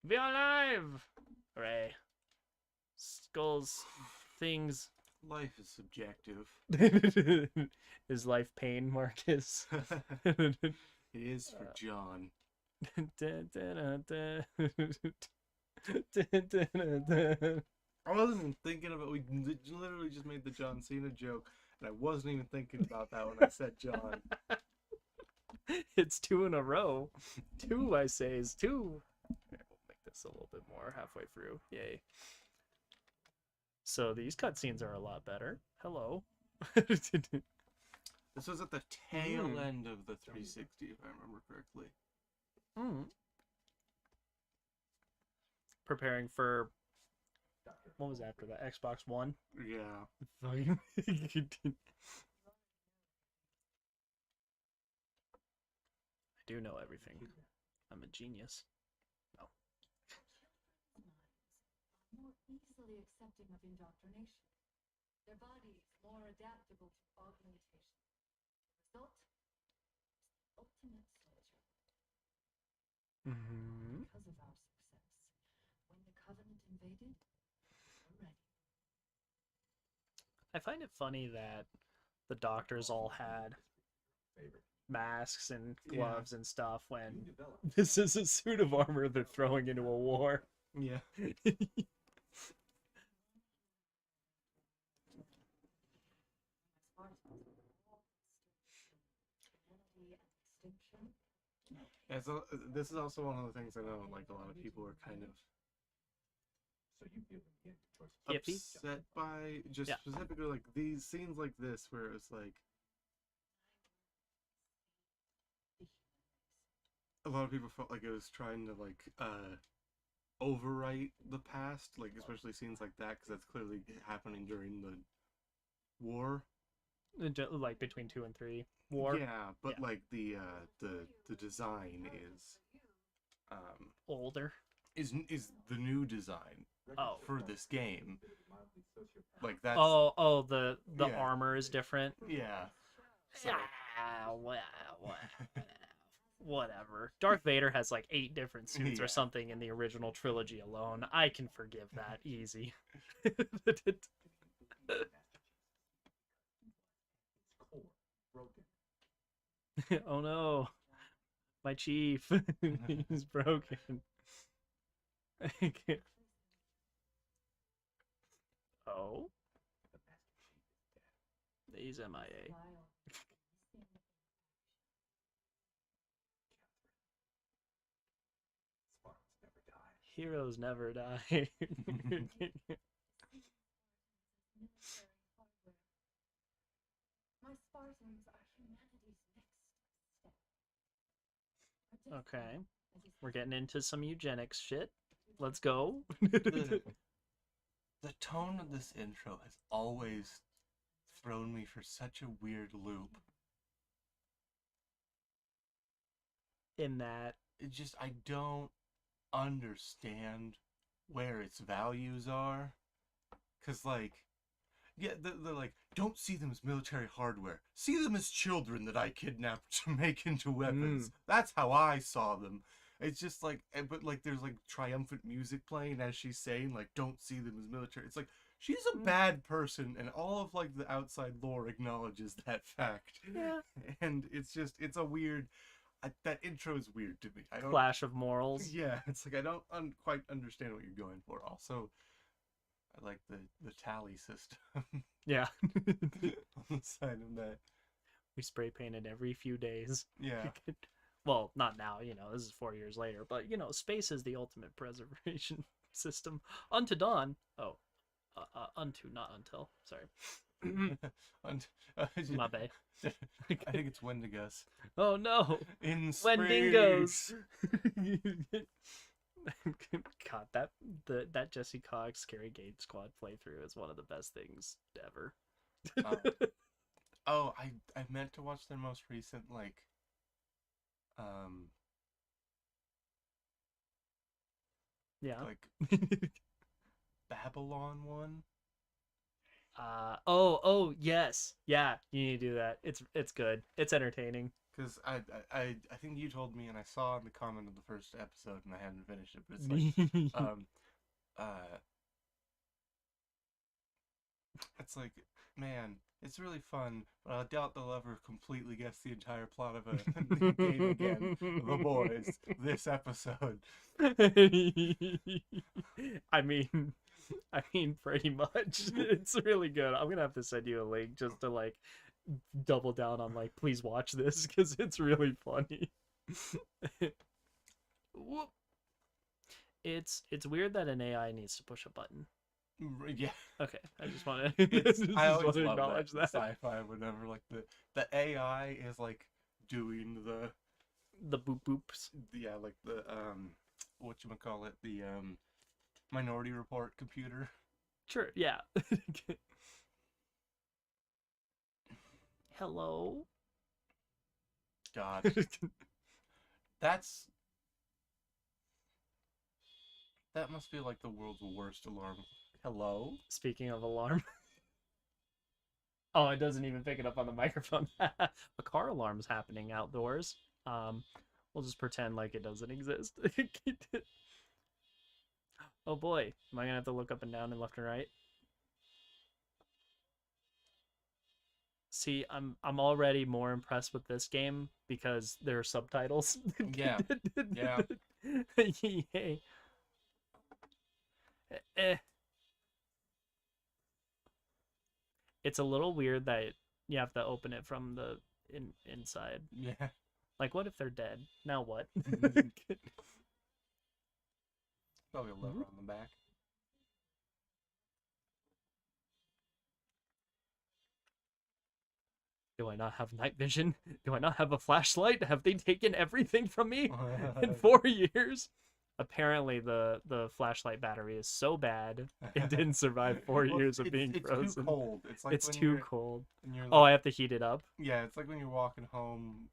Be alive! Hooray. Skulls, things. Life is subjective. Is life pain, Marcus? It is for John. I wasn't even thinking about. We literally just made the John Cena joke, and I wasn't even thinking about that when I said John. It's 2 in a row. 2, I say, is 2. Okay, we'll make this a little bit more halfway through. Yay. So these cutscenes are a lot better. Hello. This was at the tail end of the 360, if I remember correctly. Preparing for... What was after that? Xbox One? Yeah. I do know everything. I'm a genius. No. More easily accepting of indoctrination. Their bodies more adaptable to augmentation. The result is the ultimate soldier. Because of our success, when the Covenant invaded, we were ready. I find it funny that the doctors all had masks and gloves and stuff when this is a suit of armor they're throwing into a war. Yeah. Yeah, so this is also one of the things I know, like, a lot of people are kind of upset by, just specifically, like, these scenes like this, where it's like, a lot of people felt like it was trying to, like, overwrite the past, like, especially scenes like that, because that's clearly happening during the war. Like between 2 and 3 war. Yeah, but like the design is older. Is the new design for this game. Like that's the armor is different. Yeah. So. Whatever. Darth Vader has like 8 different suits or something in the original trilogy alone. I can forgive that easy. Oh no, my chief. He's broken. Oh, he's MIA. Heroes never die. My Spartans are humanity's next step. Okay, we're getting into some eugenics shit. Let's go. The tone of this intro has always thrown me for such a weird loop. In that, it just, I don't understand where its values are. Because, like, yeah, they're like, don't see them as military hardware. See them as children that I kidnapped to make into weapons. That's how I saw them. It's just like, but like, there's like triumphant music playing as she's saying, like, don't see them as military. It's like, she's a bad person, and all of like the outside lore acknowledges that fact. Yeah. And it's just, it's a weird, that intro is weird to me. I don't, clash of morals. Yeah, it's like, I don't quite understand what you're going for. Also, I like the tally system. Yeah. On the side of that. We spray painted every few days. Yeah. Well, not now, you know, this is 4 years later, but, you know, space is the ultimate preservation system. Unto dawn. Oh, unto, not until. Sorry. My bad. I think it's Wendigos. Oh, no. In Wendigos. God, that Jesse Cox Scary Game Squad playthrough is one of the best things ever. I meant to watch their most recent, like, yeah, like Babylon one. Yes, yeah, you need to do that. It's good. It's entertaining. Because I think you told me, and I saw in the comment of the first episode, and I hadn't finished it, but it's like, it's like, man, it's really fun, but I doubt they'll ever completely guess the entire plot of a game again. The Boys, this episode. I mean, pretty much. It's really good. I'm gonna have to send you a link just to like double down on like, please watch this because it's really funny. Whoop. It's weird that an AI needs to push a button. Yeah. Okay, I just want It's, to I always love acknowledge that sci-fi whenever like the AI is like doing the boop boops. yeah, like the whatchamacallit, the Minority Report computer. Sure, yeah. Hello. God. That must be like the world's worst alarm. Hello? Speaking of alarm. Oh, it doesn't even pick it up on the microphone. A car alarm's happening outdoors. We'll just pretend like it doesn't exist. Oh boy, am I gonna have to look up and down and left and right? See, I'm already more impressed with this game because there are subtitles. Yeah. Yeah. Yay. Eh. It's a little weird that you have to open it from the inside. Yeah. Like, what if they're dead? Now what? Probably a lever on the back. Do I not have night vision? Do I not have a flashlight? Have they taken everything from me in 4 years? Apparently, the flashlight battery is so bad it didn't survive 4 years of being frozen. It's too cold. It's like it's when too you're, cold. when you're Oh, I like, have to heat it up. yeah, it's like when you're walking home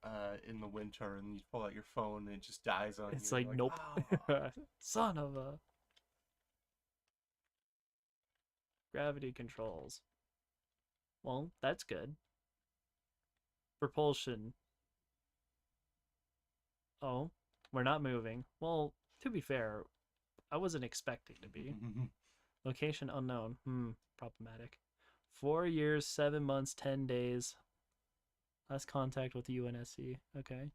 in the winter and you pull out your phone and it just dies on It's you. like, You're nope. "Ah." Son of a. Gravity controls. Well, that's good. Propulsion. Oh, we're not moving. Well, to be fair, I wasn't expecting to be. Location unknown. Problematic. 4 years, 7 months, 10 days. Last contact with the UNSC. Okay.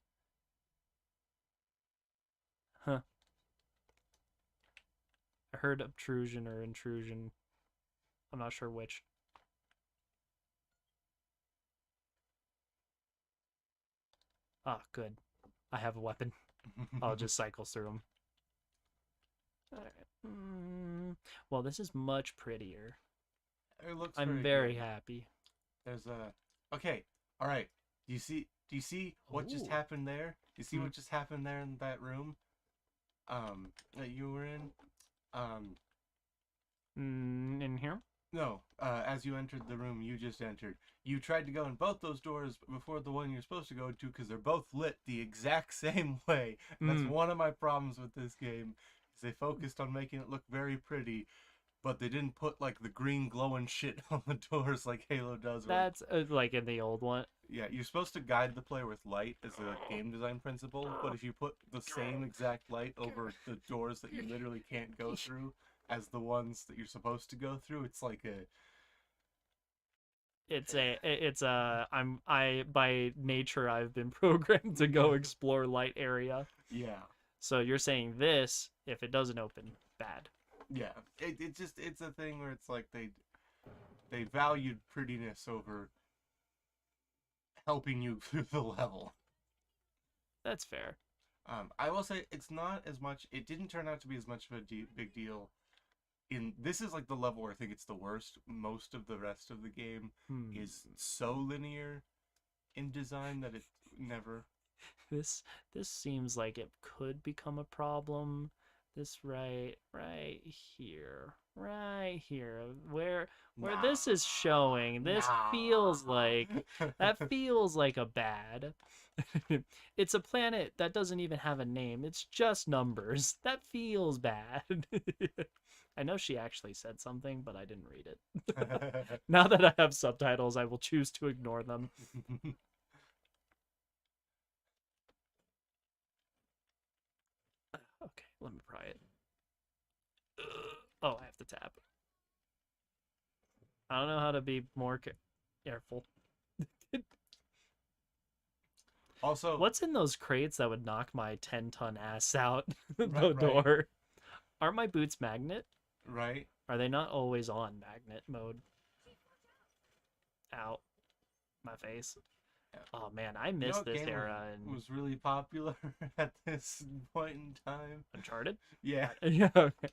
Huh. I heard obtrusion or intrusion. I'm not sure which. Ah, good. I have a weapon. I'll just cycle through them. Alright. Well, this is much prettier. It looks I'm very happy. There's a okay. All right. Do you see what just Ooh. happened there? Do you see what just happened there in that room? That you were in. In here? No. As you entered the room you just entered, you tried to go in both those doors before the one you're supposed to go into because they're both lit the exact same way. And that's one of my problems with this game. Is they focused on making it look very pretty, but they didn't put like the green glowing shit on the doors like Halo does. That's like in the old one. Yeah, you're supposed to guide the player with light as a game design principle, but if you put the same exact light over the doors that you literally can't go through as the ones that you're supposed to go through, it's like I by nature I've been programmed to go explore light area. yeah. So you're saying this, if it doesn't open, bad. Yeah. It's a thing where it's like they valued prettiness over helping you through the level. That's fair. I will say it's not as much. It didn't turn out to be as much of a big deal. This is like the level where I think it's the worst. Most of the rest of the game is so linear in design that it never. This seems like it could become a problem. This right here, where this is showing. This feels like a bad. It's a planet that doesn't even have a name. It's just numbers. That feels bad. I know she actually said something, but I didn't read it. Now that I have subtitles, I will choose to ignore them. Let me pry it. Oh, I have to tap. I don't know how to be more careful. Also, What's in those crates that would knock my 10-ton ass out the Right. door? Aren't my boots magnet? right? Are they not always on magnet mode? Ow. My face. Yeah. Oh man, I You know miss what this game era in was really popular at this point in time? Uncharted? Yeah. Yeah, okay.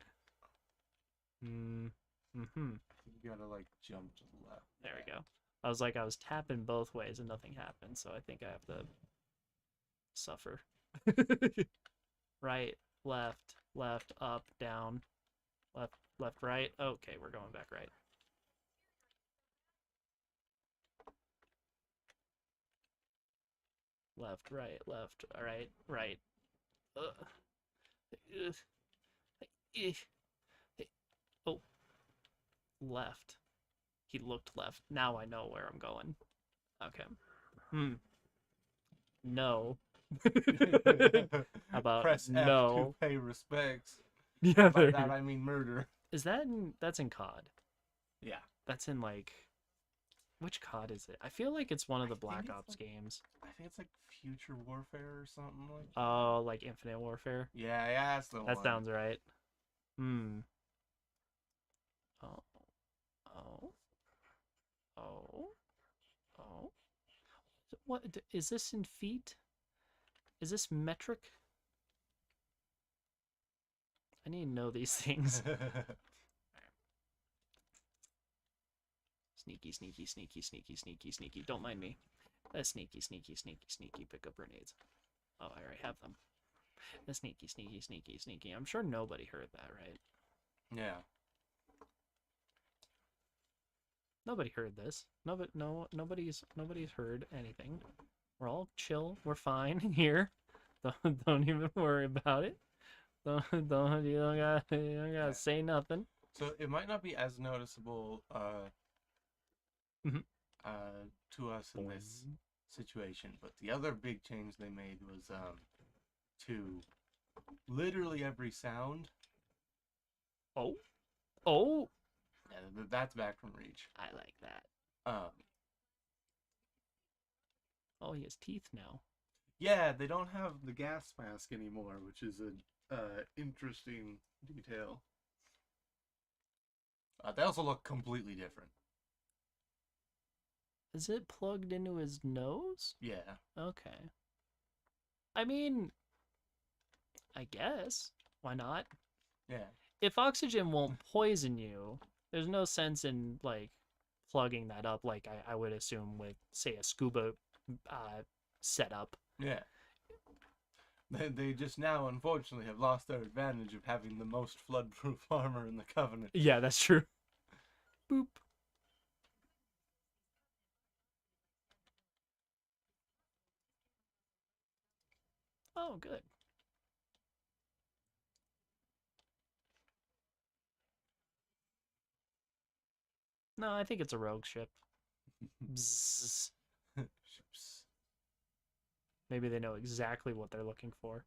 Mm-hmm. You gotta like jump to the left. There we go. I was tapping both ways and nothing happened, so I think I have to suffer. Right, left, up, down, left, right. Okay, we're going back right. Left, right, right. Ugh. Ugh. Oh, left. He looked left. Now I know where I'm going. Okay. No. How about Press F no? to pay respects. Yeah, By there. that I mean murder. Is that that's in COD? Yeah. That's in like which COD is it? I feel like it's one of the I think Black it's Ops like- games. I think it's like Future Warfare or something like that. Oh, like Infinite Warfare. Yeah, that's the one. That sounds right. Hmm. Oh. Oh. Oh. Oh. What is this in feet? Is this metric? I need to know these things. Sneaky, sneaky, sneaky, sneaky, sneaky, sneaky. Don't mind me. Sneaky, sneaky, sneaky, sneaky. Pick up grenades. Oh, I already have them. The sneaky, sneaky, sneaky, sneaky. I'm sure nobody heard that, right? Yeah. Nobody heard this. Nobody's heard anything. We're all chill. We're fine here. Don't even worry about it. You don't gotta say nothing. So it might not be as noticeable Mhm. to us in this situation, but the other big change they made was to literally every sound. Oh, oh, Yeah, that's back from Reach. I like that. Um, Oh, he has teeth now. yeah, they don't have the gas mask anymore, which is an interesting detail. They also look completely different. Is it plugged into his nose? Yeah. Okay. I mean, I guess. Why not? Yeah. If oxygen won't poison you, there's no sense in, like, plugging that up like I would assume with, say, a scuba setup. Yeah. They just now, unfortunately, have lost their advantage of having the most flood-proof armor in the Covenant. Yeah, that's true. Boop. Oh, good. No, I think it's a rogue ship. Bzzz. Maybe they know exactly what they're looking for.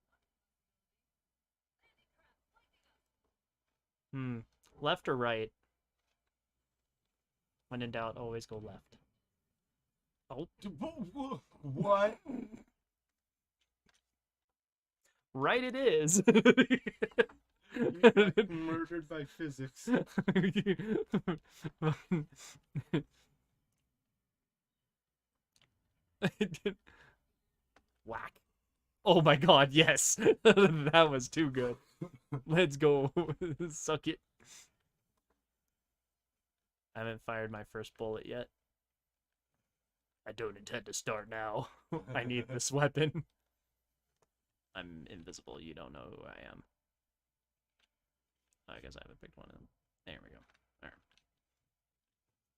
Left or right? When in doubt, always go left. Oh. What? Right it is. You got murdered by physics. Whack. Oh my god, yes. That was too good. Let's go. Suck it. I haven't fired my first bullet yet. I don't intend to start now. I need this weapon. I'm invisible. You don't know who I am. I guess I haven't picked one of them. There we go. All right.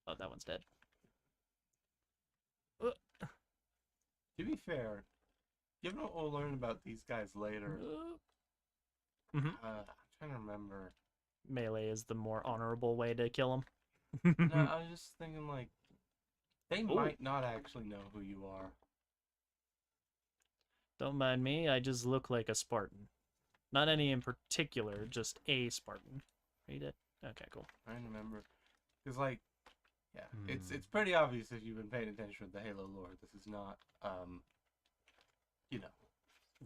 Oh, that one's dead. To be fair, given what we'll learn about these guys later, Mm-hmm. I'm trying to remember. Melee is the more honorable way to kill him. No, I was just thinking, like, they might not actually know who you are. Don't mind me, I just look like a Spartan. Not any in particular, just a Spartan. Read it. Okay, cool. I remember. Because, like, yeah, it's pretty obvious if you've been paying attention to the Halo lore. This is not, you know,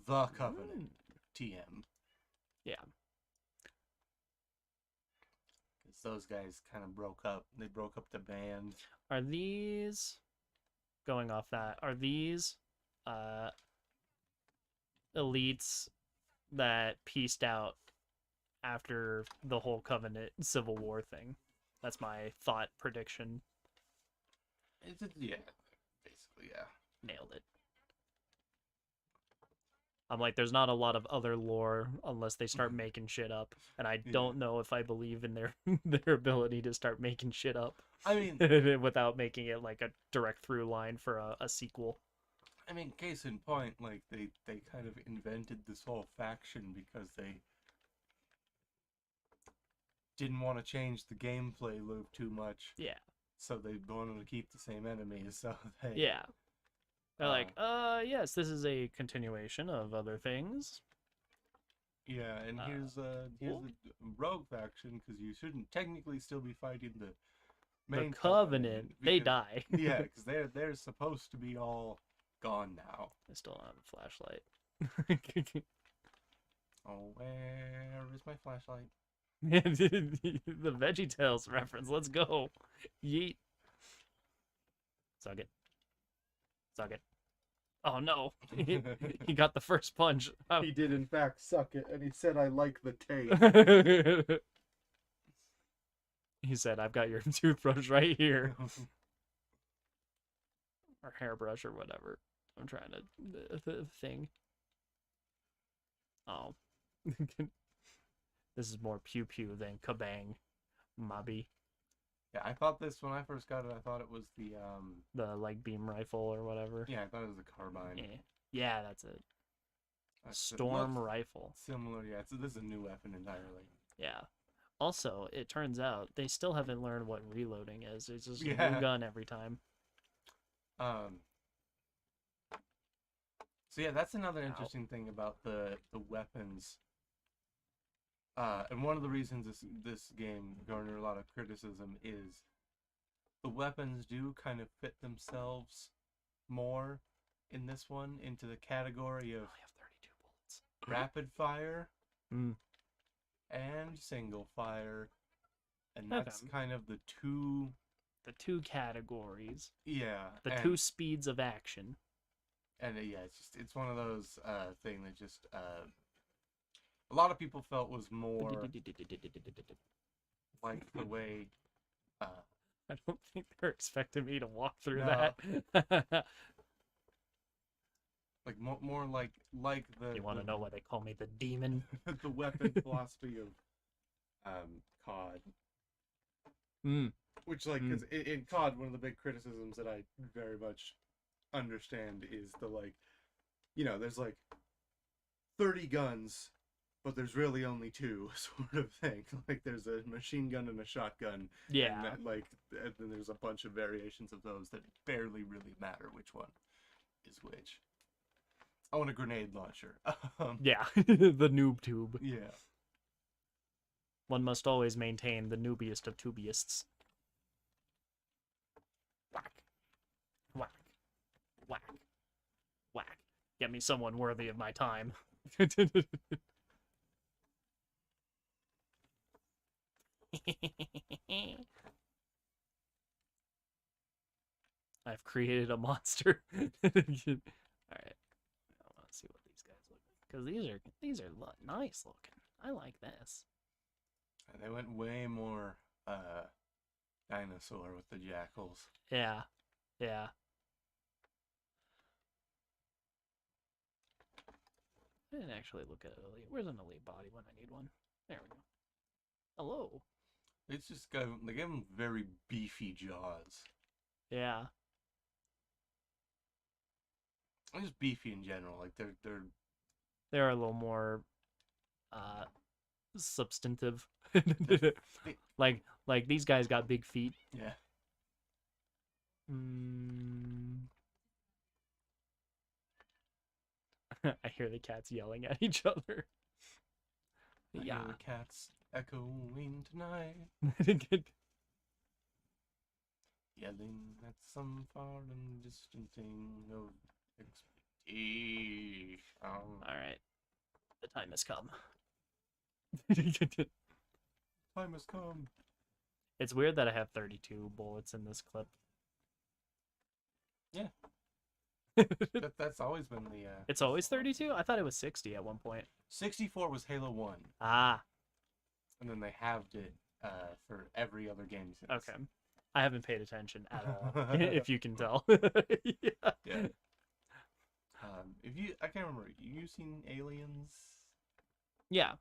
the Covenant TM. Yeah. Because those guys kind of broke up. They broke up the band. Are these, going off that, are these elites that pieced out after the whole Covenant Civil War thing? That's my thought prediction. Yeah, basically, yeah. Nailed it. I'm like, there's not a lot of other lore unless they start making shit up, and I don't know if I believe in their their ability to start making shit up. I mean, without making it like a direct through line for a sequel. I mean, case in point, like they kind of invented this whole faction because they didn't want to change the gameplay loop too much. Yeah. So they wanted to keep the same enemies. So they Yeah. They're like, yes, this is a continuation of other things. Yeah, and here's the rogue faction because you shouldn't technically still be fighting the main Covenant. They because- die. Yeah, because they're supposed to be all gone now. I still don't have a flashlight. Oh, where is my flashlight? The VeggieTales reference. Let's go. Yeet. Suck it. Suck it. Oh no. He got the first punch. Oh. He did in fact suck it, and he said, "I like the taste." He said, "I've got your toothbrush right here." Or hairbrush or whatever. I'm trying to thing. Oh. This is more pew pew than kabang. Mobby. Yeah, I thought this when I first got it. I thought it was the like beam rifle or whatever. Yeah, I thought it was the carbine. Yeah, that's it. It Storm looks rifle. Similar, yeah. So this is a new weapon entirely. Yeah. Also, it turns out they still haven't learned what reloading is. It's just a new Yeah. gun every time. So yeah, that's another interesting thing about the weapons. And one of the reasons this game garnered a lot of criticism is the weapons do kind of fit themselves more in this one into the category of I only have 32 bullets. rapid fire Mm. and single fire, and that's Okay. kind of the two. The two categories. Yeah, The and, two speeds of action. and yeah, it's one of those thing that just a lot of people felt was more like the way. I don't think they're expecting me to walk through No. that. Like more like the You want to know why they call me the demon? the weapon philosophy of COD, Mm. which like because in COD one of the big criticisms that I very much understand is the like, there's like 30 guns, but there's really only two sort of thing. Like there's a machine gun and a shotgun. Yeah. And then there's a bunch of variations of those that barely really matter which one is which. I want a grenade launcher. Yeah. The noob tube. Yeah. One must always maintain the noobiest of tubeists. Whack. Whack. Whack. Whack. Get me someone worthy of my time. I've created a monster. All right. I want to see what these guys look like because these are nice looking. I like this. They went way more dinosaur with the jackals. Yeah. Yeah. I didn't actually look at elite. Where's an elite body when I need one? There we go. Hello. It's just they give them very beefy jaws. Yeah. And just beefy in general. Like They're a little more substantive. like these guys got big feet. yeah. I hear the cats yelling at each other. I hear Yeah. the cats echoing tonight, yelling at some far and distant thing of expectation. All right. The time has come. Time has come. It's weird that I have 32 bullets in this clip. Yeah. That's always been the. It's always 32? I thought it was 60 at one point. 64 was Halo 1, Ah, and then they halved it for every other game since. okay. I haven't paid attention at all, if you can tell. Yeah. Yeah. I can't remember. You seen Aliens? Yeah.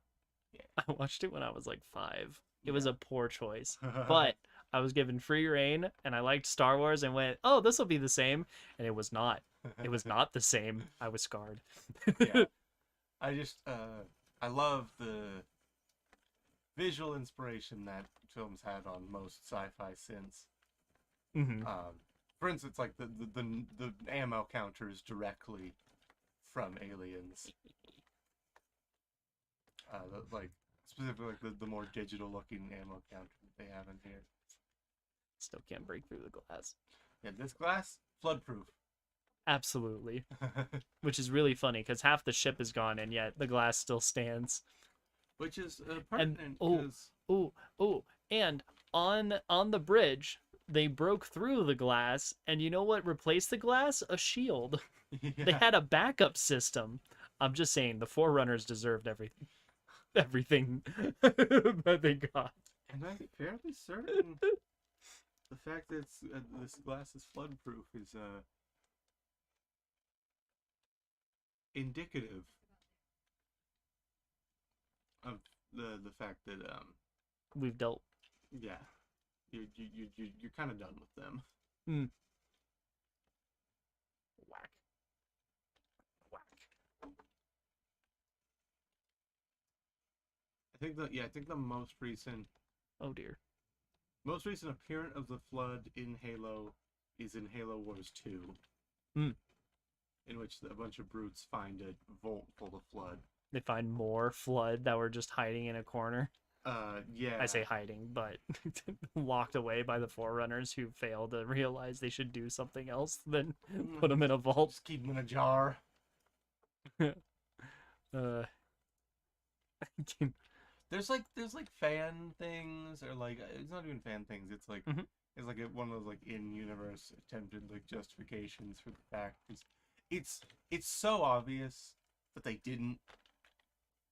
Yeah. I watched it when I was like 5. It was Yeah. a poor choice. But I was given free reign and I liked Star Wars and went, oh, this will be the same. And it was not. It was not the same. I was scarred. Yeah. I just I love the visual inspiration that films had on most sci-fi since. Hmm. For instance, like the ammo counter is directly from Aliens. Like specifically like the more digital looking ammo counter that they have in here. Still can't break through the glass. Yeah, this glass floodproof. Absolutely. Which is really funny because half the ship is gone and yet the glass still stands. Which is pertinent oh, because and on the bridge, they broke through the glass, and you know what replaced the glass? A shield. They had a backup system. I'm just saying, the Forerunners deserved everything that they got. And I'm fairly certain the fact that this glass is floodproof is indicative of the fact that We've dealt. yeah, you're kind of done with them. Whack. Whack. I think the most recent Oh dear. appearance of the flood in Halo is in Halo Wars 2. In which a bunch of brutes find a vault full of flood. They find more flood that were just hiding in a corner. Yeah. I say hiding, but locked away by the Forerunners who failed to realize they should do something else than put them in a vault. Just keep them in a jar. There's like fan things, or like it's not even fan things. It's like it's like one of those like in-universe attempted like justifications for the fact it's so obvious that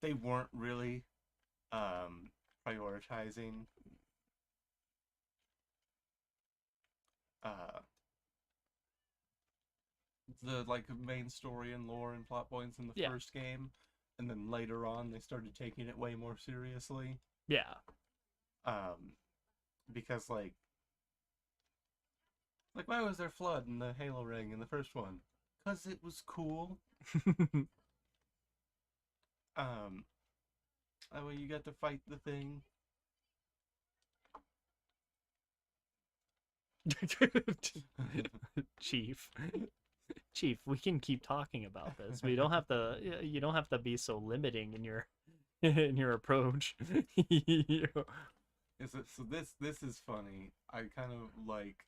they weren't really prioritizing the like main story and lore and plot points in the first game, and then later on they started taking it way more seriously. Yeah. Because like why was there flood in the Halo ring in the first one? 'Cause it was cool. That way you got to fight the thing. Chief, we can keep talking about this. We don't have to. You don't have to be so limiting in your approach. So this is funny. I kind of like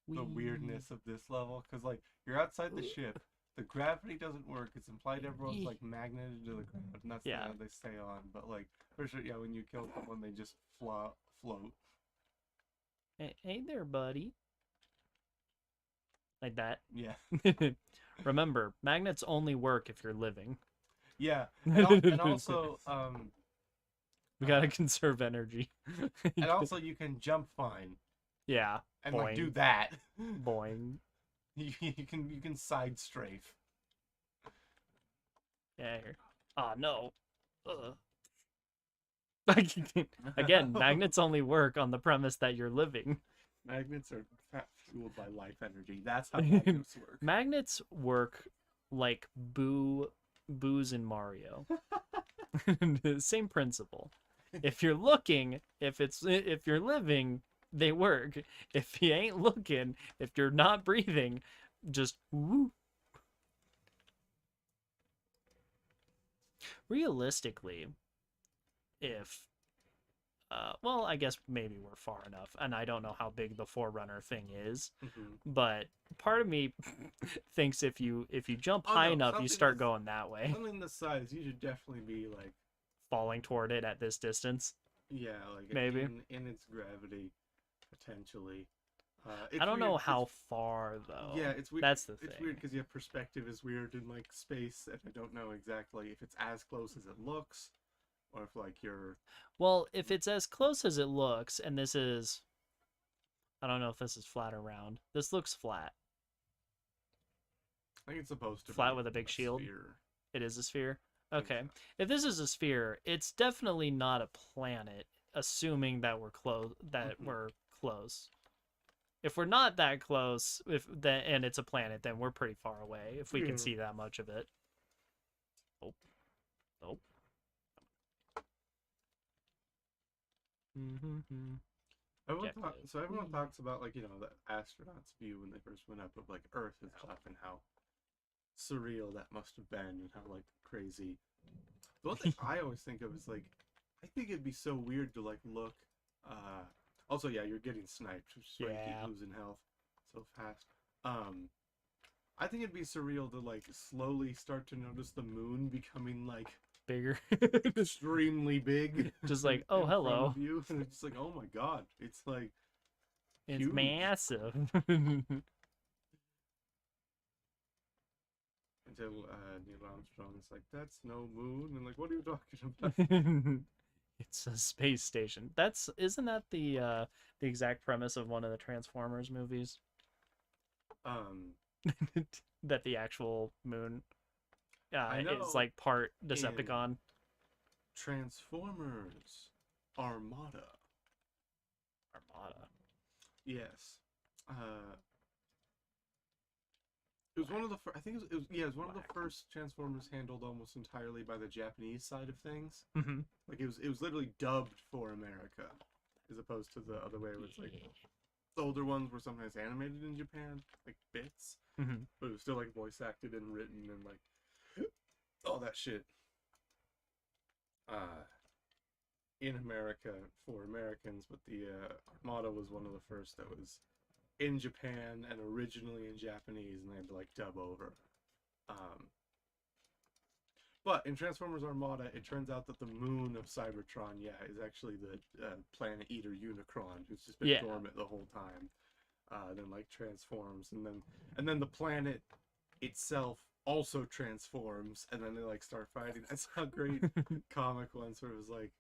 the weirdness of this level, because like you're outside the ship, the gravity doesn't work. It's implied everyone's like magneted to the ground, and that's how they stay on. But like for sure, yeah, when you kill someone, they just float. Hey there, buddy. Like that. Yeah. Remember, magnets only work if you're living. Yeah, and also we gotta conserve energy. And also you can jump fine. Yeah. And like do that. Boing. You can side strafe. Yeah. Oh no. Again, magnets only work on the premise that you're living. Magnets are fueled by life energy. That's how magnets work. Magnets work like booze in Mario. Same principle. If you're looking, if you're living, they work. If you ain't looking, if you're not breathing, just woo. Realistically, if well, I guess maybe we're far enough, and I don't know how big the Forerunner thing is, Mhm. but part of me thinks if you jump Oh, high no, enough, you something start that's- going that way, Something this size, you should definitely be like, falling toward it at this distance. yeah, like Maybe. in its gravity, potentially. I It's don't know weird. how far though. Yeah, it's weird. That's the It's thing. weird because yeah, perspective is weird in like space, and I don't know exactly if it's as close as it looks, or if like you're. Well, if it's as close as it looks, and this is, I don't know if this is flat or round. This looks flat. I think it's supposed to Flat be with a big shield? sphere. It is a sphere. Think Okay. so. If this is a sphere, it's definitely not a planet, assuming that we're close. Mhm. We're close. If we're not that close, if that and it's a planet, then we're pretty far away. If we Yeah. can see that much of it. Oh, oh. Mm-hmm. So everyone talks about like the astronauts' view when they first went up of like Earth and stuff, and how surreal that must have been, and how like crazy. The one thing I always think of is like, I think it'd be so weird to like look. Also, yeah, you're getting sniped, which is why you Yeah. keep losing health so fast. I think it'd be surreal to like slowly start to notice the moon becoming like Bigger. extremely big. Just like, in oh, front hello. of you, and it's just like, oh my god, it's like It's huge. massive. Until Neil Armstrong's like, that's no moon, and like, what are you talking about? It's a space station. Isn't that the exact premise of one of the Transformers movies? That the actual moon I know is like part Decepticon. Transformers Armada. Armada. Yes. It was one of the I think it was yeah, it was one of the Whack. first Transformers handled almost entirely by the Japanese side of things. Mm-hmm. Like it was literally dubbed for America, as opposed to the other way where it's like the older ones were sometimes animated in Japan, like bits, Mm-hmm. but it was still like voice acted and written and like all that shit. In America for Americans, but the Armada was one of the first that was in Japan and originally in Japanese, and they had to like dub over. But in Transformers Armada, it turns out that the moon of Cybertron, yeah, is actually the planet eater Unicron, who's just been dormant the whole time. Then like transforms, and then the planet itself also transforms, and then they like start fighting. I saw a great comic once where it was like,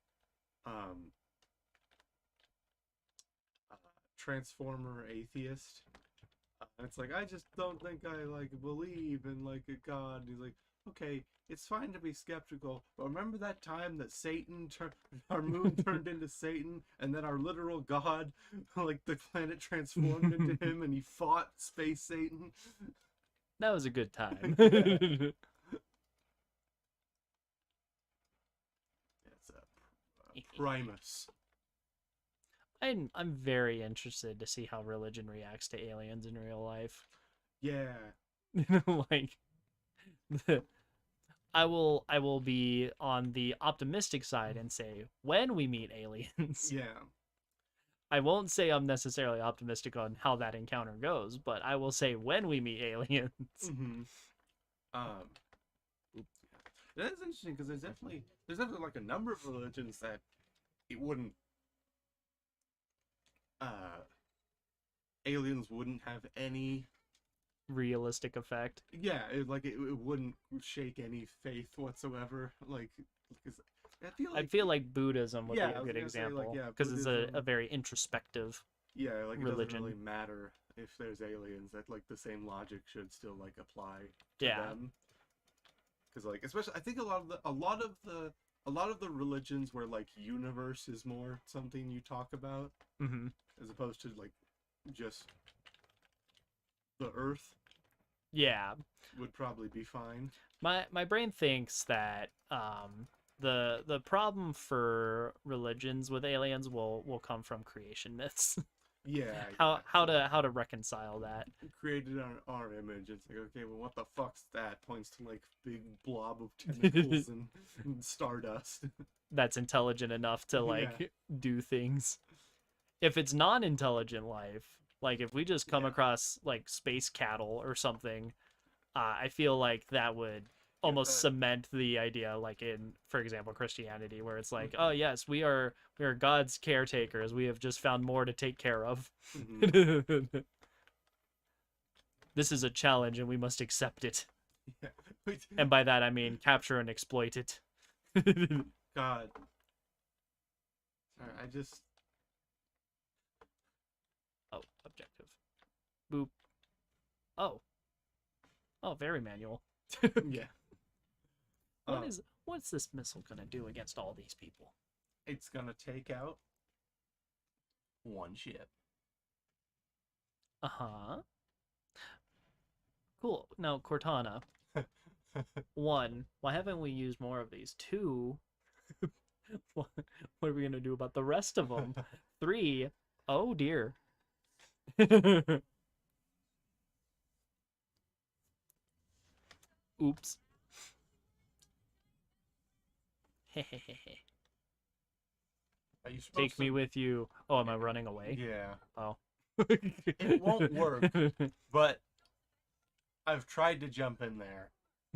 Transformer atheist. It's like, I just don't think I like believe in like a god. And he's like, okay, it's fine to be skeptical, but remember that time that our moon turned into Satan, and then our literal god, like the planet transformed into him, and he fought Space Satan. That was a good time. It's Primus. I'm very interested to see how religion reacts to aliens in real life. Yeah. Like I will be on the optimistic side and say when we meet aliens. Yeah. I won't say I'm necessarily optimistic on how that encounter goes, but I will say when we meet aliens. Mm-hmm. That is interesting because there's definitely like a number of religions that it wouldn't aliens wouldn't have any Realistic effect. yeah it wouldn't shake any faith whatsoever, like because I feel like Buddhism would Yeah, be I a was good gonna say, like, example yeah, because it's Buddhism. a very introspective. yeah, like it religion. doesn't really matter if there's aliens, that like the same logic should still like apply to Yeah. them, because like especially I think a lot of the religions where like universe is more something you talk about Mm-hmm. as opposed to like just the earth Yeah. would probably be fine. My brain thinks that the problem for religions with aliens will come from creation myths. Yeah. How to reconcile that. Created our image. It's like, okay, well, what the fuck's that? Points to like big blob of tentacles and stardust. That's intelligent enough to like Yeah. do things. If it's non-intelligent life, like if we just come Yeah. across like space cattle or something, I feel like that would Yeah, almost cement the idea, like in, for example, Christianity, where it's like, oh Mhm. yes, we are God's caretakers. We have just found more to take care of. Mhm. This is a challenge, and we must accept it. Yeah. Wait, And by that I mean capture and exploit it. God. Sorry, I just. Oh, objective. Boop. Oh. Oh, very manual. Yeah. What's this missile gonna do against all these people? It's gonna take out one ship. Uh-huh. Cool. Now, Cortana. One, why haven't we used more of these? Two, what are we gonna do about the rest of them? Three, oh dear. Oops. Are you supposed Take me to... with you. Oh, am I running away? Yeah. Oh. It won't work, but I've tried to jump in there,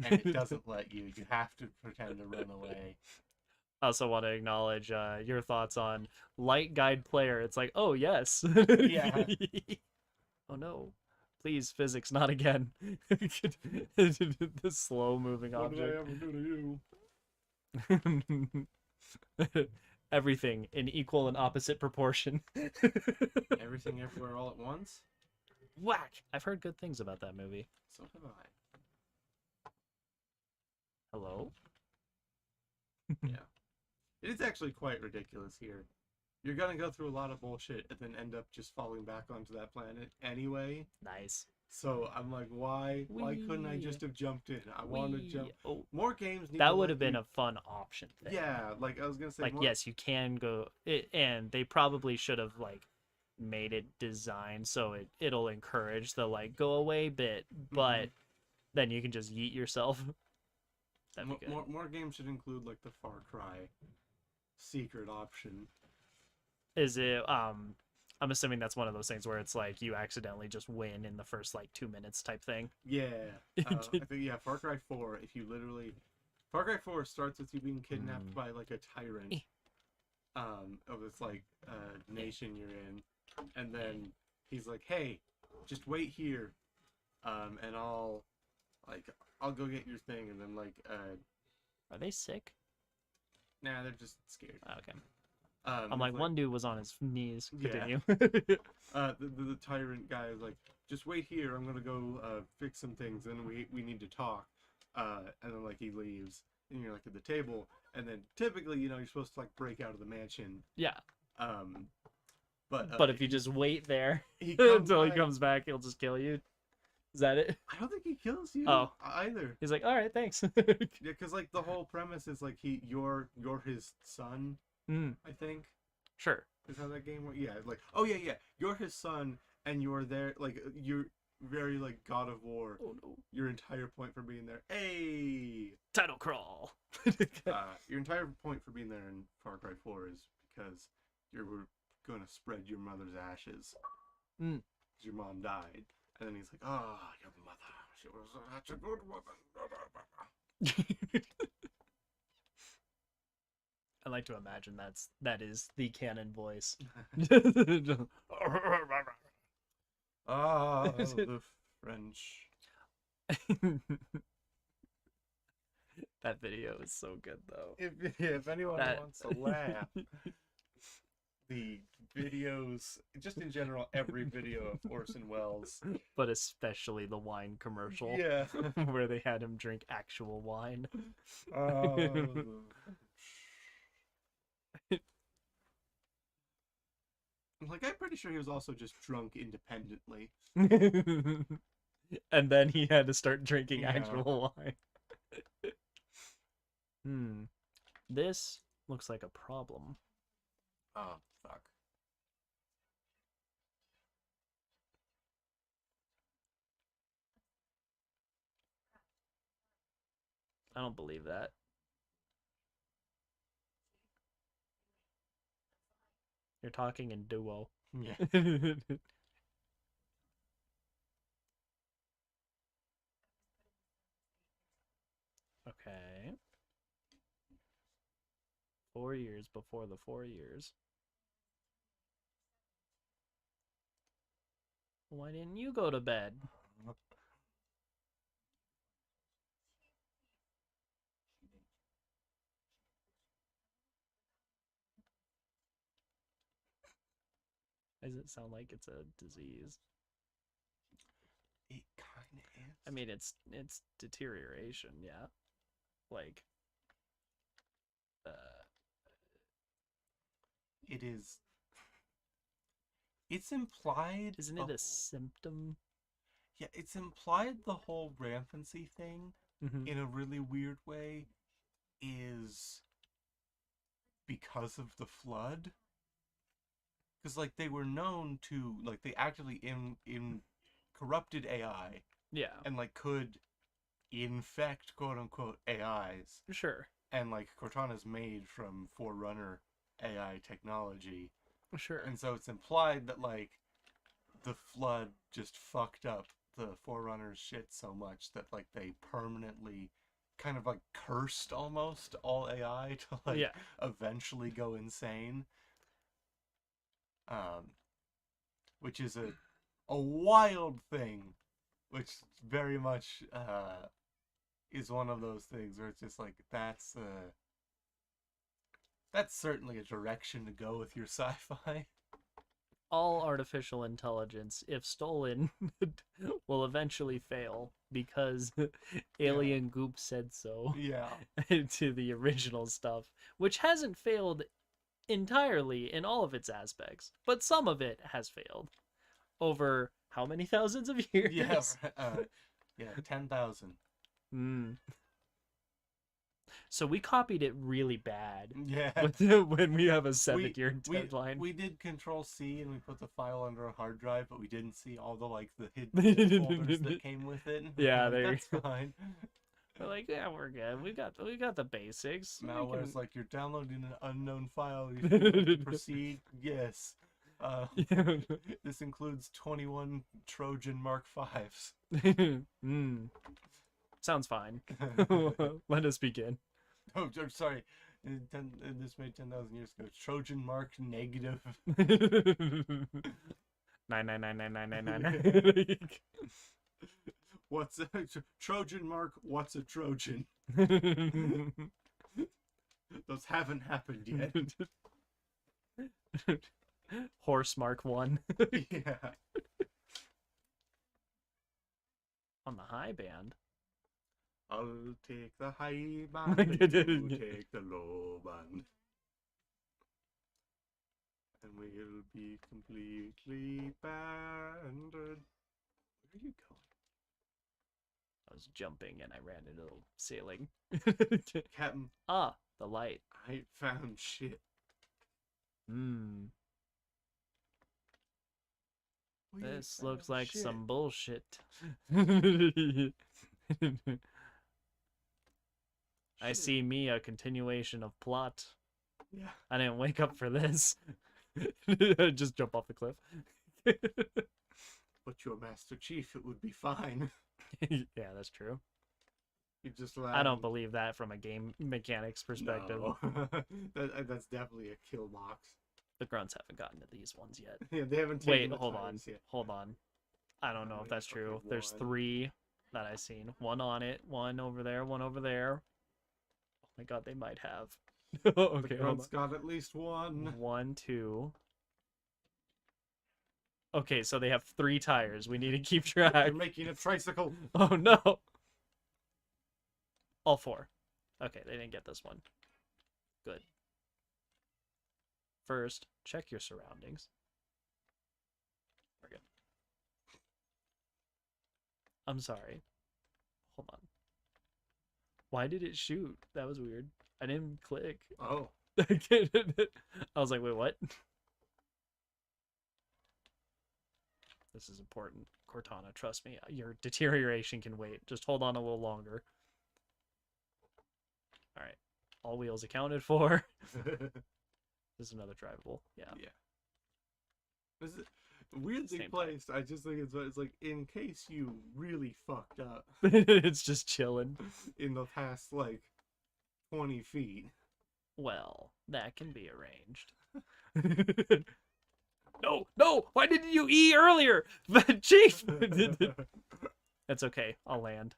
and it doesn't let you. You have to pretend to run away. I also want to acknowledge your thoughts on light guide player. It's like, oh yes. Yeah. Oh no. Please, physics, not again. The slow moving What did I object. ever do to you? Everything in equal and opposite proportion. Everything Everywhere All at Once? Whack! I've heard good things about that movie. So have I. Hello? Yeah. It is actually quite ridiculous here. You're gonna go through a lot of bullshit and then end up just falling back onto that planet anyway. Nice. So I'm like, why? Why couldn't I Whee! just have jumped in? I want to Whee! jump. Oh, More games need to that would let have been you... a fun option thing. Yeah, like I was gonna say, Like, more... yes, you can go, and they probably should have like made it designed so it'll encourage the like go away bit, but then you can just yeet yourself. That'd be good. More games should include like the Far Cry secret option. Is it I'm assuming that's one of those things where it's like you accidentally just win in the first like 2 minutes type thing. Yeah, I think Far Cry 4. If you literally, Far Cry 4 starts with you being kidnapped by like a tyrant, of this like nation you're in, and then he's like, hey, just wait here, and I'll go get your thing, and then like Are they sick? nah, they're just scared. Okay. I'm like, one dude was on his knees. Yeah. Continue. The tyrant guy is like, just wait here, I'm gonna go fix some things, and we need to talk. And then like he leaves, and you're like at the table, and then typically, you know, you're supposed to like break out of the mansion. Yeah. But If you just wait there he comes until he back- comes back, he'll just kill you. Is that it? I don't think he kills you Oh. either. He's like, all right, thanks. Yeah, because like the whole premise is like you're his son. I think Sure. is how that game works. Yeah, like you're his son, and you're there. Like you're very like God of War. Oh no. Your entire point for being there. Hey. Title crawl. Your entire point for being there in Far Cry 4 is because you were going to spread your mother's ashes. Because your mom died. And then he's like, oh, your mother. She was such a good woman. I like to imagine that is the canon voice. Ah, the French. That video is so good though. If anyone wants to laugh, the videos, just in general, every video of Orson Welles, But especially the wine commercial. yeah, Where they had him drink actual wine. Like, I'm pretty sure he was also just drunk independently. And then he had to start drinking Yeah. actual wine. This looks like a problem. Oh, fuck. I don't believe that. You're talking in duo. Yeah. Okay. 4 years before the 4 years. Why didn't you go to bed? Does it sound like it's a disease? It kind of is. I mean, it's deterioration, yeah. Like, it is. It's implied. isn't it a symptom? Yeah, it's implied the whole rampancy thing in a really weird way is because of the flood. Because like they were known to like they actively in corrupted AI Yeah, and like could infect quote unquote AIs, sure, and like Cortana's made from Forerunner AI technology, sure. and so it's implied that like the flood just fucked up the Forerunners shit so much that like they permanently kind of like cursed almost all AI to like Yeah. eventually go insane. Which is a wild thing, which very much is one of those things where it's just like that's certainly a direction to go with your sci-fi. All artificial intelligence, if stolen, will eventually fail because Alien Goop said so. Yeah. To the original stuff, which hasn't failed entirely in all of its aspects, but some of it has failed over how many thousands of years? Yeah. Yeah. 10,000. So we copied it really bad. Yeah. When we have a 7-year deadline. We did Control C and we put the file under a hard drive, but we didn't see all the like the hidden folders that came with it. Yeah, like, that's fine. We're like, yeah, we're good. We got the basics. Malware is like you're downloading an unknown file. You want to proceed? Yes. This includes 21 Trojan Mark Vs. Sounds fine. Let us begin. Oh, sorry. This made 10,000 years ago. Trojan Mark negative. 9999999. What's a Trojan Mark? What's a Trojan? Those haven't happened yet. Horse Mark 1. Yeah. On the high band. I'll take the high band, you take the low band. And we'll be completely banded. Where are you going? I was jumping and I ran into the ceiling. Captain. Ah, the light. I ain't found shit. This looks like shit. some bullshit. I see me a continuation of plot. Yeah. I didn't wake up for this. Just jump off the cliff. But you're Master Chief, it would be fine. Yeah, that's true. You just I don't believe that from a game mechanics perspective. No. That's definitely a kill box. The grunts haven't gotten to these ones yet. Yeah, they haven't Wait, taken the hold on. tires yet. Hold on. I don't know if Wait, that's true. okay, There's one. 3 that I've seen. One on it, one over there, one over there. Oh my god, they might have. Okay, The hold grunt's got at least one. on. 1, 2. Okay, so they have 3 tires. We need to keep track. They're making a tricycle. Oh no. All 4. Okay, they didn't get this one. Good. First, check your surroundings. We're good. I'm sorry. Hold on. Why did it shoot? That was weird. I didn't click. Oh. I was like, wait, what? This is important. Cortana, trust me. Your deterioration can wait. Just hold on a little longer. All right. All wheels accounted for. This is another drivable. Yeah. Yeah. This is weirdly Same placed. I just think it's like in case you really fucked up It's just chilling. in the past like 20 feet. Well, that can be arranged. No! Why didn't you E earlier? Chief! That's okay. I'll land.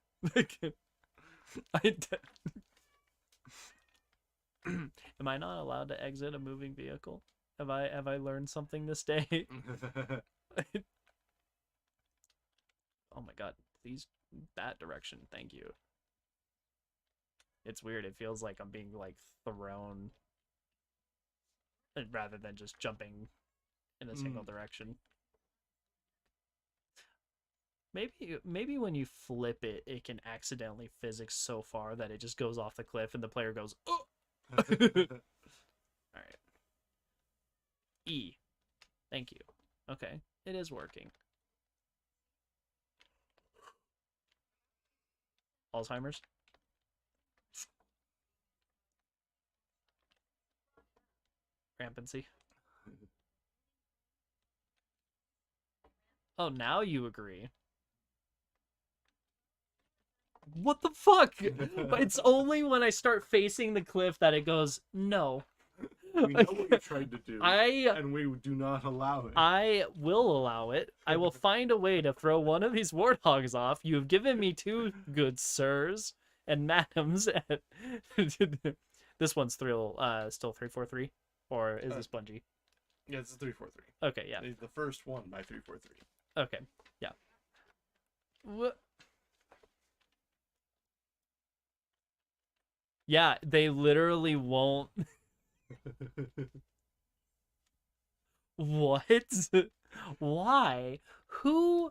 Am I not allowed to exit a moving vehicle? Have I learned something this day? Oh my god, please, that direction, thank you. It's weird, it feels like I'm being, like, thrown rather than just jumping in a single direction. Maybe when you flip it, it can accidentally physics so far that it just goes off the cliff and the player goes, oh! Alright. E. Thank you. Okay, it is working. Alzheimer's? Rampancy? Oh, now you agree. What the fuck? It's only when I start facing the cliff that it goes, no. We know what you're trying to do, and we do not allow it. I will allow it. I will find a way to throw one of these warthogs off. You have given me two good sirs and madams. This one's still 343, or is this Bungie? Yeah, it's a 343. Okay, yeah. The first one by 343. Okay, yeah. What? Yeah, they literally won't. What? Why? Who?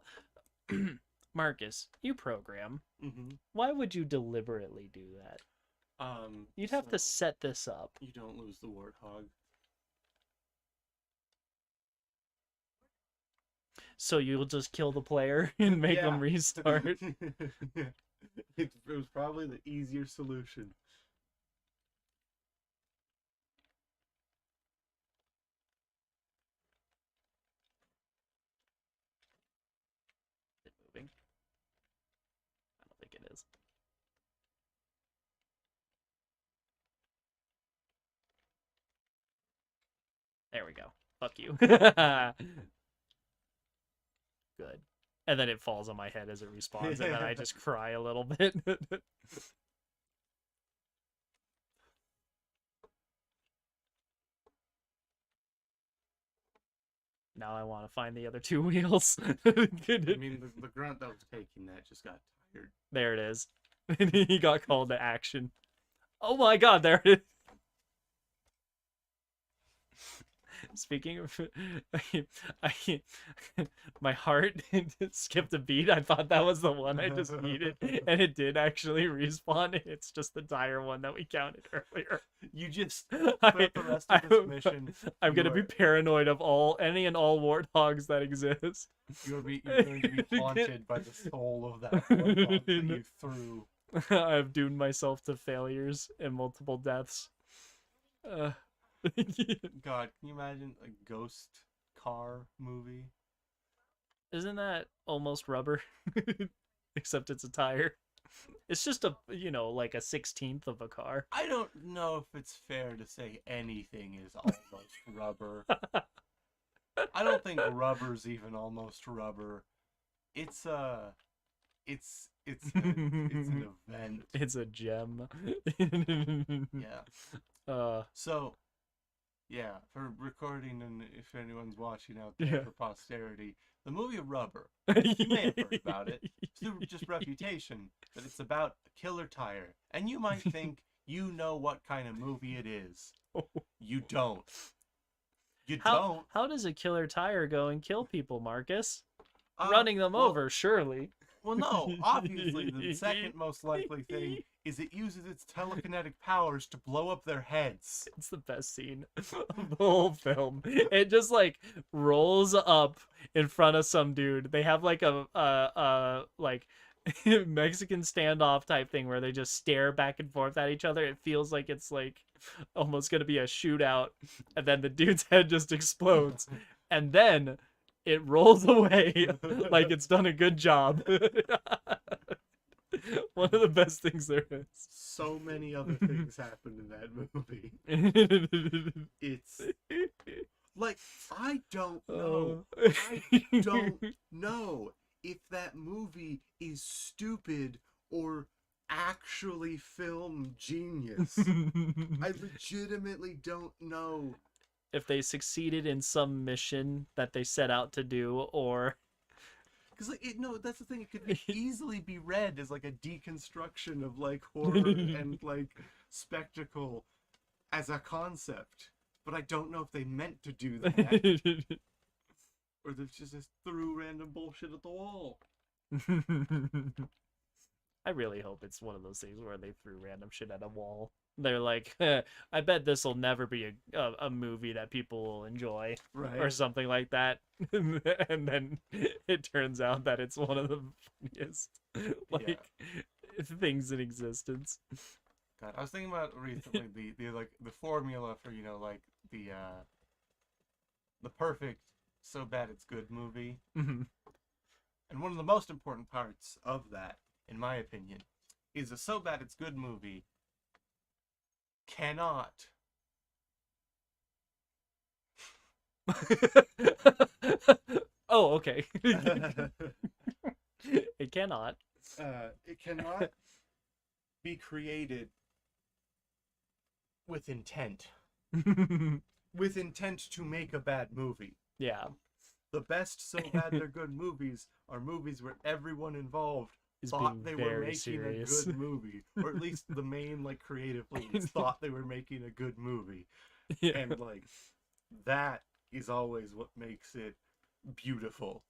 Marcus, you program. Mm-hmm. Why would you deliberately do that? You'd have to set this up. You don't lose the warthog. So you'll just kill the player and make them restart. It was probably the easier solution. Is it moving? I don't think it is. There we go. Fuck you. Good. And then it falls on my head as it respawns, and then I just cry a little bit. Now I want to find the other two wheels. I mean, the grunt that was taking that just got tired. There it is. He got called to action. Oh my god, there it is. Speaking of, my heart skipped a beat. I thought that was the one I just needed, and it did actually respawn. It's just the tire one that we counted earlier. You just throughout the rest of this mission. I'm gonna be paranoid of any and all warthogs that exist. You're going to be haunted by the soul of that warthog that you threw. I've doomed myself to failures and multiple deaths. God, can you imagine a ghost car movie? Isn't that almost rubber? Except it's a tire. It's just a, like a 16th of a car. I don't know if it's fair to say anything is almost rubber. I don't think rubber's even almost rubber. It's an event. It's a gem. Yeah. So, yeah, for recording, and if anyone's watching out there for posterity, the movie Rubber. You may have heard about it. It's just reputation, but it's about a killer tire. And you might think you know what kind of movie it is. You don't. You don't. How does a killer tire go and kill people, Marcus? Running them over, surely. Well, no. Obviously, the second most likely thing is it uses its telekinetic powers to blow up their heads. It's the best scene of the whole film. It just like rolls up in front of some dude. They have like Mexican standoff type thing where they just stare back and forth at each other. It feels like it's like almost gonna be a shootout, and then the dude's head just explodes, and then it rolls away like it's done a good job. One of the best things there is. So many other things happened in that movie. It's like I don't know. I don't know if that movie is stupid or actually film genius. I legitimately don't know. If they succeeded in some mission that they set out to do, or Because no, that's the thing. It could easily be read as like a deconstruction of like horror and like spectacle as a concept. But I don't know if they meant to do that, or they just threw random bullshit at the wall. I really hope it's one of those things where they threw random shit at a wall. They're like, I bet this will never be a movie that people will enjoy, Right. or something like that. And then it turns out that it's one of the funniest things in existence. God, I was thinking about recently the formula for like the perfect so bad it's good movie. Mhm. And one of the most important parts of that, in my opinion, is a so bad it's good movie cannot Oh, okay. It cannot. it cannot be created with intent. With intent to make a bad movie. Yeah. The best so bad they're good movies are movies where everyone involved Is thought being they were very making serious. a good movie, or at least the main like creative leads thought they were making a good movie. Yeah. And like that is always what makes it beautiful.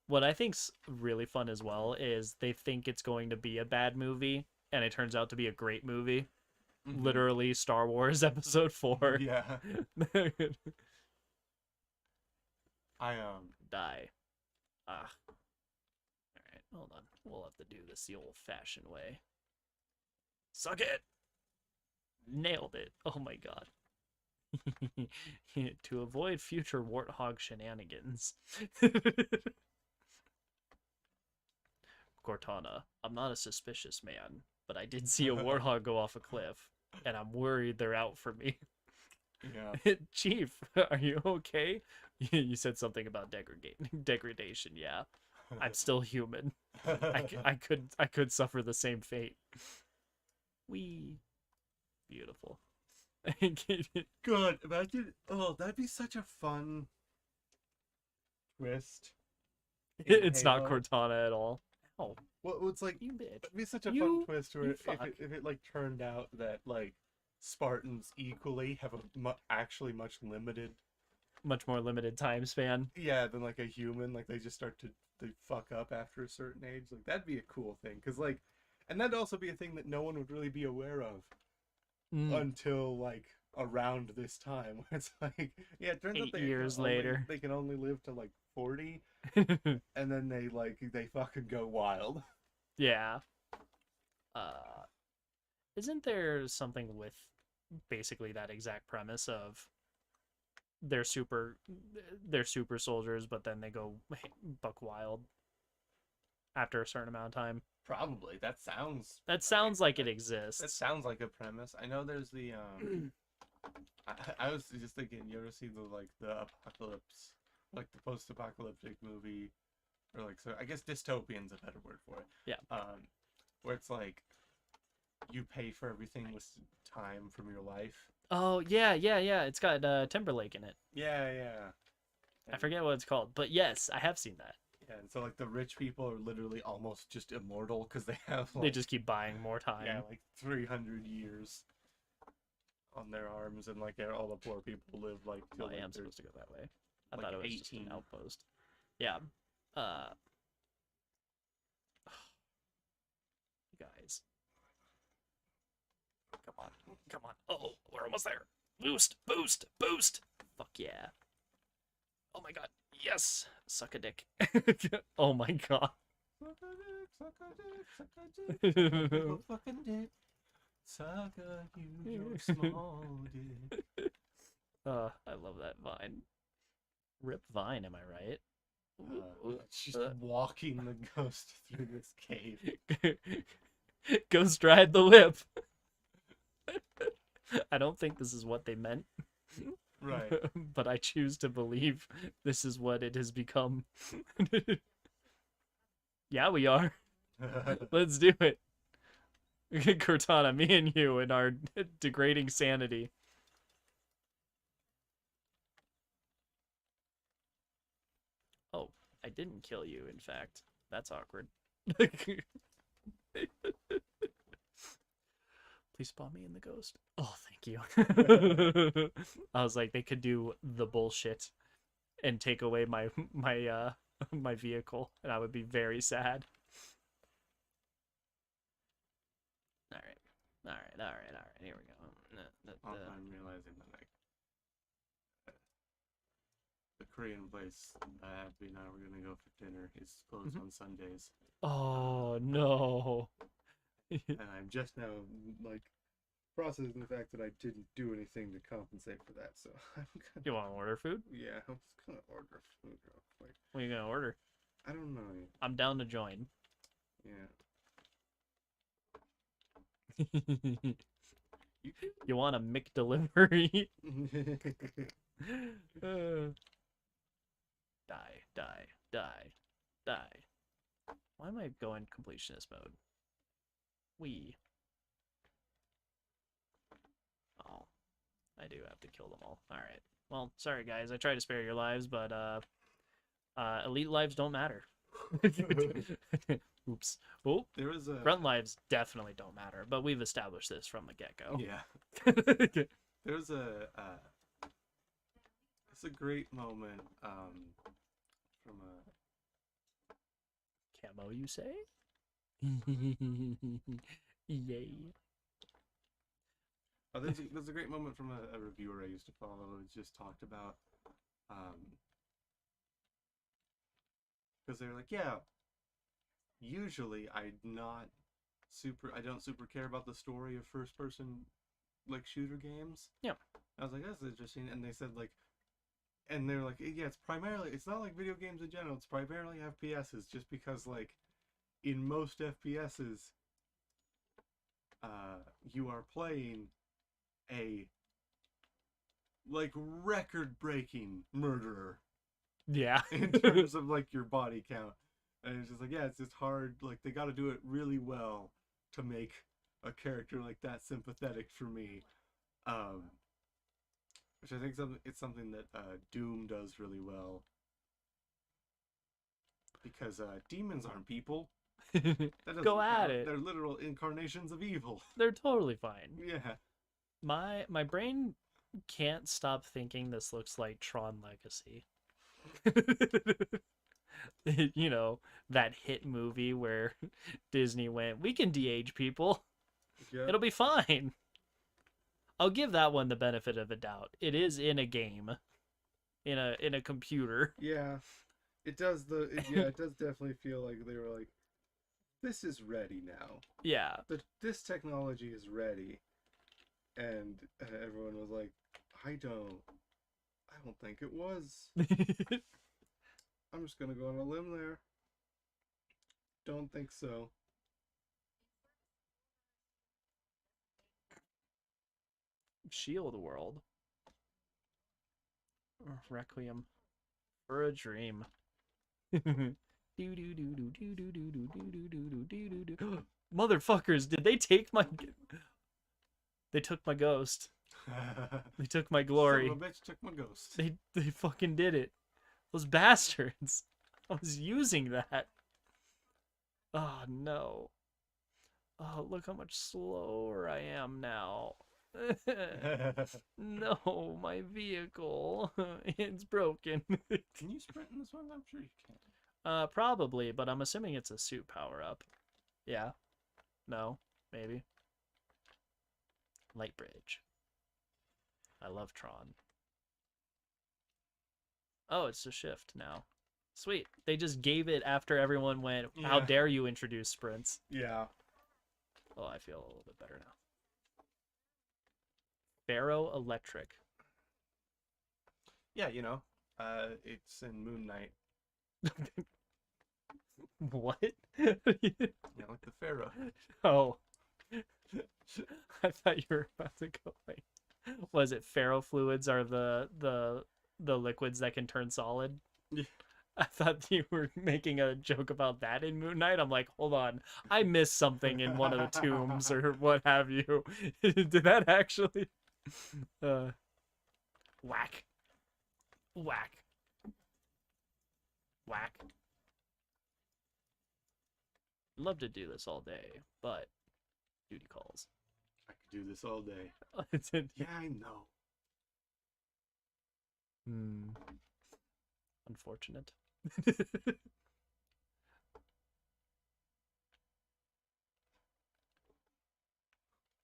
What I think's really fun as well is they think it's going to be a bad movie, and it turns out to be a great movie. Mhm. Literally, Star Wars Episode 4. Yeah. I Die. Ah. Alright, hold on. We'll have to do this the old-fashioned way. Suck it! Nailed it. Oh my god. To avoid future warthog shenanigans. Cortana, I'm not a suspicious man, but I did see a warthog go off a cliff, and I'm worried they're out for me. yeah. Chief, are you okay? You said something about degradation. Yeah, I'm still human. I could suffer the same fate. Wee, beautiful. Good. Imagine. Oh, that'd be such a fun twist. in It's not Halo. Cortana at all. Oh, Well, it's like you bitch. it'd be such a You- fun twist where you if fuck. it like turned out that like Spartans equally have a actually much limited Much more limited time span. than like a human, like they just start to they fuck up after a certain age. Like that'd be a cool thing, because like, and that'd also be a thing that no one would really be aware of Mm. until like around this time. Where it's like, yeah, it turns out 8 they years can only- later. they can only live to like 40, and then they fucking go wild. Yeah. Isn't there something with basically that exact premise of they're super soldiers, but then they go buck wild after a certain amount of time? Probably. That sounds. That sounds like it That exists. sounds like a premise. I know there's the I was just thinking, you ever see the apocalypse, like the post-apocalyptic movie, or like, so I guess dystopian's a better word for it. Yeah. Where it's like you pay for everything with time from your life. Oh yeah. It's got Timberlake in it. Yeah. I forget what it's called, but yes, I have seen that. Yeah, and so like the rich people are literally almost just immortal because they have They like, just keep buying more time. yeah, like 300 years on their arms, and like all the poor people live like till Well, I like, am they're- supposed to go that way. I like thought it was just 18. an outpost. Yeah. Guys. Come on. Oh, we're almost there. Boost. Fuck yeah. Oh my god. Yes. Suck a dick. Oh my god. Suck a dick, suck a dick, suck a big ol' fucking dick. Suck a huge or small dick. I love that vine. Rip Vine, am I right? She's walking the ghost through this cave. Ghost ride the whip. I don't think this is what they meant. Right. But I choose to believe this is what it has become. Yeah, we are. Let's do it. Cortana, me and you and our degrading sanity. Oh, I didn't kill you, in fact. That's awkward. Please spawn me in the ghost. Oh, thank you. I was like, they could do the bullshit and take away my my vehicle, and I would be very sad. All right. Here we go. I'm realizing that the Korean place Abby and I were gonna go for dinner is closed on Sundays. Oh no. And I'm just now like processing the fact that I didn't do anything to compensate for that. So I'm gonna. You want to order food? Yeah, I'm just gonna order food real quick. What are you gonna order? I don't know yet. I'm down to join. Yeah. You want a McDelivery? Die. Why am I going completionist mode? Oh, I do have to kill them all. All right. Well, sorry guys. I tried to spare your lives, but elite lives don't matter. Oops. Oh, There was a grunt lives definitely don't matter, but we've established this from the get-go. Yeah. There's a it's a great moment from a Camo, you say? Yay. oh, there's a great moment from a reviewer I used to follow who just talked about because they're like, yeah, usually I don't super care about the story of first person like shooter games. Yeah. I was like, that's interesting. And they said like, and they're like, yeah, it's not like video games in general, it's primarily FPSs, just because like in most FPSs you are playing a like record breaking murderer. Yeah. In terms of like your body count. And it's just like, yeah, it's just hard. Like they got to do it really well to make a character like that sympathetic for me. Which I think it's something that Doom does really well. Because demons aren't people. Go at it. They're literal incarnations of evil. They're totally fine. Yeah. My brain can't stop thinking this looks like Tron Legacy. You know, that hit movie where Disney went, we can de-age people. Yeah. It'll be fine. I'll give that one the benefit of a doubt. It is in a game. In a computer. Yeah. It does it does definitely feel like they were like, this is ready now. Yeah. This technology is ready. And everyone was like, I don't think it was. I'm just gonna go on a limb there. Don't think so. Shield World. Requiem for a Dream. Motherfuckers, did they take my... They took my ghost. They took my glory. Son of a bitch took my ghost. They fucking did it. Those bastards. I was using that. Oh, no. Oh, look how much slower I am now. No, my vehicle. It's broken. Can you sprint in this one? I'm sure you can. Probably, but I'm assuming it's a suit power-up. Yeah. No. Maybe. Light Bridge. I love Tron. Oh, it's a shift now. Sweet. They just gave it after everyone went, how Yeah. dare you introduce sprints? Yeah. Oh, I feel a little bit better now. Pharaoh Electric. Yeah, you know, it's in Moon Knight. What? Yeah, like the Pharaoh. Oh. I thought you were about to go like, was it ferrofluids are the liquids that can turn solid? Yeah. I thought you were making a joke about that in Moon Knight. I'm like, hold on, I missed something in one of the tombs or what have you. Did that actually? Whack, whack, whack. Love to do this all day, but duty calls. I could do this all day. It's Yeah, I know. Unfortunate. The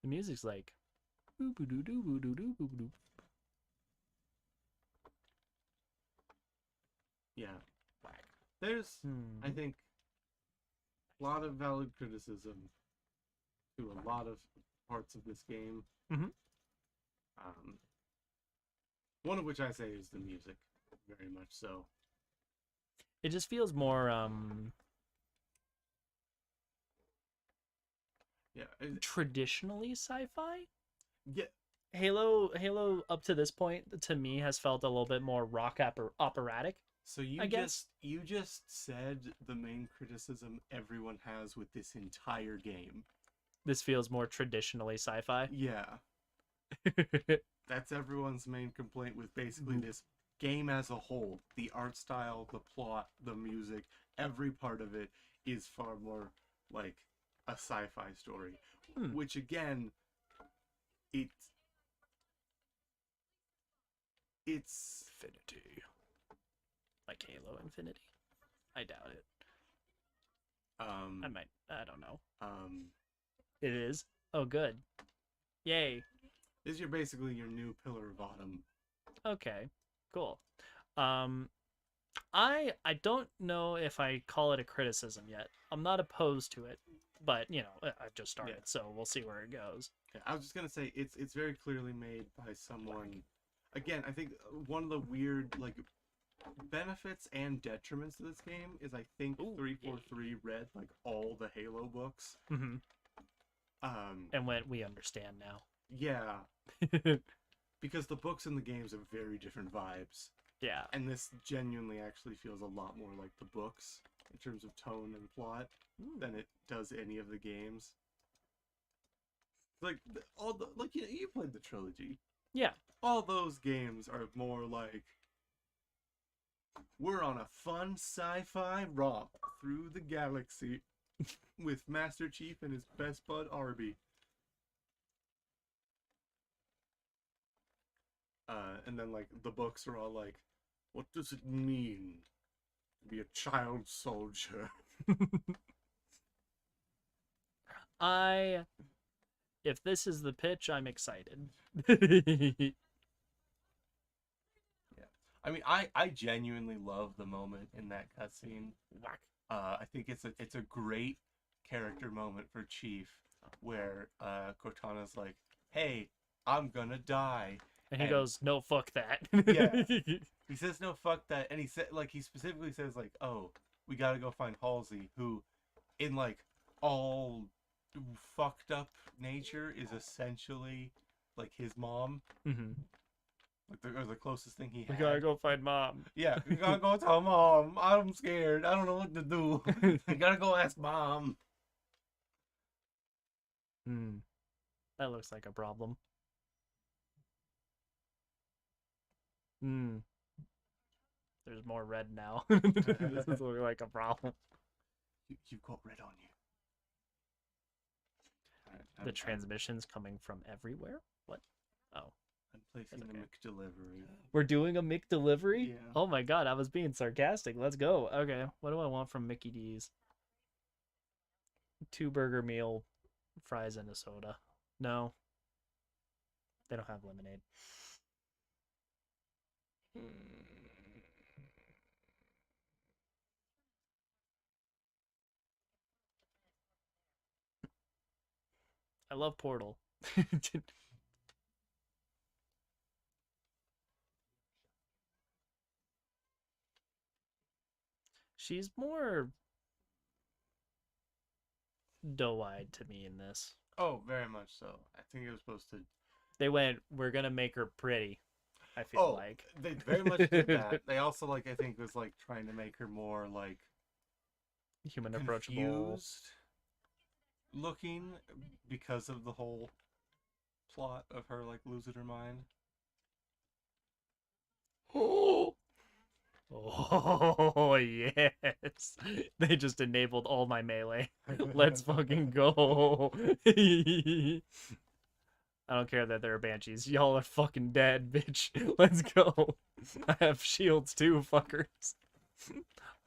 music's like boo-boo-doo-doo-boo-doo-doo-boo-doo. Yeah. Whack. There's, I think, a lot of valid criticism to a lot of parts of this game. Mhm. One of which I say is the music, very much so. It just feels more Yeah. traditionally sci-fi. Yeah. Halo up to this point to me has felt a little bit more rock operatic. So I guess. you just said the main criticism everyone has with this entire game. This feels more traditionally sci-fi. Yeah. That's everyone's main complaint with basically Mhm. this game as a whole. The art style, the plot, the music, every part of it is far more like a sci-fi story. Which again, it's Infinity. Like Halo Infinity? I doubt it. I don't know. It is? Oh, good. Yay. This is basically your new Pillar of Autumn. Okay, cool. I don't know if I call it a criticism yet. I'm not opposed to it, but you know, I've just started, so we'll see where it goes. Yeah, I was just gonna say it's very clearly made by someone. Again, I think one of the weird like benefits and detriments to this game is I think 343 read like all the Halo books. Mm-hmm. And when we understand now. Yeah. Because the books and the games have very different vibes. Yeah. And this genuinely actually feels a lot more like the books in terms of tone and plot than it does any of the games. Like you played the trilogy. Yeah. All those games are more like we're on a fun sci-fi romp through the galaxy with Master Chief and his best bud Arby. And then like the books are all like, what does it mean to be a child soldier? If this is the pitch, I'm excited. Yeah. I mean, I genuinely love the moment in that cutscene. Whack. I think it's a great character moment for Chief, where Cortana's like, "Hey, I'm gonna die," And he goes, "No, fuck that." Yeah. He says, "No, fuck that," and he said, like, he specifically says, like, "Oh, we gotta go find Halsey," who, in like all fucked up nature, is essentially like his mom. Mm-hmm. Like the closest thing he had. We gotta go find Mom. Yeah, we gotta go tell Mom. I'm scared. I don't know what to do. I gotta go ask Mom. That looks like a problem. There's more red now. This is looking like a problem. You've got red on you. The transmission's coming from everywhere? What? Oh. I'm placing okay. a McDelivery. We're doing a McDelivery? Yeah. Oh my god, I was being sarcastic. Let's go. Okay, what do I want from Mickey D's? 2-burger meal, fries, and a soda. No. They don't have lemonade. I love Portal. She's more doe-eyed to me in this. Oh, very much so. I think it was supposed to. They went, we're gonna make her pretty. I feel Oh, like they very much did that. They also like I think was like trying to make her more like human approachable. confused looking because of the whole plot of her like losing her mind. Oh yes, they just enabled all my melee. Let's fucking go. I don't care that they're banshees. Y'all are fucking dead, bitch. Let's go. I have shields too, fuckers.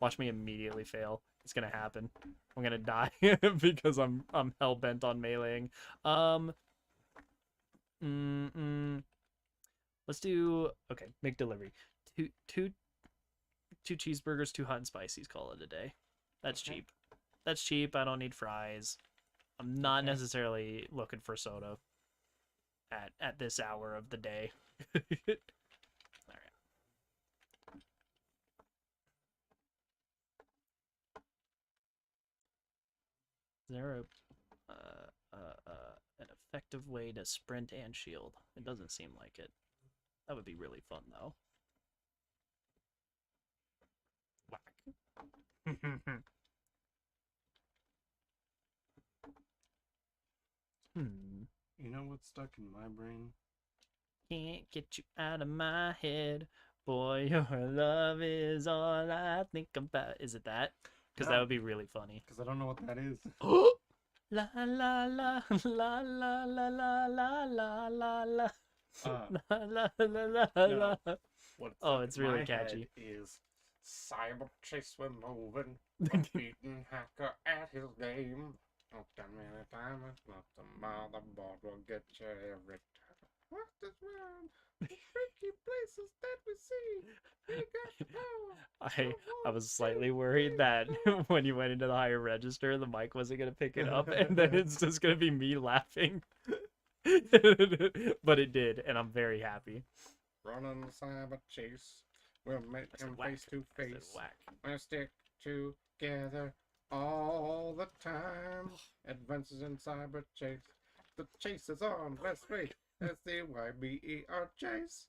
Watch me immediately fail. It's gonna happen. I'm gonna die because I'm hell bent on meleeing. Let's do make delivery. Two cheeseburgers, 2 hot and spicy's. Call it a day. That's Okay. cheap. That's cheap. I don't need fries. I'm not necessarily looking for soda at this hour of the day. All right. Is there an effective way to sprint and shield? It doesn't seem like it. That would be really fun though. Whack. You know what's stuck in my brain? Can't get you out of my head. Boy, your love is all I think about. Is it that? Because that No. would be really funny. Because I don't know what that is. La la la la la la la la la la la la la la la la. What's Oh, stuck it's in really my catchy. head is Cyber Chase we're moving, a beaten hacker at his game. Not that many times, not the motherboard will get you every time. What's this round? The freaky places that we see. We got the power. I was slightly worried that when you went into the higher register, the mic wasn't gonna pick it up, and then it's just gonna be me laughing. But it did, and I'm very happy. Running the Cyber Chase, we'll make him face to face. We'll stick together all the time. Adventures in Cyber Chase. The chase is on. Let's wait. SCYBER Chase.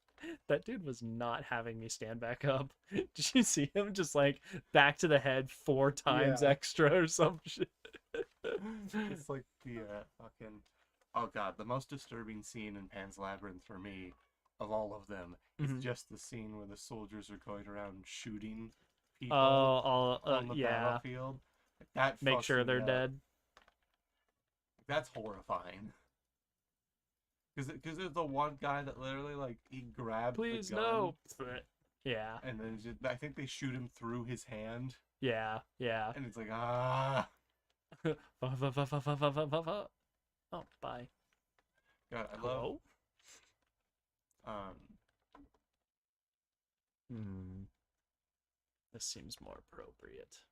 That dude was not having me stand back up. Did you see him just like back to the head 4 times extra or some shit? It's like the fucking. Oh god, the most disturbing scene in Pan's Labyrinth for me, of all of them, is just the scene where the soldiers are going around shooting people on the battlefield. That make sure they're up. dead. That's horrifying. Because there's the one guy that literally like he grabbed Please the gun, no. Yeah. and then I think they shoot him through his hand. Yeah. And it's like ah. Oh, bye. God, I Hello? love. This seems more appropriate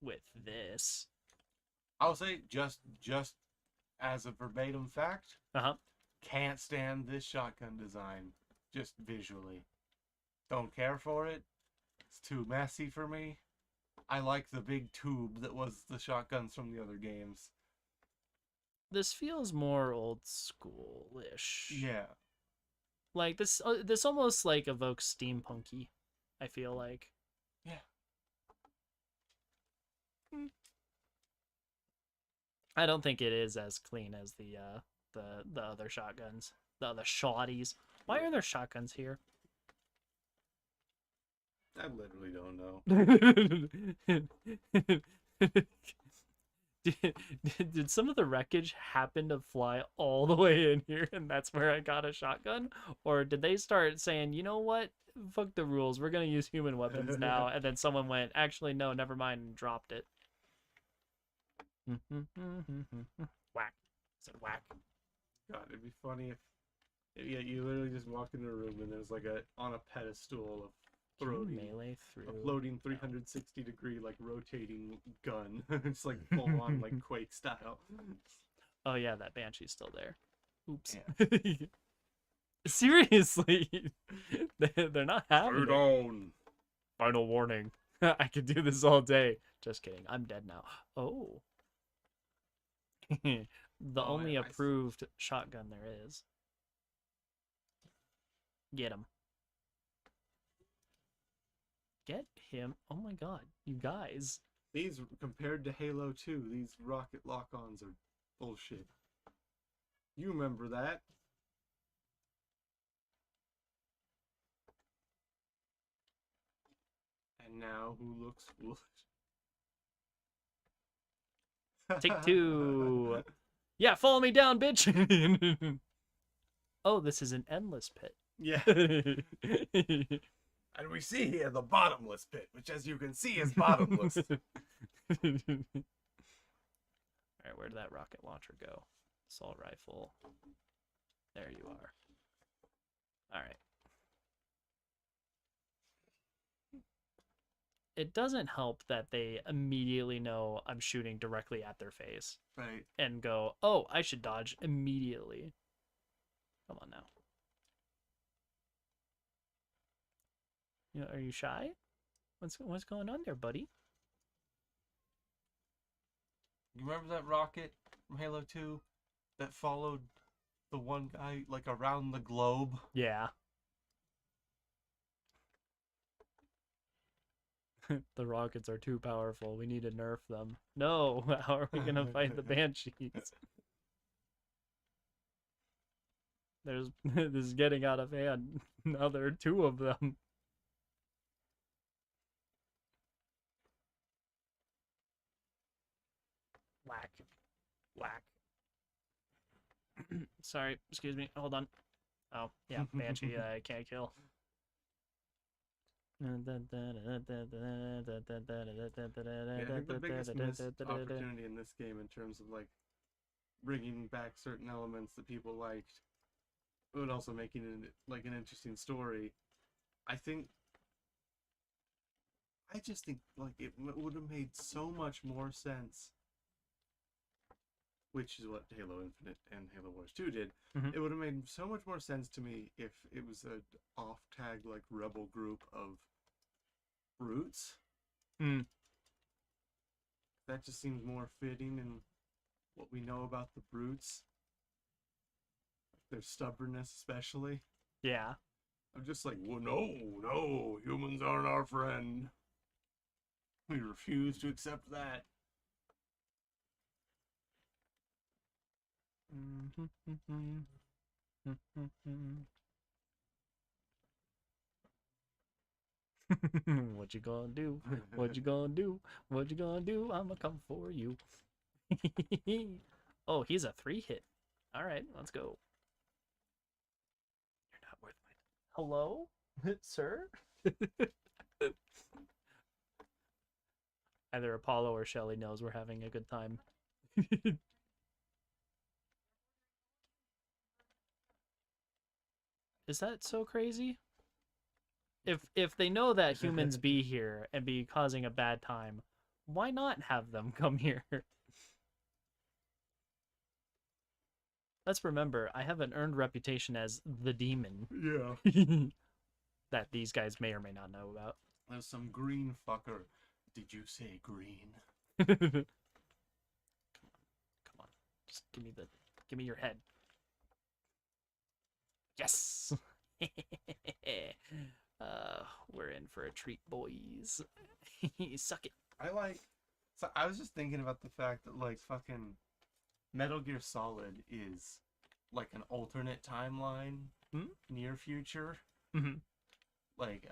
with this. I'll say just as a verbatim fact. Can't stand this shotgun design, just visually. Don't care for it. It's too messy for me. I like the big tube that was the shotguns from the other games. This feels more old school-ish. Yeah. Like this almost like evokes steampunky, I feel like. Yeah. I don't think it is as clean as the other shotguns, the other shotties. Why are there shotguns here? I literally don't know. Did some of the wreckage happen to fly all the way in here and that's where I got a shotgun? Or did they start saying, you know what? Fuck the rules. We're going to use human weapons now. And then someone went, actually, no, never mind, and dropped it. Whack. Said whack. God, it'd be funny if you literally just walk into a room and there's like on a pedestal of melee through a floating 360-degree like rotating gun. It's like full on like Quake style. Oh yeah, that banshee's still there. Oops. Yeah. Seriously, they're not having it. on. Final warning. I could do this all day. Just kidding. I'm dead now. Oh. The Oh, only yeah, I see. approved shotgun there is. Get him. Get him. Oh my god. You guys. These, compared to Halo 2, these rocket lock-ons are bullshit. You remember that? And now, who looks foolish? Take two. Yeah, follow me down, bitch. Oh, this is an endless pit. Yeah. And we see here the bottomless pit, which as you can see is bottomless. Alright, where did that rocket launcher go? Assault rifle. There you are. Alright. It doesn't help that they immediately know I'm shooting directly at their face. Right. And go, oh, I should dodge immediately. Come on now. You know, are you shy? What's going on there, buddy? You remember that rocket from Halo 2 that followed the one guy like around the globe? Yeah. The rockets are too powerful. We need to nerf them. No, how are we gonna fight the banshees? This is getting out of hand. Now there are two of them. Whack. Whack. Sorry, excuse me. Hold on. Oh, yeah, banshee I can't kill. Yeah, I think the biggest missed opportunity in this game in terms of like bringing back certain elements that people liked, but also making it like an interesting story. I just think like it would have made so much more sense, which is what Halo Infinite and Halo Wars 2 did. Mhm. It would have made so much more sense to me if it was a off-tag like rebel group of brutes. Hmm. That just seems more fitting in what we know about the brutes. Their stubbornness, especially. Yeah. I'm just like, well, no, humans aren't our friend. We refuse to accept that. What you gonna do? What you gonna do? What you gonna do? I'ma come for you. Oh, he's a 3-hit. All right, let's go. You're not worth my. Hello, sir. Either Apollo or Shelly knows we're having a good time. Is that so crazy? If they know that humans be here and be causing a bad time, why not have them come here? Let's remember, I have an earned reputation as the demon. Yeah. That these guys may or may not know about. There's some green fucker. Did you say green? Come on. Just give me your head. Yes. We're in for a treat, boys. Suck it. So I was just thinking about the fact that like fucking Metal Gear Solid is like an alternate timeline, near future. Mm-hmm. Like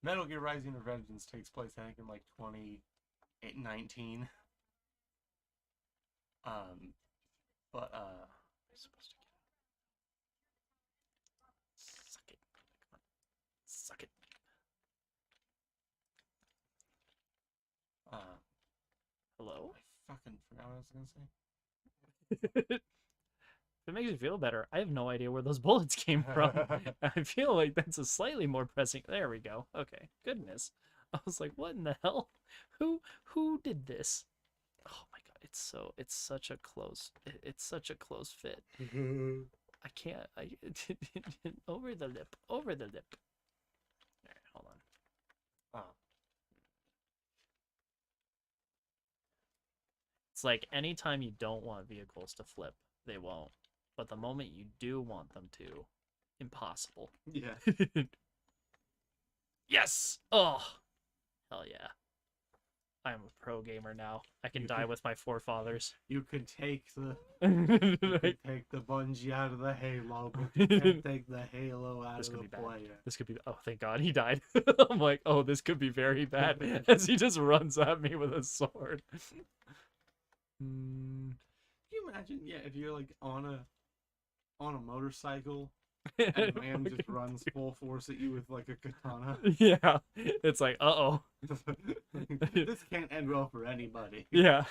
Metal Gear Rising Revengeance takes place I think in like 2019. But I'm supposed to get suck it. Come on. Suck it. Hello? I fucking forgot what I was gonna say. If it makes you feel better, I have no idea where those bullets came from. I feel like that's a slightly more pressing. There we go. Okay. Goodness. I was like, what in the hell? Who did this? Oh my god. it's such a close fit. I can't. Over the lip. All right, hold on. Oh. It's like anytime you don't want vehicles to flip, they won't. But the moment you do want them to, impossible. Yeah. Yes! Oh, hell yeah. I am a pro gamer now. I can die with my forefathers. You can take the Bungie out of the Halo, but you can't take the Halo out This of could the be bad. player. This could be. Oh, thank God he died. I'm like, oh, this could be very bad as he just runs at me with a sword. Can you imagine? Yeah, if you're like on a motorcycle and a man just runs full force at you with like a katana. Yeah, it's like, uh-oh. This can't end well for anybody. Yeah.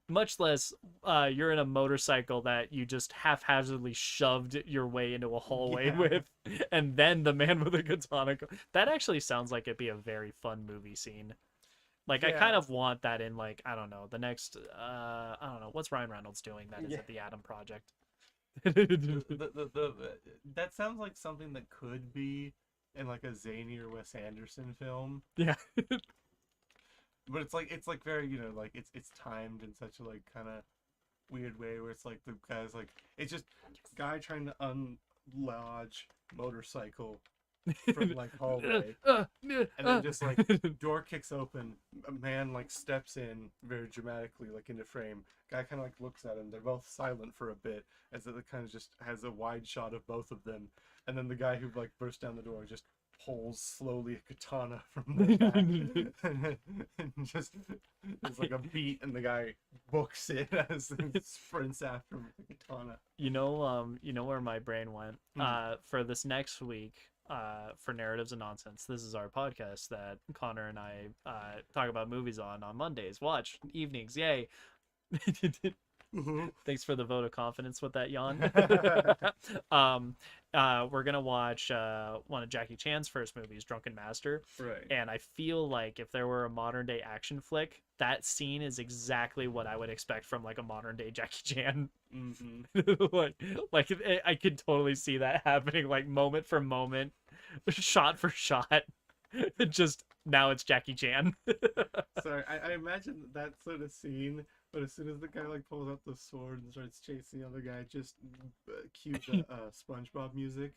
Much less you're in a motorcycle that you just haphazardly shoved your way into a hallway with, and then the man with a katana. That actually sounds like it'd be a very fun movie scene. Like, I kind of want that in, like, I don't know, the next, I don't know, what's Ryan Reynolds doing that is at the Adam Project? That sounds like something that could be in like a zany or Wes Anderson film. Yeah. But it's like very, like it's timed in such a like kind of weird way where it's like the guy's like it's just guy trying to unlodge motorcycle from like hallway, and then just like door kicks open, a man like steps in very dramatically like into frame. Guy kind of like looks at him. They're both silent for a bit as it kind of just has a wide shot of both of them, and then the guy who like burst down the door just pulls slowly a katana from the back and just there's like a beat and the guy books it as he sprints after him with the katana. You know where my brain went? For this next week, for Narratives and Nonsense, this is our podcast that Connor and I talk about movies on Mondays. Watch evenings, yay. Thanks for the vote of confidence with that yawn. We're gonna watch one of Jackie Chan's first movies, Drunken Master. Right. And I feel like if there were a modern day action flick, that scene is exactly what I would expect from like a modern day Jackie Chan. like I could totally see that happening, like moment for moment, shot for shot. Just now it's Jackie Chan. Sorry, I imagine that sort of scene, but as soon as the guy like pulls out the sword and starts chasing the other guy, just cue the SpongeBob music.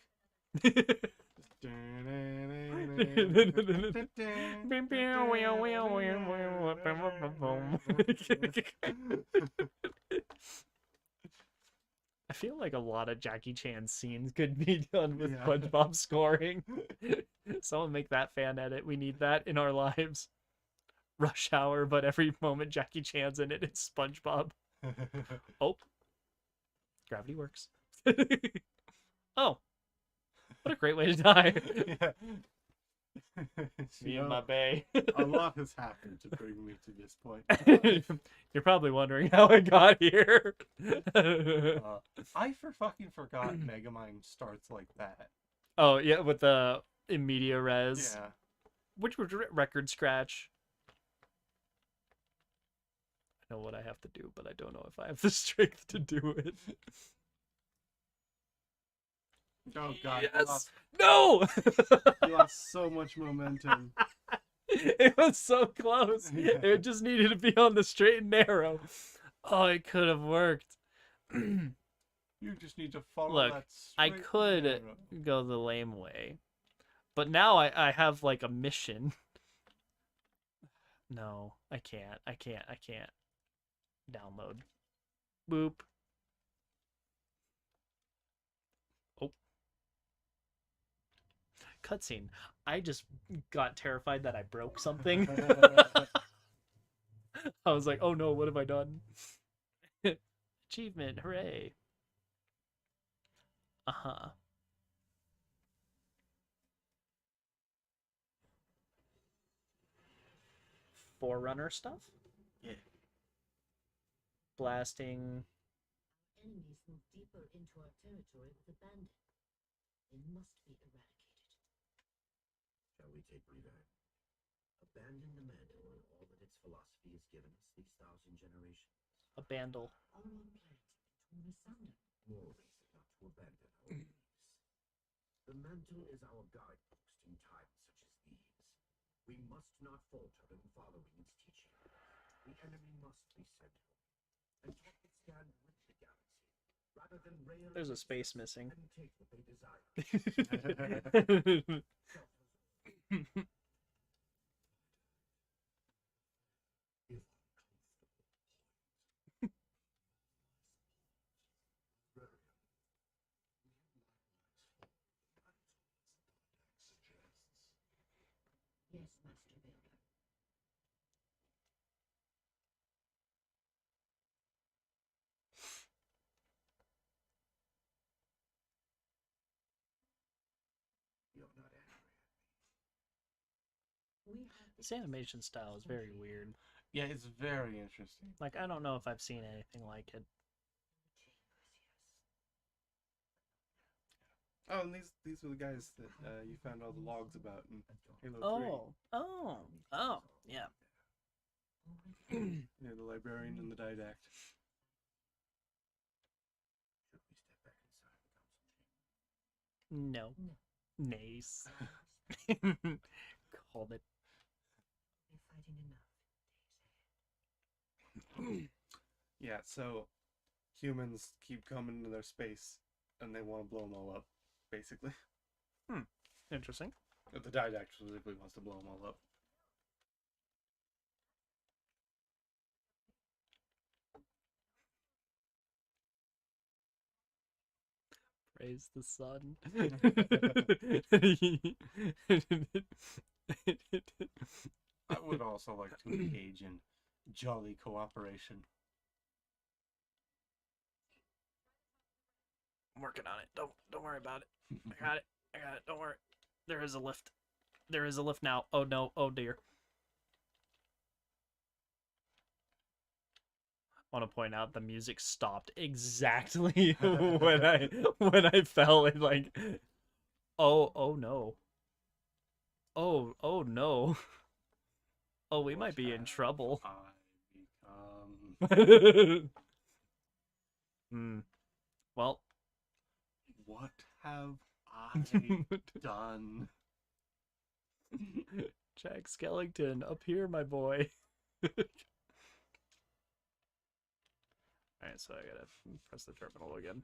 I feel like a lot of Jackie Chan scenes could be done with SpongeBob scoring. Someone make that fan edit. We need that in our lives. Rush Hour, but every moment Jackie Chan's in it, it's SpongeBob. Oh. Gravity works. Oh. What a great way to die. Me and my bae. A lot has happened to bring me to this point. You're probably wondering how I got here. I fucking forgot Megamind starts like that. Oh, yeah, with the Immediate Res. Yeah. Which was record scratch. I know what I have to do, but I don't know if I have the strength to do it. Oh god. Yes! No! You lost so much momentum. It was so close. Yeah. It just needed to be on the straight and narrow. Oh, it could have worked. You just need to follow Look, that I straight could arrow. go the lame way. But now I have like a mission. No, I can't. Download. Boop. Oh. Cutscene. I just got terrified that I broke something. I was like, oh no, what have I done? Achievement, hooray. Uh-huh. Forerunner stuff? Yeah. Blasting. Enemies move deeper into our territory with abandon. They must be eradicated. Shall we take readout? Abandon the mantle and all that its philosophy has given us these 1,000 generations. A bandle. Our one planet torn asunder. More reason not to abandon our beliefs. The mantle is our guidepost in times such as these. We must not falter in following its teaching. The enemy must be sent home, and taught to stand with the galaxy, rather than rail There's a against space us missing. and take what they desire. If yes, Master Builder. You're not angry at me. This animation style is very weird. Yeah, it's very interesting. Like, I don't know if I've seen anything like it. Oh, and these were the guys that you found all the logs about in Halo Oh, yeah. 3. Yeah, the librarian and the didact. Should we step back inside the council chamber? No. Nice. Called it. We're fighting enough. Days ahead. Yeah, so humans keep coming into their space and they want to blow them all up, basically. Interesting. The didact specifically wants to blow them all up. Praise the sun. I would also like to engage in jolly cooperation. I'm working on it. Don't worry about it. I got it. Don't worry. There is a lift. There is a lift now. Oh no. Oh dear. I want to point out the music stopped exactly when I fell and like, oh no. Oh no. Oh, we might be in trouble. I become... Well. What have I done? Jack Skellington, up here, my boy. Alright, so I gotta press the terminal again.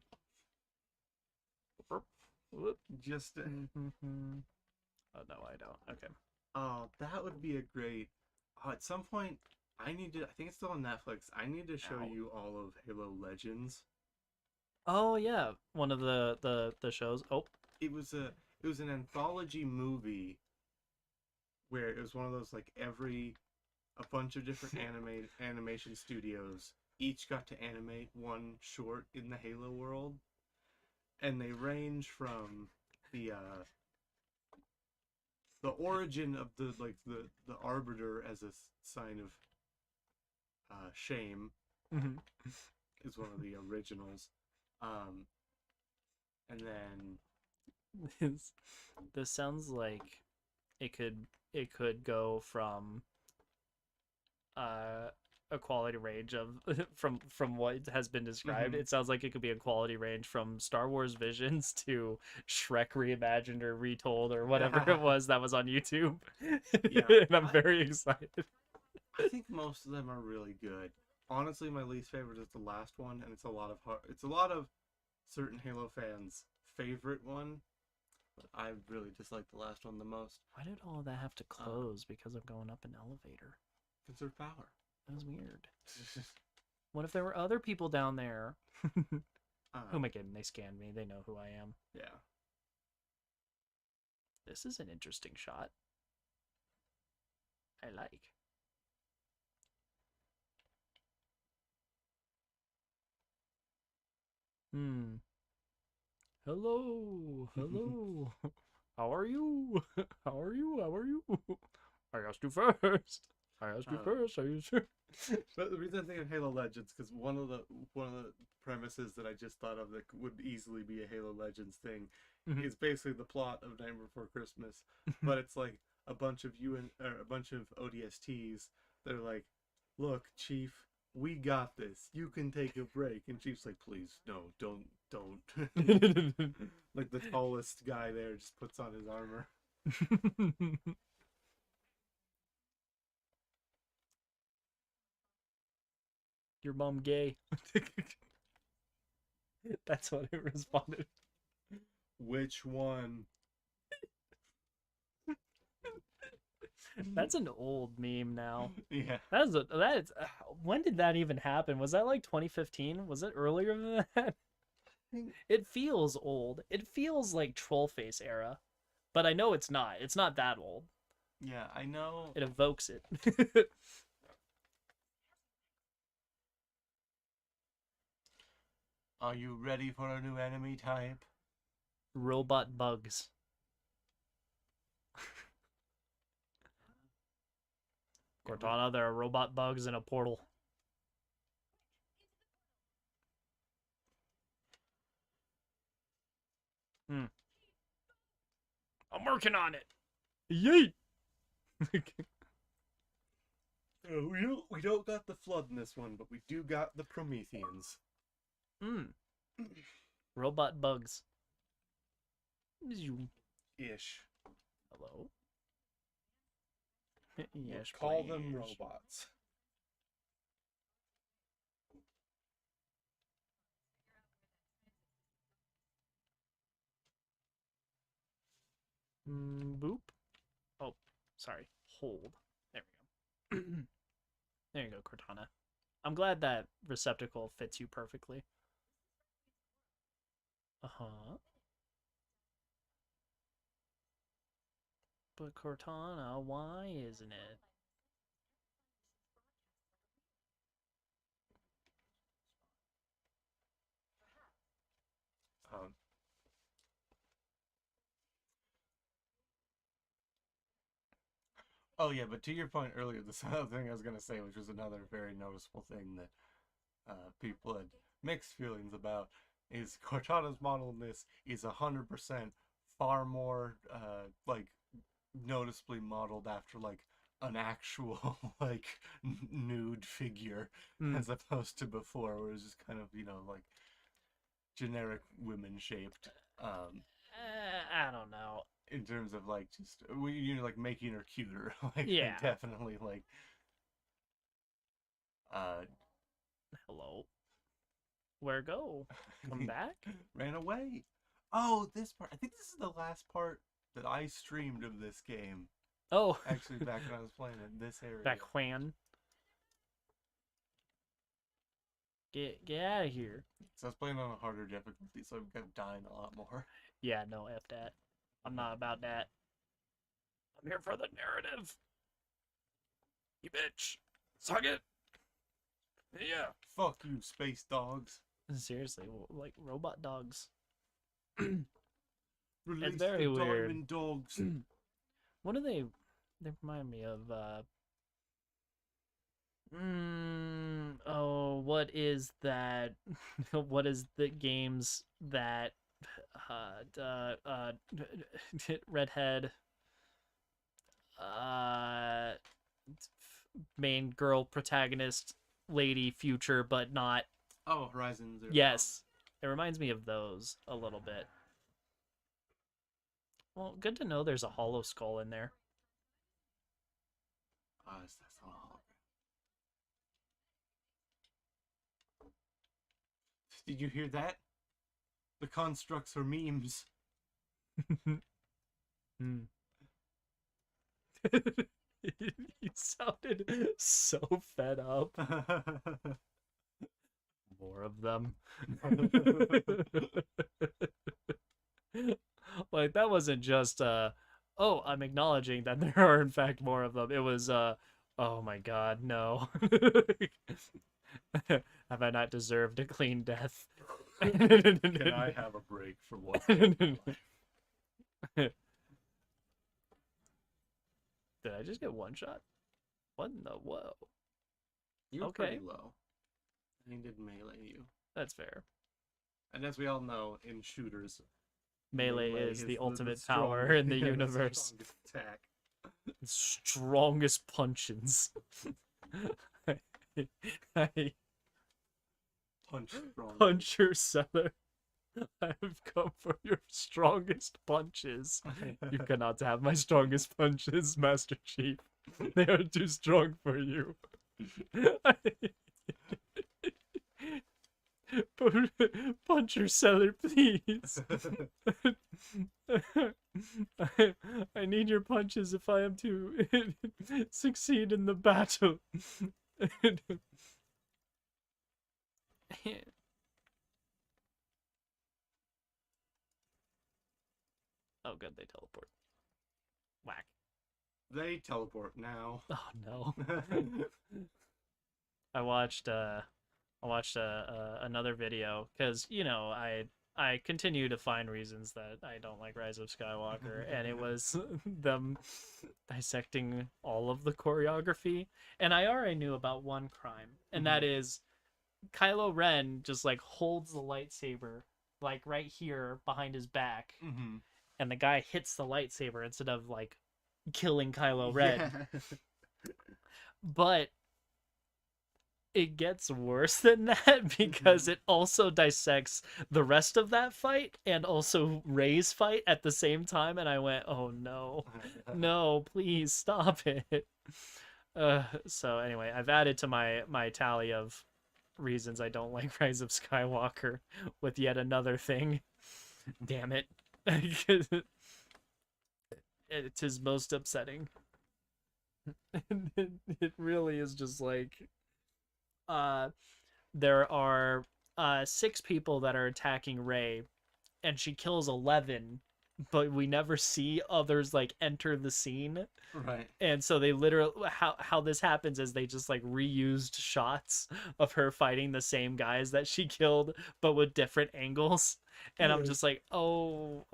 Whoop. Just... Oh, no, I don't. Okay. Oh, that would be a great... Oh, at some point, I think it's still on Netflix. I need to show you all of Halo Legends. Oh, yeah. One of the shows. Oh. It was an anthology movie where it was one of those, like, a bunch of different animation studios each got to animate one short in the Halo world. And they range from the origin of the Arbiter as a sign of shame is one of the originals. And then this sounds like it could go from a quality range of from what has been described. It sounds like it could be a quality range from Star Wars Visions to Shrek reimagined or retold or whatever it was that was on YouTube. Yeah, and I'm very excited. I think most of them are really good. Honestly, my least favorite is the last one, and it's a lot of certain Halo fans' favorite one. But I really dislike the last one the most. Why did all of that have to close because of going up an elevator? Conserve power. That was weird. What if there were other people down there? Who am I kidding? They scanned me. They know who I am. Yeah. This is an interesting shot. I like. Hello. Hello. How are you? How are you? How are you? I asked you first. I asked you first. Are you sure? But the reason I think of Halo Legends, because one of the premises that I just thought of that would easily be a Halo Legends thing is basically the plot of Nightmare Before Christmas, but it's like a bunch of a bunch of ODSTs that are like, "Look, Chief, we got this. You can take a break." And Chief's like, "Please, no, don't." Like the tallest guy there just puts on his armor. Your mom gay. That's what it responded. Which one? That's an old meme now. Yeah. That's when did that even happen? Was that like 2015? Was it earlier than that? It feels old. It feels like Trollface era, but I know it's not. It's not that old. Yeah, I know. It evokes it. Are you ready for a new enemy type? Robot bugs. Cortana, there are robot bugs in a portal. I'm working on it. Yeet. We don't got the flood in this one, but we do got the Prometheans. Robot bugs. Ish. Hello. We'll Yes, call them please. robots. Boop. Oh, sorry. Hold. There we go. There you go, Cortana. I'm glad that receptacle fits you perfectly. Uh-huh. But Cortana, why isn't it? Oh yeah, but to your point earlier, this other thing I was gonna say, which was another very noticeable thing that people had mixed feelings about, is Cortana's model in this is 100% far more like noticeably modeled after like an actual like nude figure as opposed to before, where it was just kind of, you know, like generic women shaped. I don't know. In terms of like just, you know, like making her cuter. Like, Yeah. definitely like Hello. Where go? Come back? ran away. Oh, this part. I think this is the last part that I streamed of this game. Oh. Actually, back when I was playing in this area. Back when? Get out of here. So I was playing on a harder difficulty, so I'm kind of dying a lot more. Yeah, no, F that. I'm not about that. I'm here for the narrative. You bitch. Suck it. Yeah. Fuck you, space dogs. Seriously, like robot dogs. Release very the weird. diamond dogs. What do they remind me of? Oh, what is that? What is the games that redhead main girl protagonist lady future but not. Oh, Horizon Zero Dawn. Yes, it reminds me of those a little bit. Well, good to know there's a hollow skull in there. That's not a hologram. Did you hear that? The constructs are memes. You sounded so fed up. More of them. Like, that wasn't just, oh, I'm acknowledging that there are, in fact, more of them. It was, oh my god, no. Have I not deserved a clean death? Can I have a break for one day in my life? Did I just get one shot? What in the whoa? You're Okay. pretty low. He did melee you. That's fair. And as we all know, in shooters, Melee is the ultimate strong- power in the yeah, universe. strongest attack. Strongest punches. I Punch strong. puncher seller. I have come for your strongest punches. You cannot have my strongest punches, Master Chief. They are too strong for you. Puncher seller, please. I need your punches if I am to succeed in the battle. Oh, good, they teleport. Whack. They teleport now. Oh no. I watched another video because I continue to find reasons that I don't like Rise of Skywalker, and it was them dissecting all of the choreography. And I already knew about one crime, and that is Kylo Ren just like holds the lightsaber like right here behind his back, Mm-hmm. and the guy hits the lightsaber instead of like killing Kylo Ren. Yeah. But it gets worse than that because it also dissects the rest of that fight and also Rey's fight at the same time, and I went, oh no, no, please stop it. So anyway, I've added to my tally of reasons I don't like Rise of Skywalker with yet another thing. Damn it. It is most upsetting. It really is just like there are 6 people that are attacking Rey, and she kills 11, but we never see others like enter the scene. Right. And so they literally how this happens is they just like reused shots of her fighting the same guys that she killed, but with different angles. And I'm just like, no,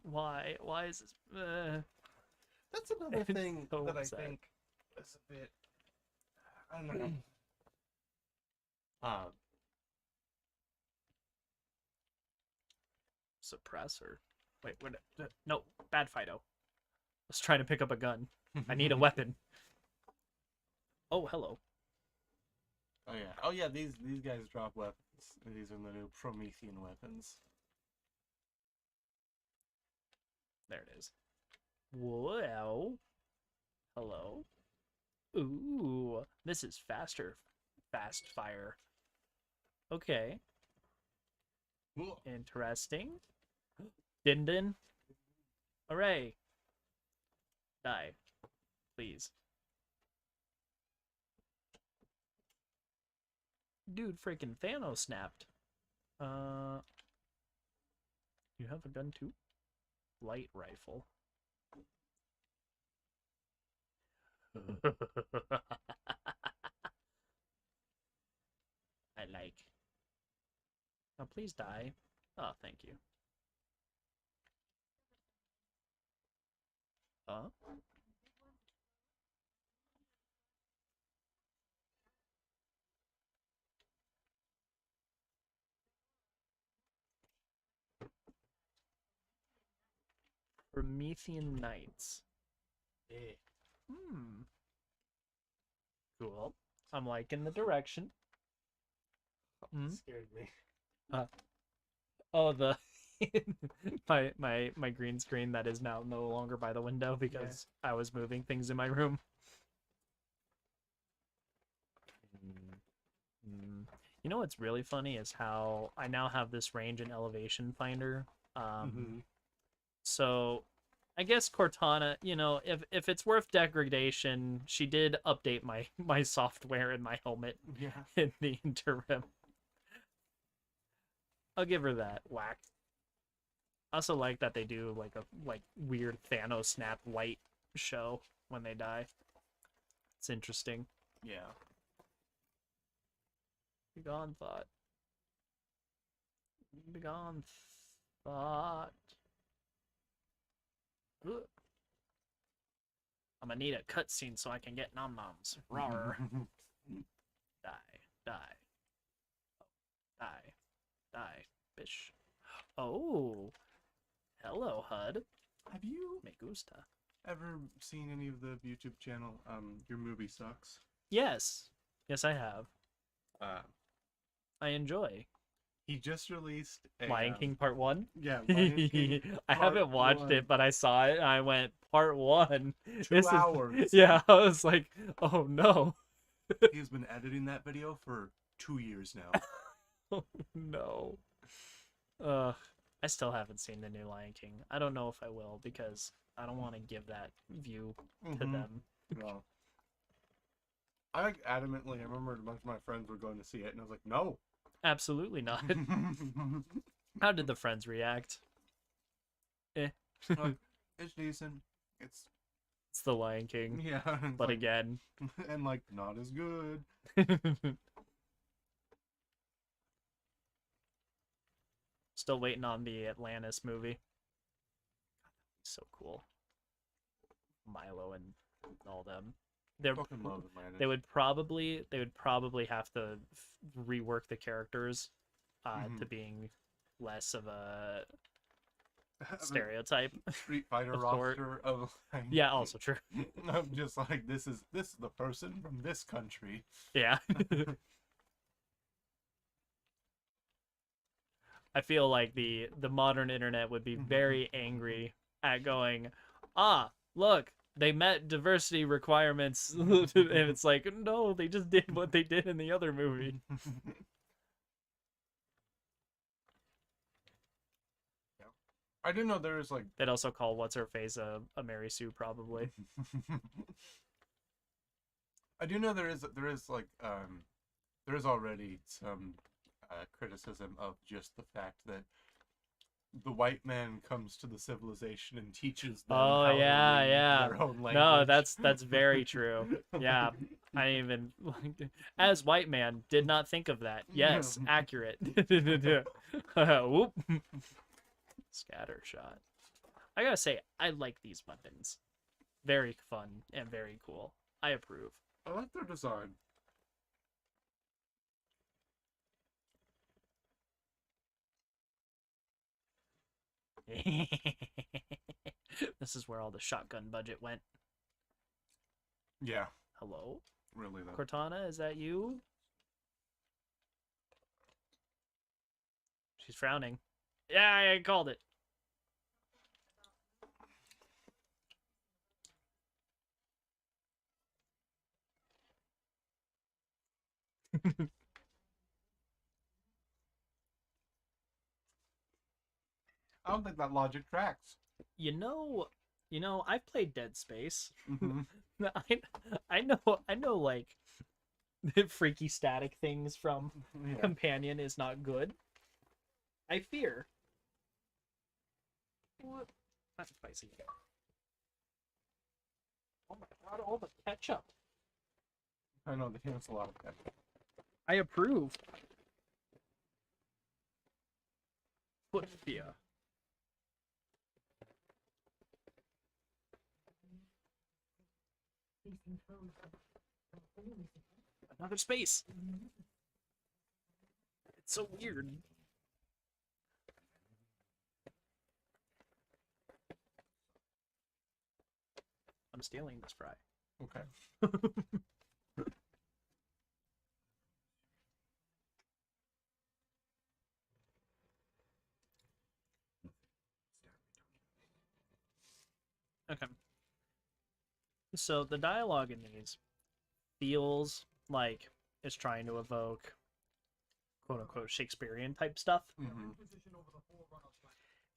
why is this? That's another It's thing so that I sad. think is a bit. I don't know. Suppressor. Wait, what? No, bad Fido. I was trying to pick up a gun. I need a weapon. Oh, hello. Oh yeah. Oh yeah. These guys drop weapons. These are the new Promethean weapons. There it is. Well, hello. Ooh, this is faster. Fast fire. Okay, Whoa. interesting. Din din. Hooray. Die, please. Dude, freaking Thanos snapped. You have a gun too? Light rifle. I like. Oh, please die. Oh, thank you. Promethean Knights. Yeah. Cool. I'm liking the direction. Scared me. Oh, the my green screen that is now no longer by the window because I was moving things in my room. You know what's really funny is how I now have this range and elevation finder. So I guess Cortana, if it's worth degradation, she did update my software in my helmet in the interim. I'll give her that. Whack. I also like that they do like a weird Thanos snap light show when they die. It's interesting. Yeah. Be gone, thought. Be gone, thought. Ugh. I'm gonna need a cutscene so I can get nom-noms. Rawr. Die. Die. Die. Die. Bish. Oh. Hello, HUD. Have you Me gusta. ever seen any of the YouTube channel, Your Movie Sucks? Yes. Yes, I have. Uh, I enjoy he just released a Lion King Part 1. Yeah, Lion King. I haven't Part watched 1. it, but I saw it and I went, Part 1. 2 hours. Yeah, I was like, oh no. He's been editing that video for 2 years now. Oh no. I still haven't seen the new Lion King. I don't know if I will because I don't want to give that view to Mhm. them. No. I like adamantly. I remember a bunch of my friends were going to see it, and I was like, no. Absolutely not. How did the friends react? Like, it's decent. It's It's the Lion King, yeah, it's but like- again. and like not as good. Still waiting on the Atlantis movie. So cool. Milo and all them. Fucking love Atlantis. They would probably have to rework the characters Mhm. to being less of a Have a stereotype. Street Fighter of sort. roster of like, Yeah, also true. I'm just like this is the person from this country. Yeah. I feel like the modern internet would be very angry at going, look, they met diversity requirements, and it's like, no, they just did what they did in the other movie. I didn't know there was like They'd also call what's her face a Mary Sue probably. I do know there is like there is already some criticism of just the fact that the white man comes to the civilization and teaches them Oh, how yeah, to read yeah. their own language. No, that's very true. Yeah, I even as white man did not think of that. Yes, accurate. Whoop. Scatter shot. I gotta say, I like these weapons. Very fun and very cool. I approve. I like their design. This is where all the shotgun budget went. Yeah, Hello? really though. Cortana, is that you? She's frowning. Yeah, I called it. I don't think that logic tracks. You know, I've played Dead Space. Mhm. I know like freaky static things from Yeah. Companion is not good. I fear. What? That's spicy. Oh my god, all the ketchup. I know they have a lot of that. I approve. Foot fear. Another space. It's so weird. I'm stealing this fry. Okay. Okay. So the dialogue in these feels like it's trying to evoke quote unquote Shakespearean type stuff. Mhm.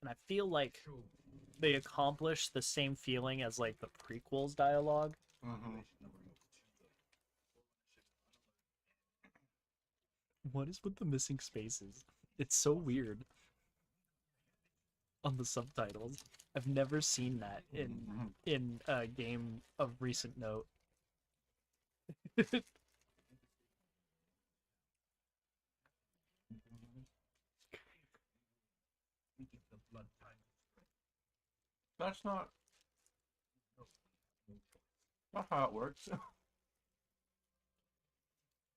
And I feel like they accomplish the same feeling as like the prequels dialogue. Mhm. What is with the missing spaces? It's so weird on the subtitles. I've never seen that in a game of recent note. That's not how it works.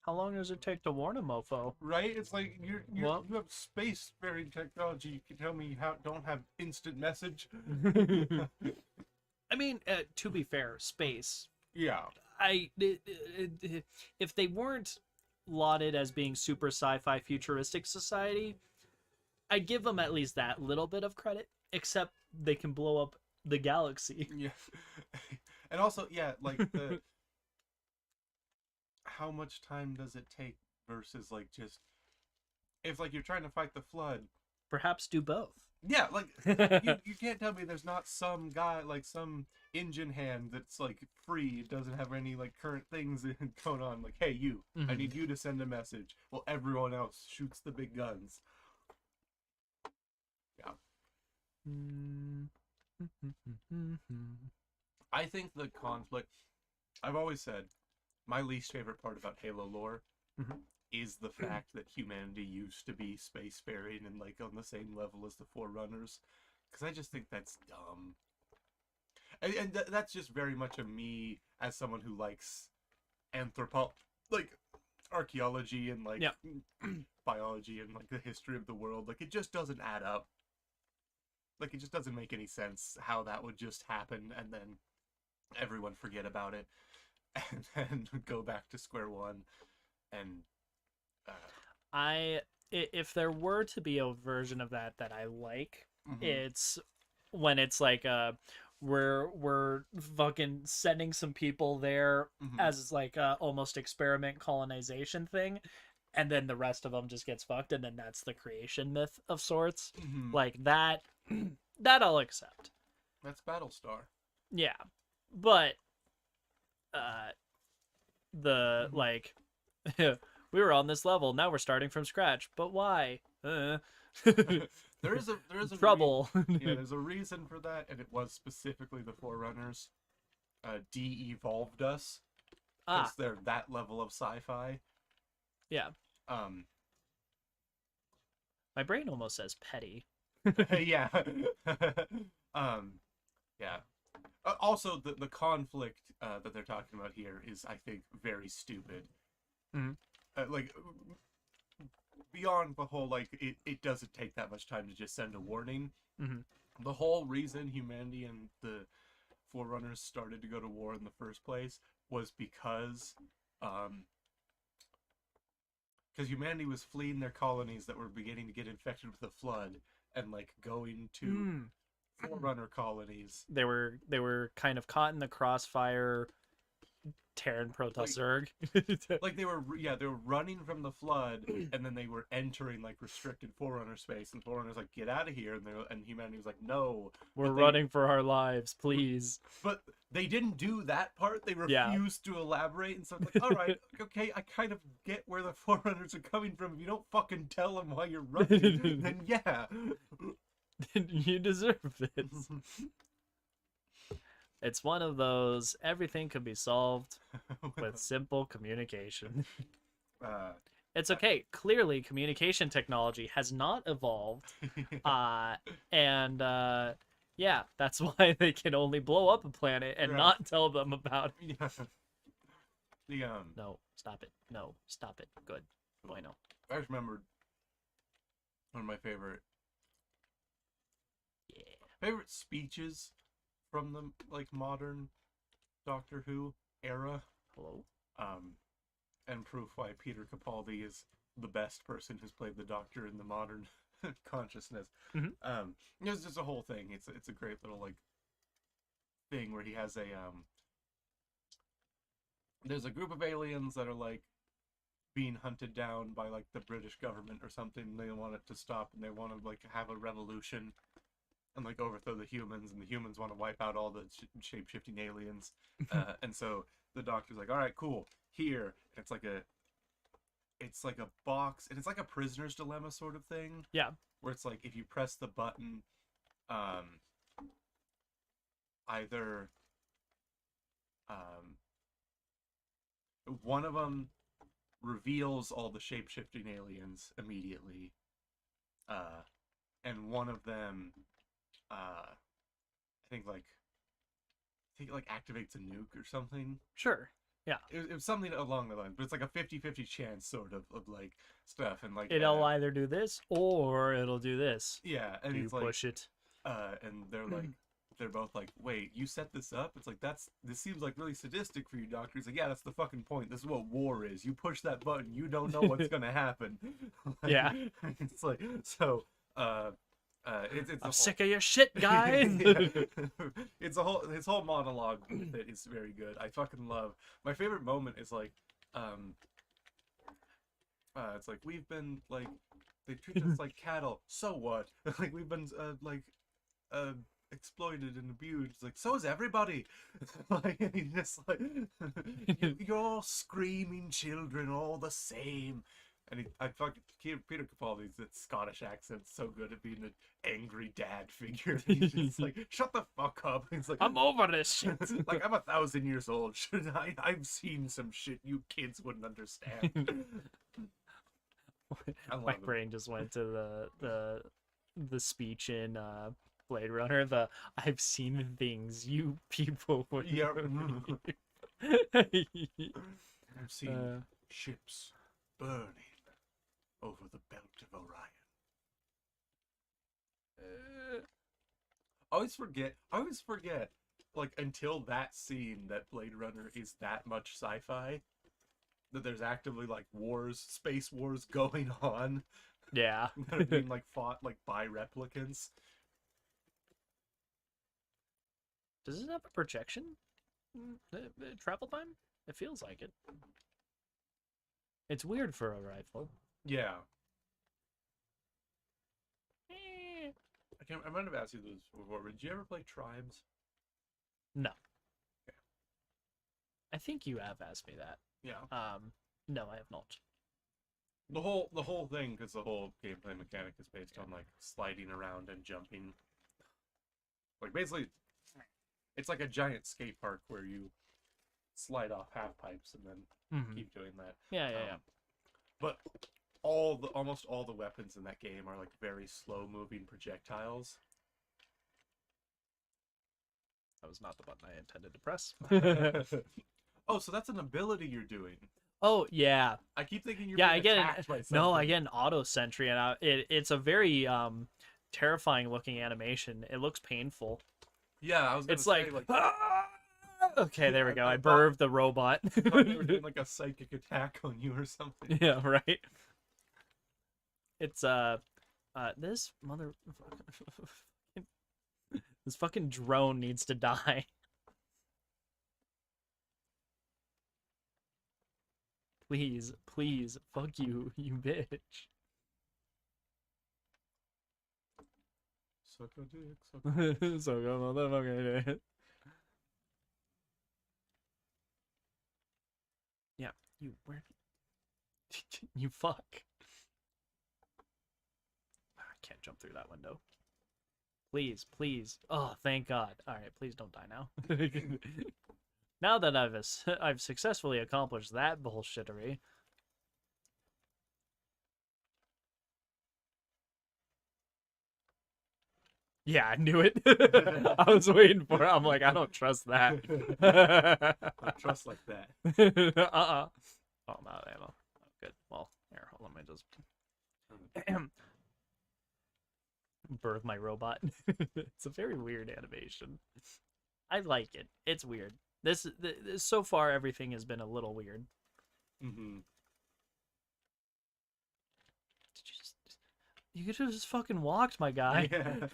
How long does it take to warn a mofo? Right? It's like Well- you have space-faring technology. You can tell me you don't have instant message. I mean, to be fair, space. Yeah. If they weren't lauded as being super sci-fi futuristic society, I'd give them at least that little bit of credit. Except they can blow up the galaxy. Yeah. And also, yeah, like the how much time does it take versus like just if like you're trying to fight the flood. Perhaps do both. Yeah, like you can't tell me there's not some guy like some engine hand that's like free, doesn't have any like current things going on. Like, hey, you, I need you to send a message. Well, everyone else shoots the big guns. Yeah. I think the conflict. I've always said my least favorite part about Halo lore is the fact that humanity used to be spacefaring and like on the same level as the Forerunners, because I just think that's dumb. And that's just very much a me as someone who likes like archaeology and like biology and like the history of the world. Like it just doesn't add up. Like it just doesn't make any sense how that would just happen and then everyone forget about it and then go back to square one. And if there were to be a version of that I like, it's when it's like we're fucking sending some people there as like a almost experiment colonization thing, and then the rest of them just gets fucked, and then that's the creation myth of sorts. Like that I'll accept. That's Battlestar. Yeah, but the like we were on this level, now we're starting from scratch, but why? There is a trouble. Yeah, there's a reason for that, and it was specifically the Forerunners de-evolved us because they're that level of sci-fi. Yeah. My brain almost says petty. Yeah. Yeah. Also, the conflict that they're talking about here is, I think, very stupid. Like, beyond the whole, like, it doesn't take that much time to just send a warning. The whole reason humanity and the Forerunners started to go to war in the first place was because humanity was fleeing their colonies that were beginning to get infected with the flood and, like, going to Forerunner colonies. They were kind of caught in the crossfire. Terran Protoss Zerg. Like they were running from the flood, and then they were entering like restricted Forerunner space, and Forerunners like, get out of here, and humanity was like, no, we're running for our lives, please. But they didn't do that part. They refused to elaborate, and so it's like, all right, okay, I kind of get where the Forerunners are coming from. If you don't fucking tell them why you're running, then yeah, you deserve this. It's one of those, everything can be solved with simple communication. It's okay. Clearly, communication technology has not evolved. And yeah, that's why they can only blow up a planet and not tell them about it. No, stop it. No, stop it. Good. Bueno. I just remembered one of my favorite speeches from the like modern Doctor Who era. Hello? And proof why Peter Capaldi is the best person who's played the Doctor in the modern consciousness. It's just a whole thing. It's a great little like thing where he has a there's a group of aliens that are like being hunted down by like the British government or something, and they want it to stop, and they want to like have a revolution and like overthrow the humans, and the humans want to wipe out all the shape-shifting aliens. And so the Doctor's like, all right, cool, here. And it's like a box, and it's like a prisoner's dilemma sort of thing. Yeah. Where it's like, if you press the button, either one of them reveals all the shape-shifting aliens immediately, and one of them I think like activates a nuke or something. Sure. Yeah. It was something along the lines, but it's like a 50-50 chance sort of like stuff, and like It'll either do this or it'll do this. yeah, and Do you it's like push it? and they're like they're both like, wait, you set this up? It's like, this seems like really sadistic for you, Doctor. He's like, yeah, that's the fucking point. This is what war is. You push that button, you don't know what's gonna happen. Like, Yeah. it's like so. It's I'm a whole, sick of your shit, guys. Yeah. It's a whole his whole monologue with it is very good. I fucking love. My favorite moment is like, it's like we've been like they treat us like cattle. So what? Like we've been exploited and abused. Like so is everybody. Like he's just like you're all screaming children all the same. And I fucking Peter Capaldi's that Scottish accent so good at being an angry dad figure. He's just like, shut the fuck up. He's like, I'm over this shit. like I'm 1,000 years old. I've seen some shit you kids wouldn't understand. I love My it. brain just went to the speech in Blade Runner. The I've seen things you people would. Yeah. Yeah. I've seen ships burning over the belt of Orion. I always forget, like, until that scene that Blade Runner is that much sci-fi, that there's actively, like, space wars going on, Yeah. that are being, like, fought, like, by replicants. Does it have a projection? Travel time? It feels like it. It's weird for a rifle. Yeah. I might have asked you this before, but did you ever play Tribes? No. Okay. I think you have asked me that. Yeah. No, I have not. The whole thing, because the whole gameplay mechanic is based on, like, sliding around and jumping. Like, basically, it's like a giant skate park where you slide off half pipes and then keep doing that. Yeah. But almost all the weapons in that game are like very slow moving projectiles. That was not the button I intended to press. Oh, so that's an ability you're doing. Oh yeah. I keep thinking you're I being get attacked by something. No, I get an auto sentry, and it's a very terrifying looking animation. It looks painful. Yeah, I was gonna It's say, like okay, there we go. I birthed the robot. I thought they were doing like a psychic attack on you or something. Yeah, right. It's this mother this fucking drone needs to die. Please, fuck you, you bitch. Suck a dick, suck a dick. So go motherfucker dick. Yeah, you where you fuck. I can't jump through that window. Please. Oh, thank God. All right, please don't die now. Now that I've successfully accomplished that bullshittery. Yeah, I knew it. I was waiting for it. I'm like, I don't trust that. I trust like that. Oh, I'm out of ammo. Oh, good. Well, here, hold on. Let me just birth my robot. It's a very weird animation. I like it. It's weird. This so far everything has been a little weird. Mm-hmm. You could have just fucking walked, my guy. Yeah.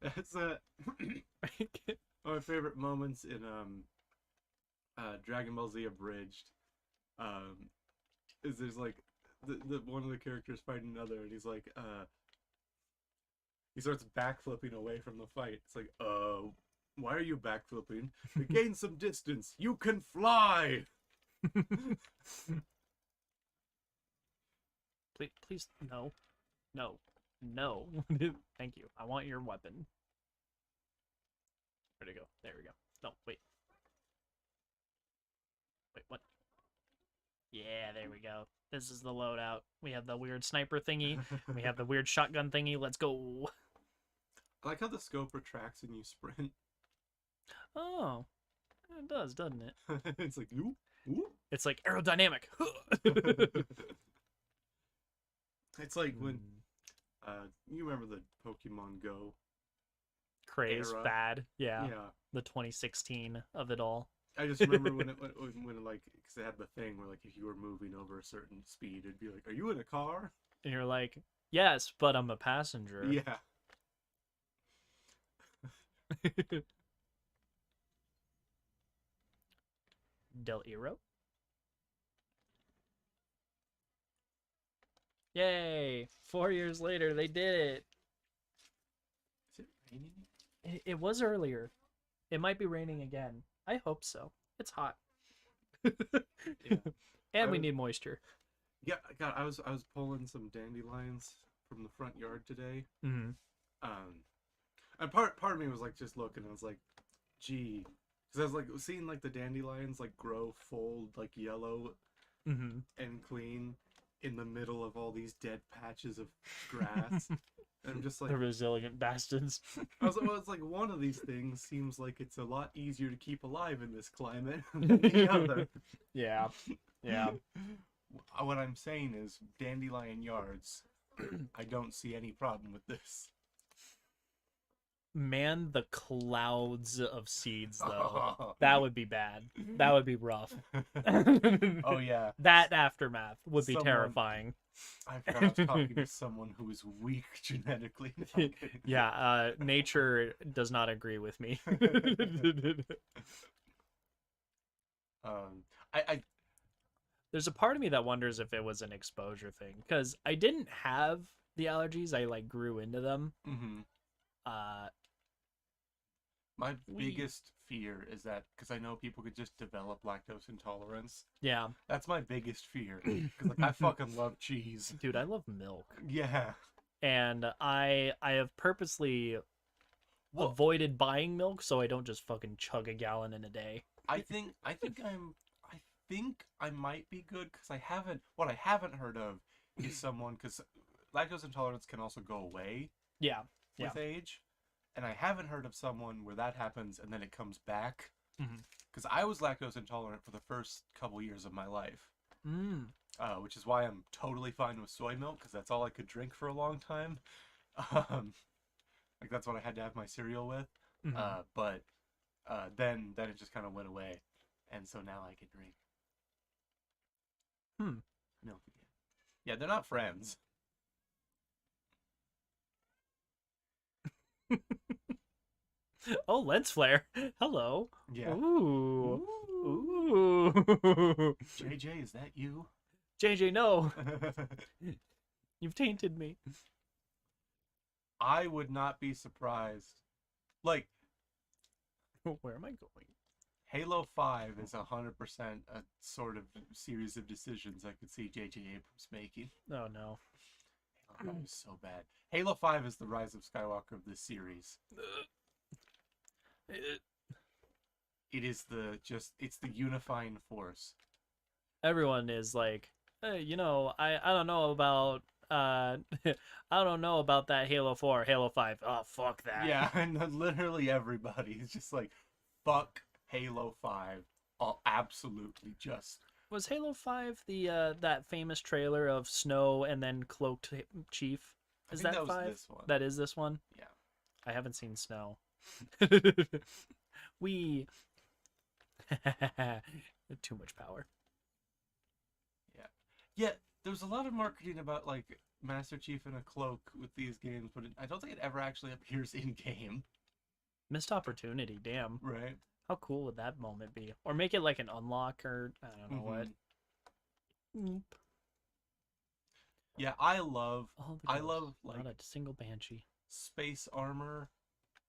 That's one of my favorite moments in Dragon Ball Z Abridged. Is there's like the one of the characters fighting another, and he's like he starts backflipping away from the fight. It's like, why are you backflipping? To gain some distance. You can fly. Please, no. Thank you. I want your weapon. Where'd it go? There we go. No, wait. Wait, what? Yeah, there we go. This is the loadout. We have the weird sniper thingy. We have the weird shotgun thingy. Let's go. I like how the scope retracts and you sprint. Oh. It does, doesn't it? It's like, ooh, ooh. It's like aerodynamic. It's like when Mm. you remember the Pokemon Go Craze, era? fad. Yeah. Yeah. The 2016 of it all. I just remember when it like, because it had the thing where like if you were moving over a certain speed, it'd be like, "Are you in a car?" And you're like, yes, but I'm a passenger. Yeah. Del Iro. Yay! 4 years later, they did it. Is it raining? It was earlier. It might be raining again. I hope so. It's hot. Yeah. And I we was- need moisture. Yeah, God, I was pulling some dandelions from the front yard today. Mm-hmm. And part of me was like just looking. I was like, gee, because I was like seeing like the dandelions like grow full like yellow Mm-hmm. and clean in the middle of all these dead patches of grass. And I'm just like, The resilient bastards. I was like, well, it's like one of these things seems like it's a lot easier to keep alive in this climate than the other. Yeah. Yeah. What I'm saying is, dandelion yards, I don't see any problem with this. Man, the clouds of seeds, though. That would be bad. That would be rough. Oh yeah, That aftermath would be Someone- terrifying. I forgot I was talking to someone who is weak genetically. No, I'm kidding. Yeah, nature does not agree with me. I There's a part of me that wonders if it was an exposure thing, because I didn't have the allergies. I like grew into them. mhm. Uh, My We- biggest fear is that because I know people could just develop lactose intolerance. yeah, That's my biggest fear. Because like I fucking love cheese. dude, I love milk, Yeah. and I have purposely Well, avoided buying milk so I don't just fucking chug a gallon in a day. I think I think I might be good because what I haven't heard of is someone because lactose intolerance can also go away Yeah, with age, and I haven't heard of someone where that happens and then it comes back. Mhm. Because I was lactose intolerant for the first couple years of my life, which is why I'm totally fine with soy milk because that's all I could drink for a long time. Like that's what I had to have my cereal with. Mhm. But then it just kind of went away, and so now I can drink milk again. Yeah, they're not friends. Oh, lens flare. Hello. Yeah. Ooh. Ooh. Ooh. JJ, is that you? JJ, no. You've tainted me. I would not be surprised. Like Where am I going? Halo 5 is 100% a sort of series of decisions I could see J.J. Abrams making. Oh no. Halo 5 is so bad. Halo 5 is the Rise of Skywalker of this series. It is it's the unifying force. Everyone is like, hey, I don't know about I don't know about that Halo 4, Halo 5. Oh, fuck that. Yeah, and then literally everybody is just like, fuck Halo 5. I'll absolutely just. Was Halo 5 the that famous trailer of Snow and then Cloaked Chief? Is I think that that was 5? this one. That is this one? Yeah. I haven't seen Snow. We too much power. Yeah, there's a lot of marketing about like Master Chief in a cloak with these games, but I don't think it ever actually appears in game. Missed opportunity, damn. Right. How cool would that moment be? Or make it like an unlock or I don't know what. Mhm. Yeah, I love Oh, I love, like- not a single banshee. space armor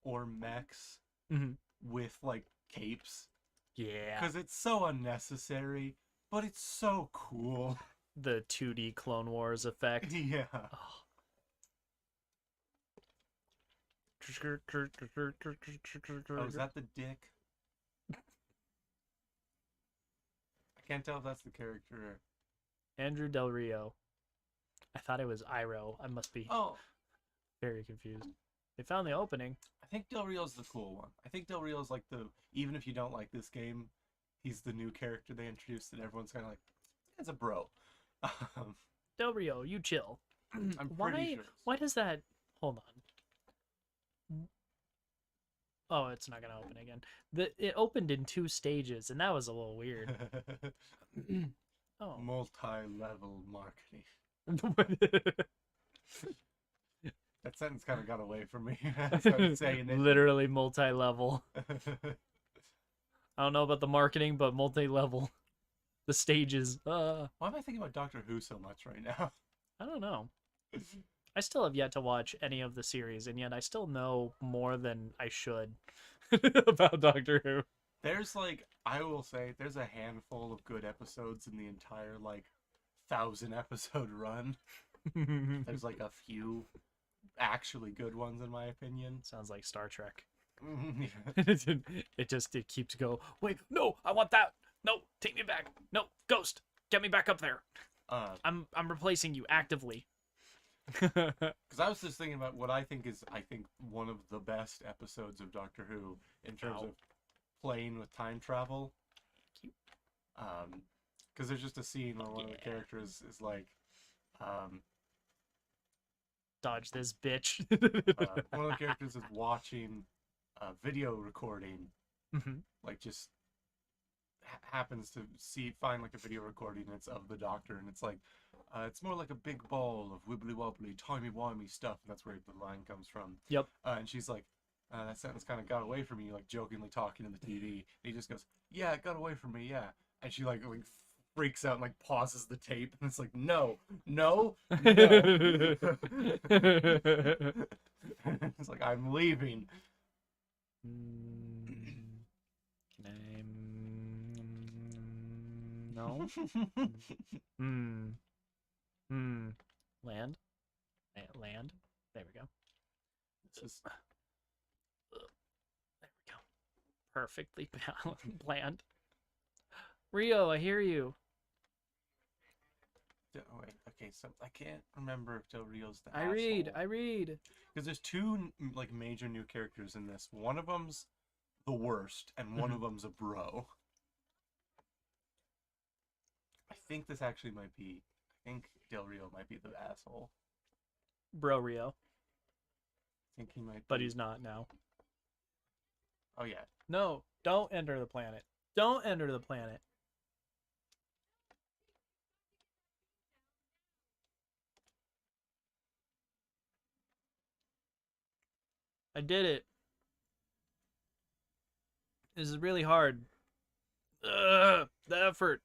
or mechs Mhm. with like capes Yeah, because it's so unnecessary, but it's so cool. the 2D Clone Wars effect. Yeah. Oh. Oh, is that the dick? I can't tell if that's the character. Andrew Del Rio? I thought it was Iroh. I must be Oh, very confused. They found the opening. I think Del Rio's the cool one. I think Del Rio's like even if you don't like this game, he's the new character they introduced that everyone's kind of like, it's a bro. Del Rio, you chill. I'm pretty sure. Why does that? Hold on. Oh, it's not gonna open again. It opened in 2 stages, and that was a little weird. Oh. Multi-level marketing. That sentence kind of got away from me. As I was saying it. Literally multi-level. I don't know about the marketing, but multi-level. The stages. Why am I thinking about Doctor Who so much right now? I don't know. I still have yet to watch any of the series, and yet I still know more than I should about Doctor Who. There's I will say, there's a handful of good episodes in the entire 1,000 episode run. There's a few actually good ones in my opinion. Sounds like Star Trek. Yeah. It keeps go. Wait, no, I want that. No, take me back. No, Ghost, get me back up there. I'm replacing you actively. Because I was just thinking about what I think is one of the best episodes of Doctor Who in terms of playing with time travel. Cute. Because there's just a scene where one of the characters is dodge this bitch. one of the characters is watching a video recording, just happens to find a video recording, and it's of the Doctor, and it's it's more like a big ball of wibbly wobbly timey wimey stuff, and that's where the line comes from. Yep. And she's like, that sentence kind of got away from you, jokingly talking to the TV. And he just goes, yeah, it got away from me, yeah. And she freaks out and pauses the tape, and it's no. It's I'm leaving. No. Land. Land. There we go. This is... There we go. Perfectly planned. Rio, I hear you. Oh, wait. Okay, so I can't remember if Del Rio's the I read. Because there's 2 major new characters in this. One of them's the worst, and one of them's a bro. I think this actually might be. I think Del Rio might be the asshole. Bro Rio. I think he might. But he's not now. Oh yeah. No, don't enter the planet. Don't enter the planet. I did it. This is really hard. The effort.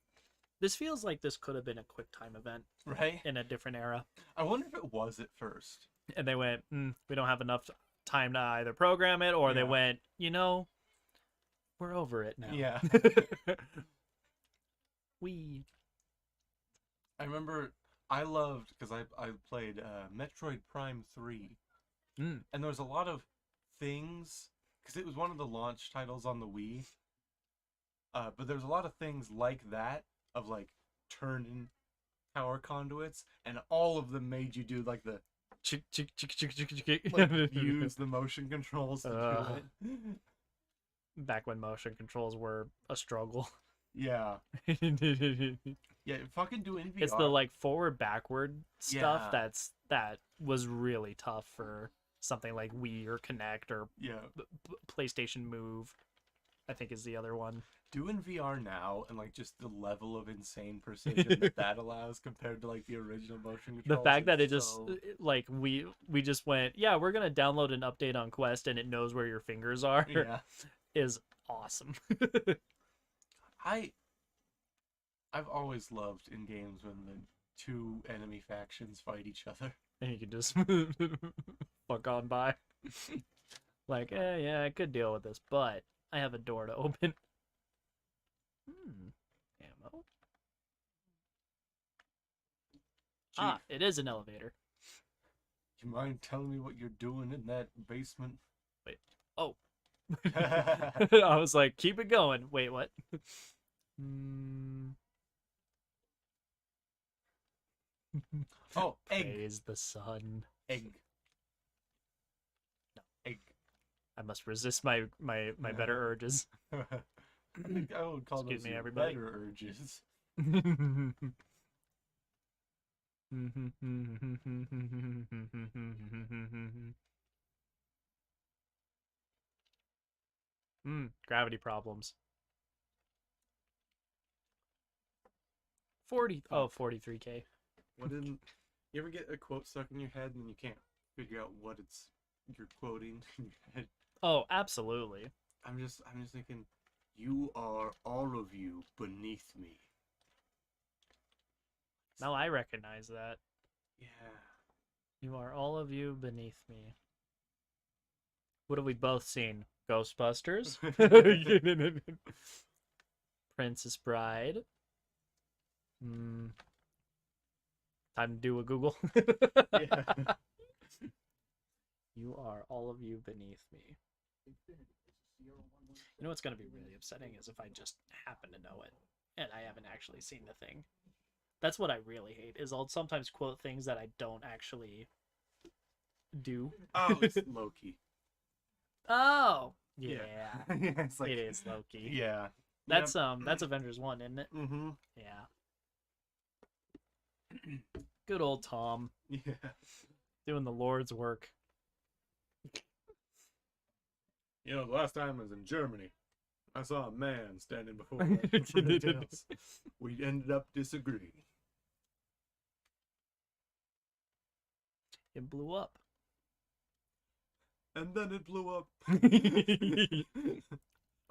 This feels like this could have been a quick time event. Right? In a different era. I wonder if it was at first. And they went, we don't have enough time to either program it, or they went, we're over it now. Yeah. I remember I loved, because I played Metroid Prime 3. And there was a lot of things, because it was one of the launch titles on the Wii. But there's a lot of things like that, of turning power conduits, and all of them made you do the use the motion controls to do it. Back when motion controls were a struggle. Yeah. Yeah, fucking do it in VR. It's the forward backward stuff that was really tough for something like Wii or Kinect or PlayStation Move, I think is the other one. Do in VR now, and just the level of insane precision that allows compared to the original motion controls. The fact that it just we just went, we're gonna download an update on Quest and it knows where your fingers are. Yeah. Is awesome. I've always loved in games when the 2 enemy factions fight each other. And you can just fuck on by. I could deal with this, but I have a door to open. Ammo. Chief, it is an elevator. you mind telling me what you're doing in that basement? Wait. Oh. I was like, keep it going. Wait, what? Oh, egg. Praise the sun. Egg. No. I must resist my better urges. I think I would call Excuse those me, your everybody. better urges. Gravity problems. 43K. What didn't you ever get a quote stuck in your head and you can't figure out what you're quoting in your head? Oh, absolutely. I'm just thinking, you are all of you beneath me. Now I recognize that. Yeah. You are all of you beneath me. What have we both seen? Ghostbusters? Princess Bride. Time to do a Google. Yeah. You are all of you beneath me. You know what's going to be really upsetting is if I just happen to know it and I haven't actually seen the thing. That's what I really hate, is I'll sometimes quote things that I don't actually do. Oh, it's Loki. Oh, yeah. Yeah, it's like, It is Loki. Yeah. That's Avengers 1, isn't it? Mm-hmm. Yeah. Good old Tom. Yeah. Doing the Lord's work. You know, the last time I was in Germany, I saw a man standing before the house. We ended up disagreeing. It blew up. And then it blew up.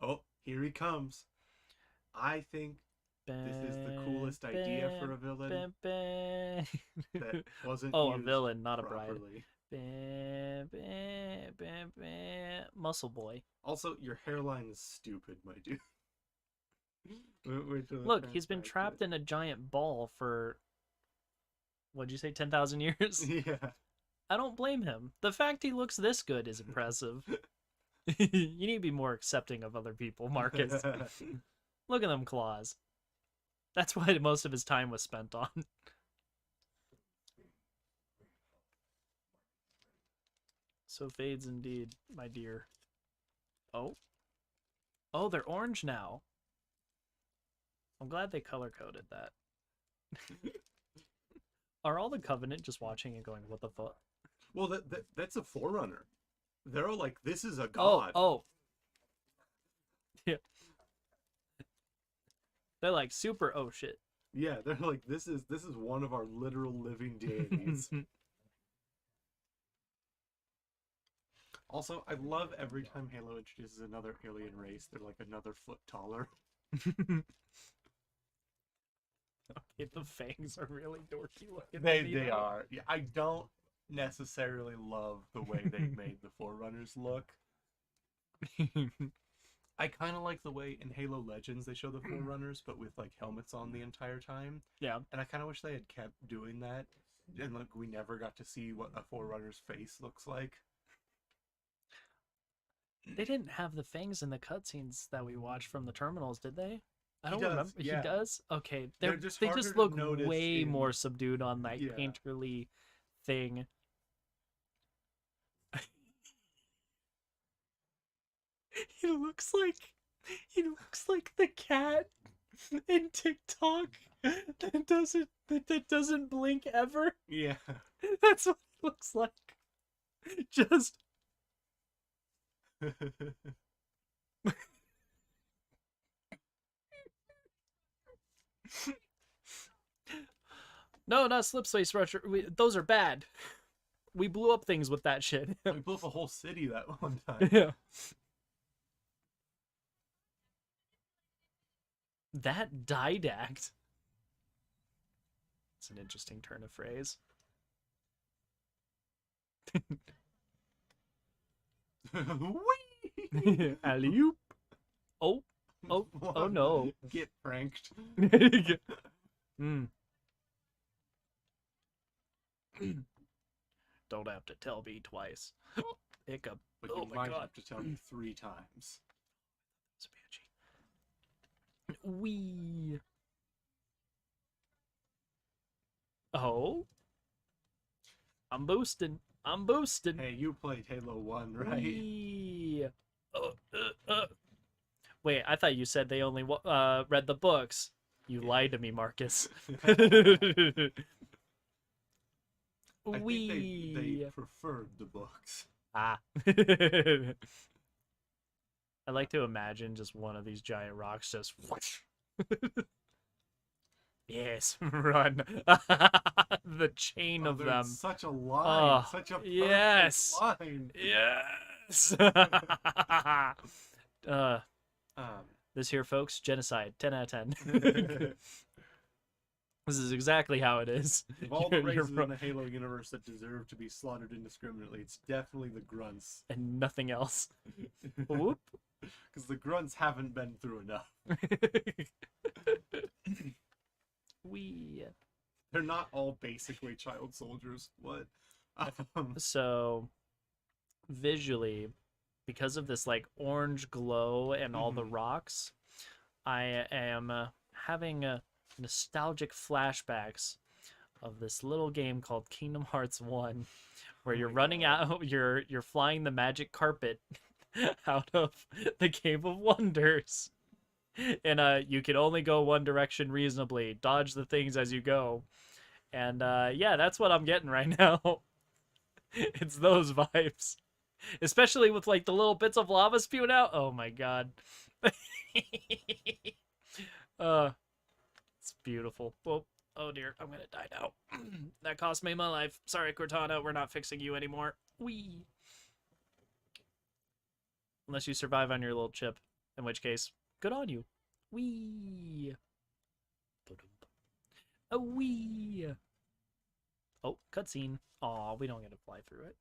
Oh, here he comes. I think this is the coolest idea for a villain that wasn't a used villain, not a bride. properly. Muscle boy. Also, your hairline is stupid, my dude. Look, he's been trapped in a giant ball for, what'd you say, 10,000 years? Yeah. I don't blame him. The fact he looks this good is impressive. You need to be more accepting of other people, Marcus. Look at them claws. That's why most of his time was spent on. So fades indeed, my dear. Oh. Oh, they're orange now. I'm glad they color-coded that. Are all the Covenant just watching and going, what the fuck? Well, that's a forerunner. They're all like, this is a god. Oh. Yeah. They're like super oh shit. Yeah, they're like, this is one of our literal living deities. Also, I love every time Halo introduces another alien race, they're like another foot taller. Okay, the fangs are really dorky looking. They are. Yeah, I don't necessarily love the way they made the Forerunners look. I kind of like the way in Halo Legends they show the Forerunners, but with like helmets on the entire time. Yeah. And I kind of wish they had kept doing that. And like we never got to see what a Forerunner's face looks like. They didn't have the fangs in the cutscenes that we watched from the terminals, did they? I He don't does, remember. yeah. He does? Okay. They're just they harder just to look notice way in- more subdued on that Yeah. painterly thing. He looks like the cat in TikTok that doesn't blink ever. Yeah. That's what it looks like. Just no, not slip space rusher. Those are bad. We blew up things with that shit. We blew up a whole city that one time. Yeah. That didact. It's an interesting turn of phrase. Whee! Alley-oop. Oh no. Get pranked. Mm. Don't have to tell me twice. Hiccup. But Oh you my might god. have to tell me 3 times. It's banshee. Wee. Oh. I'm boosting. Hey, you played Halo 1, right? Wee. Wait, I thought you said they only read the books. You lied to me, Marcus. I think Wee. they preferred the books. Ah. I like to imagine just one of these giant rocks just whoosh. Yes, run. The chain of They're in them. such a line, Oh, such a perfect yes. line. Yes. uh, Um, this here, folks, genocide. 10 out of 10. This is exactly how it is. of all the You're races wrong. in the Halo universe that deserve to be slaughtered indiscriminately, it's definitely the grunts. And nothing else. Whoop. Because the grunts haven't been through enough. Wee. They're not all basically child soldiers. What? So, visually, because of this like orange glow and all the rocks, I am having nostalgic flashbacks of this little game called Kingdom Hearts 1, where you're running out, you're flying the magic carpet out of the Cave of Wonders. And you can only go one direction reasonably. Dodge the things as you go. And yeah, that's what I'm getting right now. It's those vibes. Especially with like the little bits of lava spewing out. Oh my god. It's beautiful. Oh dear, I'm gonna die now. That cost me my life. Sorry, Cortana, we're not fixing you anymore. Wee. Unless you survive on your little chip, in which case, good on you. Wee. A wee. Oh, cutscene. Aw, we don't get to fly through it.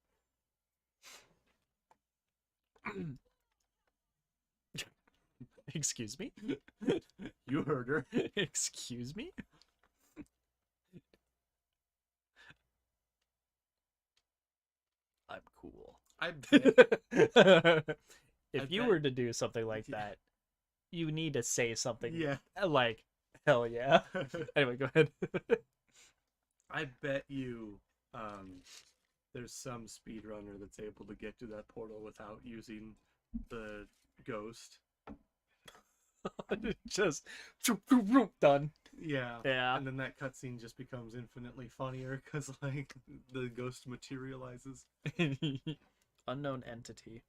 Excuse me? You heard her. Excuse me? I'm cool. I bet. If you bet- were to do something like that, you need to say something Yeah. like, hell yeah. Anyway, go ahead. I bet you there's some speedrunner that's able to get to that portal without using the ghost. Just done. Yeah. Yeah. And then that cutscene just becomes infinitely funnier because, like, the ghost materializes. Unknown entity.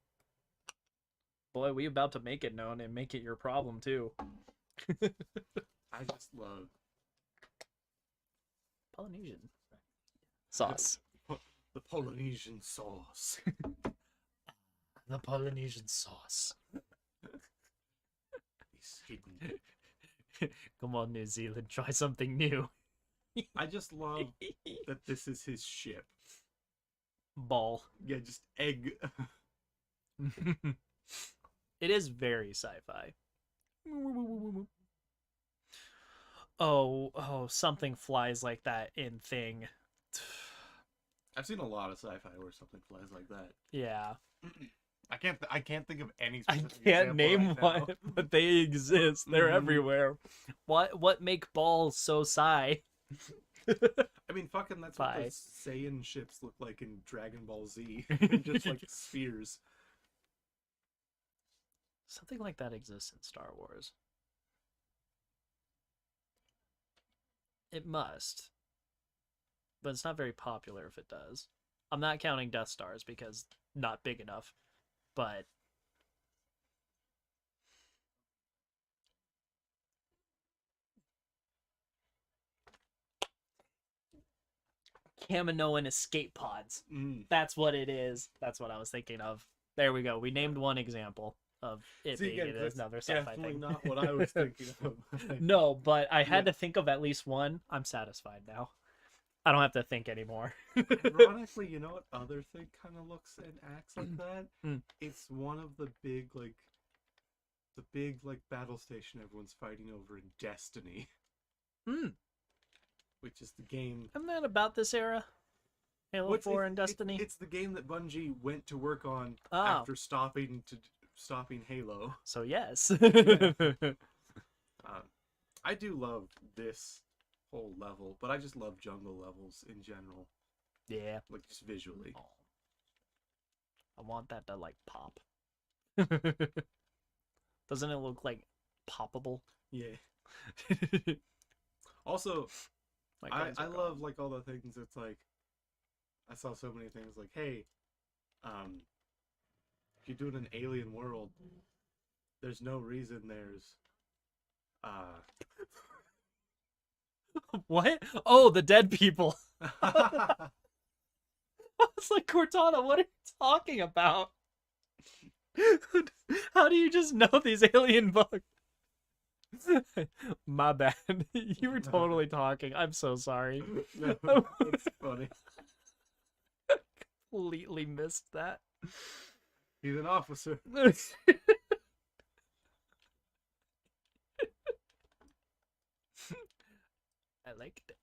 Boy, we about to make it known and make it your problem too. I just love Polynesian sauce. the Polynesian sauce. The Polynesian sauce. He's hidden. Come on, New Zealand, try something new. I just love that this is his ship. Ball. Yeah, just egg. It is very sci-fi. Oh, something flies like that in Thing. I've seen a lot of sci-fi where something flies like that. Yeah. I can't think of any. I Specific can't example name right one, now. but they exist. They're Mhm. everywhere. What make balls so sci? I mean, fucking that's what Bye. the Saiyan ships look like in Dragon Ball Z. They're just like spheres. Something like that exists in Star Wars. It must. But it's not very popular if it does. I'm not counting Death Stars because not big enough. But Kaminoan escape pods. Mm. That's what it is. That's what I was thinking of. There we go. We named one example of it See, being again, that's another sci-fi definitely thing. not what I was thinking of. No, but I had Yeah. to think of at least one. I'm satisfied now. I don't have to think anymore. Ironically, you know what other thing kind of looks and acts like that? Mm. It's one of the big battle station everyone's fighting over in Destiny, which is the game. Isn't that about this era? Halo What's 4 it- and Destiny? It's the game that Bungie went to work on Oh. after stopping Halo. So yes. I do love this whole level, but I just love jungle levels in general, Yeah. like just visually. I want that to like pop. Doesn't it look like poppable? Yeah. Also, My I guns are love gone. like all the things. It's like I saw so many things like, hey, if you do it in an alien world, there's no reason there's What? Oh, the dead people. uh It's like Cortana. What are you talking about? How do you just know these alien bugs? My bad. You were totally talking. I'm so sorry. No, that's funny. Completely missed that. He's an officer.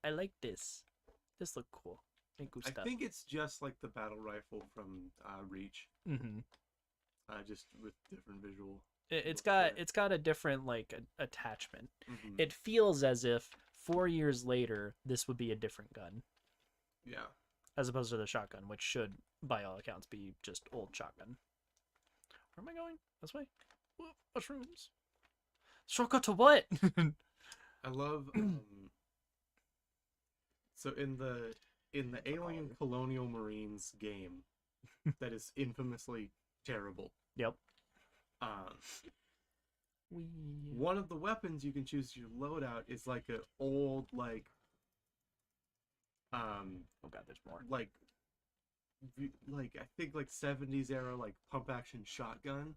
I like this. This look cool. Me I gusta. think it's just like the battle rifle from Reach, Mm-hmm. just with different visual. It's look got a different like attachment. Mhm. It feels as if 4 years later this would be a different gun Yeah. as opposed to the shotgun, which should, by all accounts, be just old shotgun. Where am I going? This way. Whoa, mushrooms. Shortcut to what? I love so in the Alien Colonial Marines game that is infamously terrible. Yep. We. One of the weapons you can choose your loadout is like an old like Oh god, there's more. like I think like 70s era like pump action shotgun,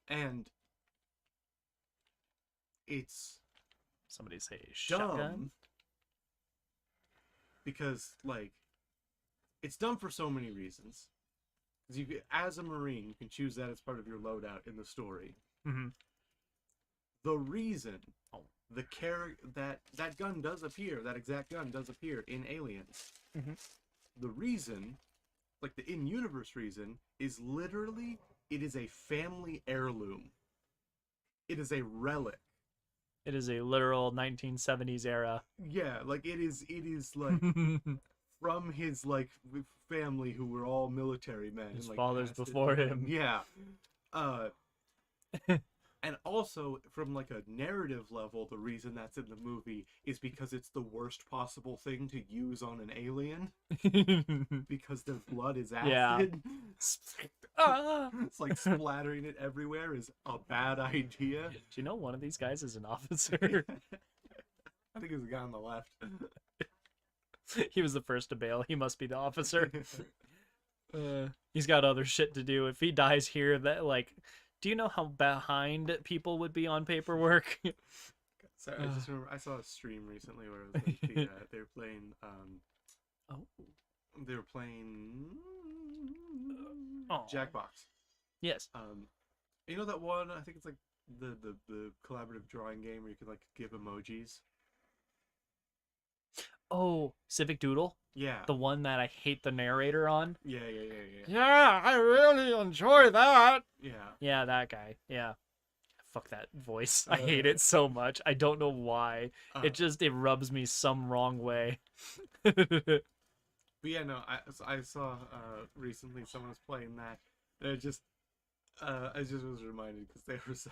and it's Somebody say dumb shotgun. because like it's dumb for so many reasons. Because as a Marine, you can choose that as part of your loadout in the story. Mm-hmm. The reason Oh. that gun does appear, that exact gun does appear in Aliens. Mm-hmm. The reason, like the in-universe reason, is literally it is a family heirloom. It is a relic. It is a literal 1970s era. Yeah, like it is like from his like family who were all military men. His and, like, fathers passed it before down. him. Yeah. And also from like a narrative level, the reason that's in the movie is because it's the worst possible thing to use on an alien because their blood is acid. Yeah. It's like splattering it everywhere is a bad idea. Do you know one of these guys is an officer? I think it's the guy on the left. He was the first to bail. He must be the officer. He's got other shit to do. If he dies here, that like, do you know how behind people would be on paperwork? Sorry, I just remember I saw a stream recently where it was like they were playing they were playing Jackbox. Yes. You know that one? I think it's like the collaborative drawing game where you can like give emojis. Oh, Civic Doodle? Yeah. The one that I hate the narrator on? Yeah. Yeah, I really enjoy that. Yeah. Yeah, that guy. Yeah. Fuck that voice. I hate it so much. I don't know why. It rubs me some wrong way. But yeah, no, I saw recently someone was playing that. And it just I just was reminded because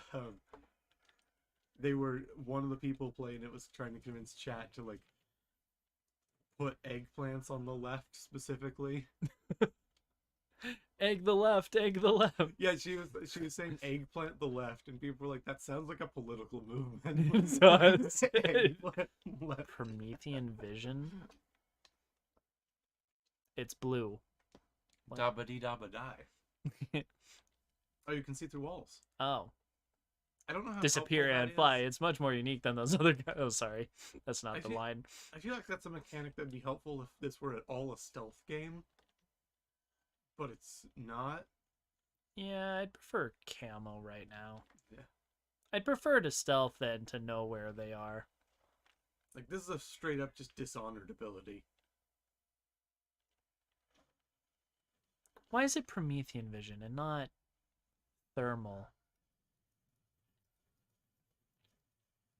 they were one of the people playing it was trying to convince chat to like put eggplants on the left specifically. Egg the left, egg the left. Yeah, she was saying eggplant the left, and people were like, "That sounds like a political movement." It does. Eggplant left. Promethean vision. It's blue. Dabba dee dabba die. Oh, you can see through walls. Oh. I don't know how Disappear helpful and that fly. is. It's much more unique than those other guys. Oh, sorry. That's not the line. I feel like that's a mechanic that'd be helpful if this were at all a stealth game. But it's not. Yeah, I'd prefer camo right now. Yeah. I'd prefer to stealth than to know where they are. Like, this is a straight up just Dishonored ability. Why is it Promethean vision and not thermal?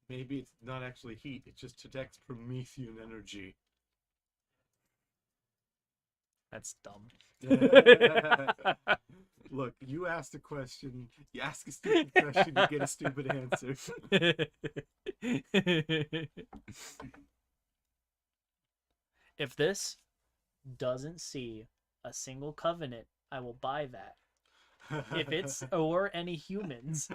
Maybe it's not actually heat, it just detects Promethean energy. That's dumb. Look, you asked a question. You ask a stupid question, you get a stupid answer. If this doesn't see a single covenant, I will buy that. If it's or any humans,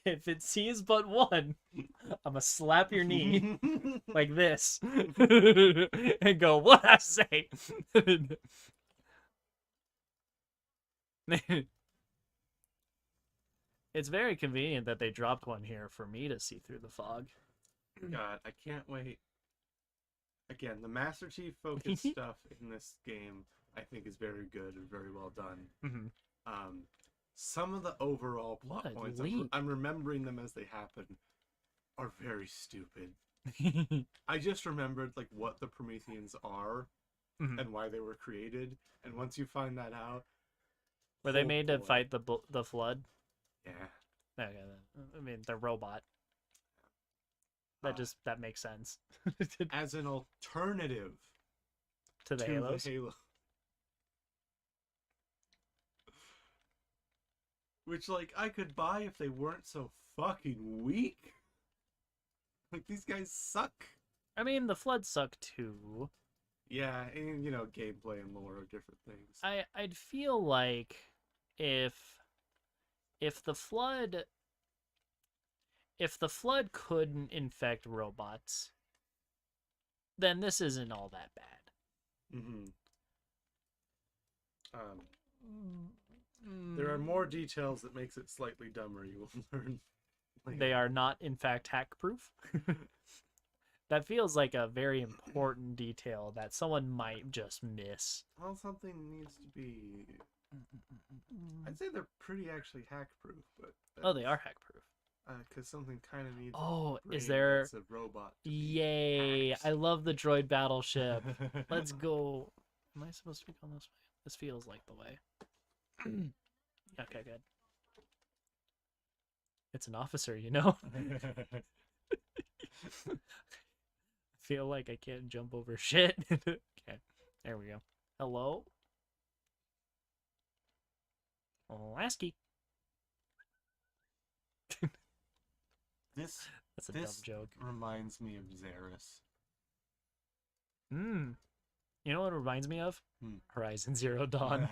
if it sees but one, I'm gonna slap your knee like this and go, "What I say?" It's very convenient that they dropped one here for me to see through the fog. God, I can't wait. Again, the Master Chief focused stuff in this game, I think, is very good and very well done. Mhm. Some of the overall plot What a points, leap. I'm remembering them as they happen, are very stupid. I just remembered like what the Prometheans are Mhm. and why they were created, and once you find that out, Were they oh made to boy. fight the flood? Yeah. Okay, I mean, they're robot. That makes sense. As an alternative To the to Halos. the Halo. Which, like, I could buy if they weren't so fucking weak. Like, these guys suck. I mean, the flood suck too. Yeah, and, you know, gameplay and lore are different things. I'd feel like if the flood couldn't infect robots, then this isn't all that bad. Mm-hmm. There are more details that makes it slightly dumber, you will learn later. They are not, in fact, hack proof. That feels like a very important detail that someone might just miss. Well, something needs to be... I'd say they're pretty actually hack proof, but... Oh, they are hack proof. Because something kind of needs Oh, a is brain there... that's a robot. to be Yay! hacked. I love the droid battleship. Let's go. Am I supposed to be going this way? This feels like the way. Okay, good. It's an officer, you know? I feel like I can't jump over shit. Okay, there we go. Hello? Lasky. This That's a this dumb joke. reminds me of Xeris. You know what it reminds me of? Hmm. Horizon Zero Dawn.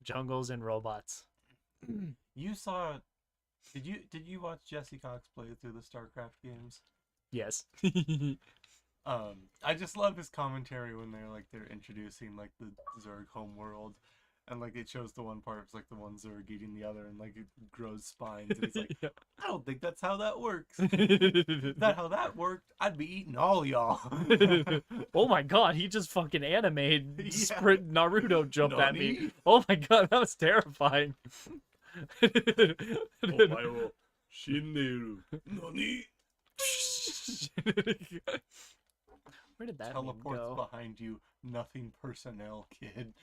Jungles and robots. You saw... Did you watch Jesse Cox play through the StarCraft games? Yes. I just love his commentary when they're introducing like the Zerg homeworld, and like it shows the one part it's like the one Zerg eating the other, and like it grows spines, and he's like, Yeah. I don't think that's how that works. If that's how that worked, I'd be eating all y'all. Oh my god, he just fucking animated Yeah. sprint Naruto jumped at me. Nani? Oh my god, that was terrifying. Omae wo shinderu. Nani? Where did that meme Teleports go? behind you. Nothing personnel, kid.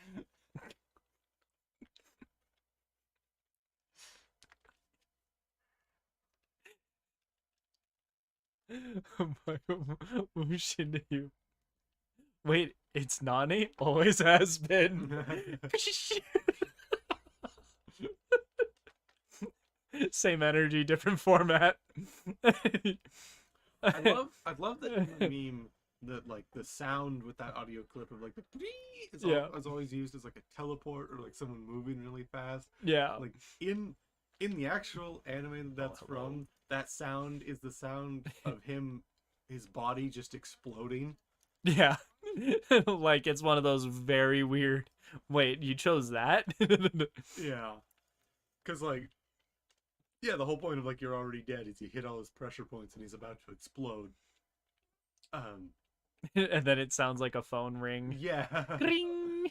you. Wait, it's Nani? Always has been. Same energy, different format. I love that in the meme that like the sound with that audio clip of like the is, Yeah. is always used as like a teleport or like someone moving really fast. Yeah. Like in the actual anime that's hello. from, that sound is the sound of his body just exploding. Yeah. Like it's one of those very weird. Wait, you chose that? Yeah. Cause like yeah, the whole point of like you're already dead is you hit all his pressure points and he's about to explode. And then it sounds like a phone ring. Yeah. Ring.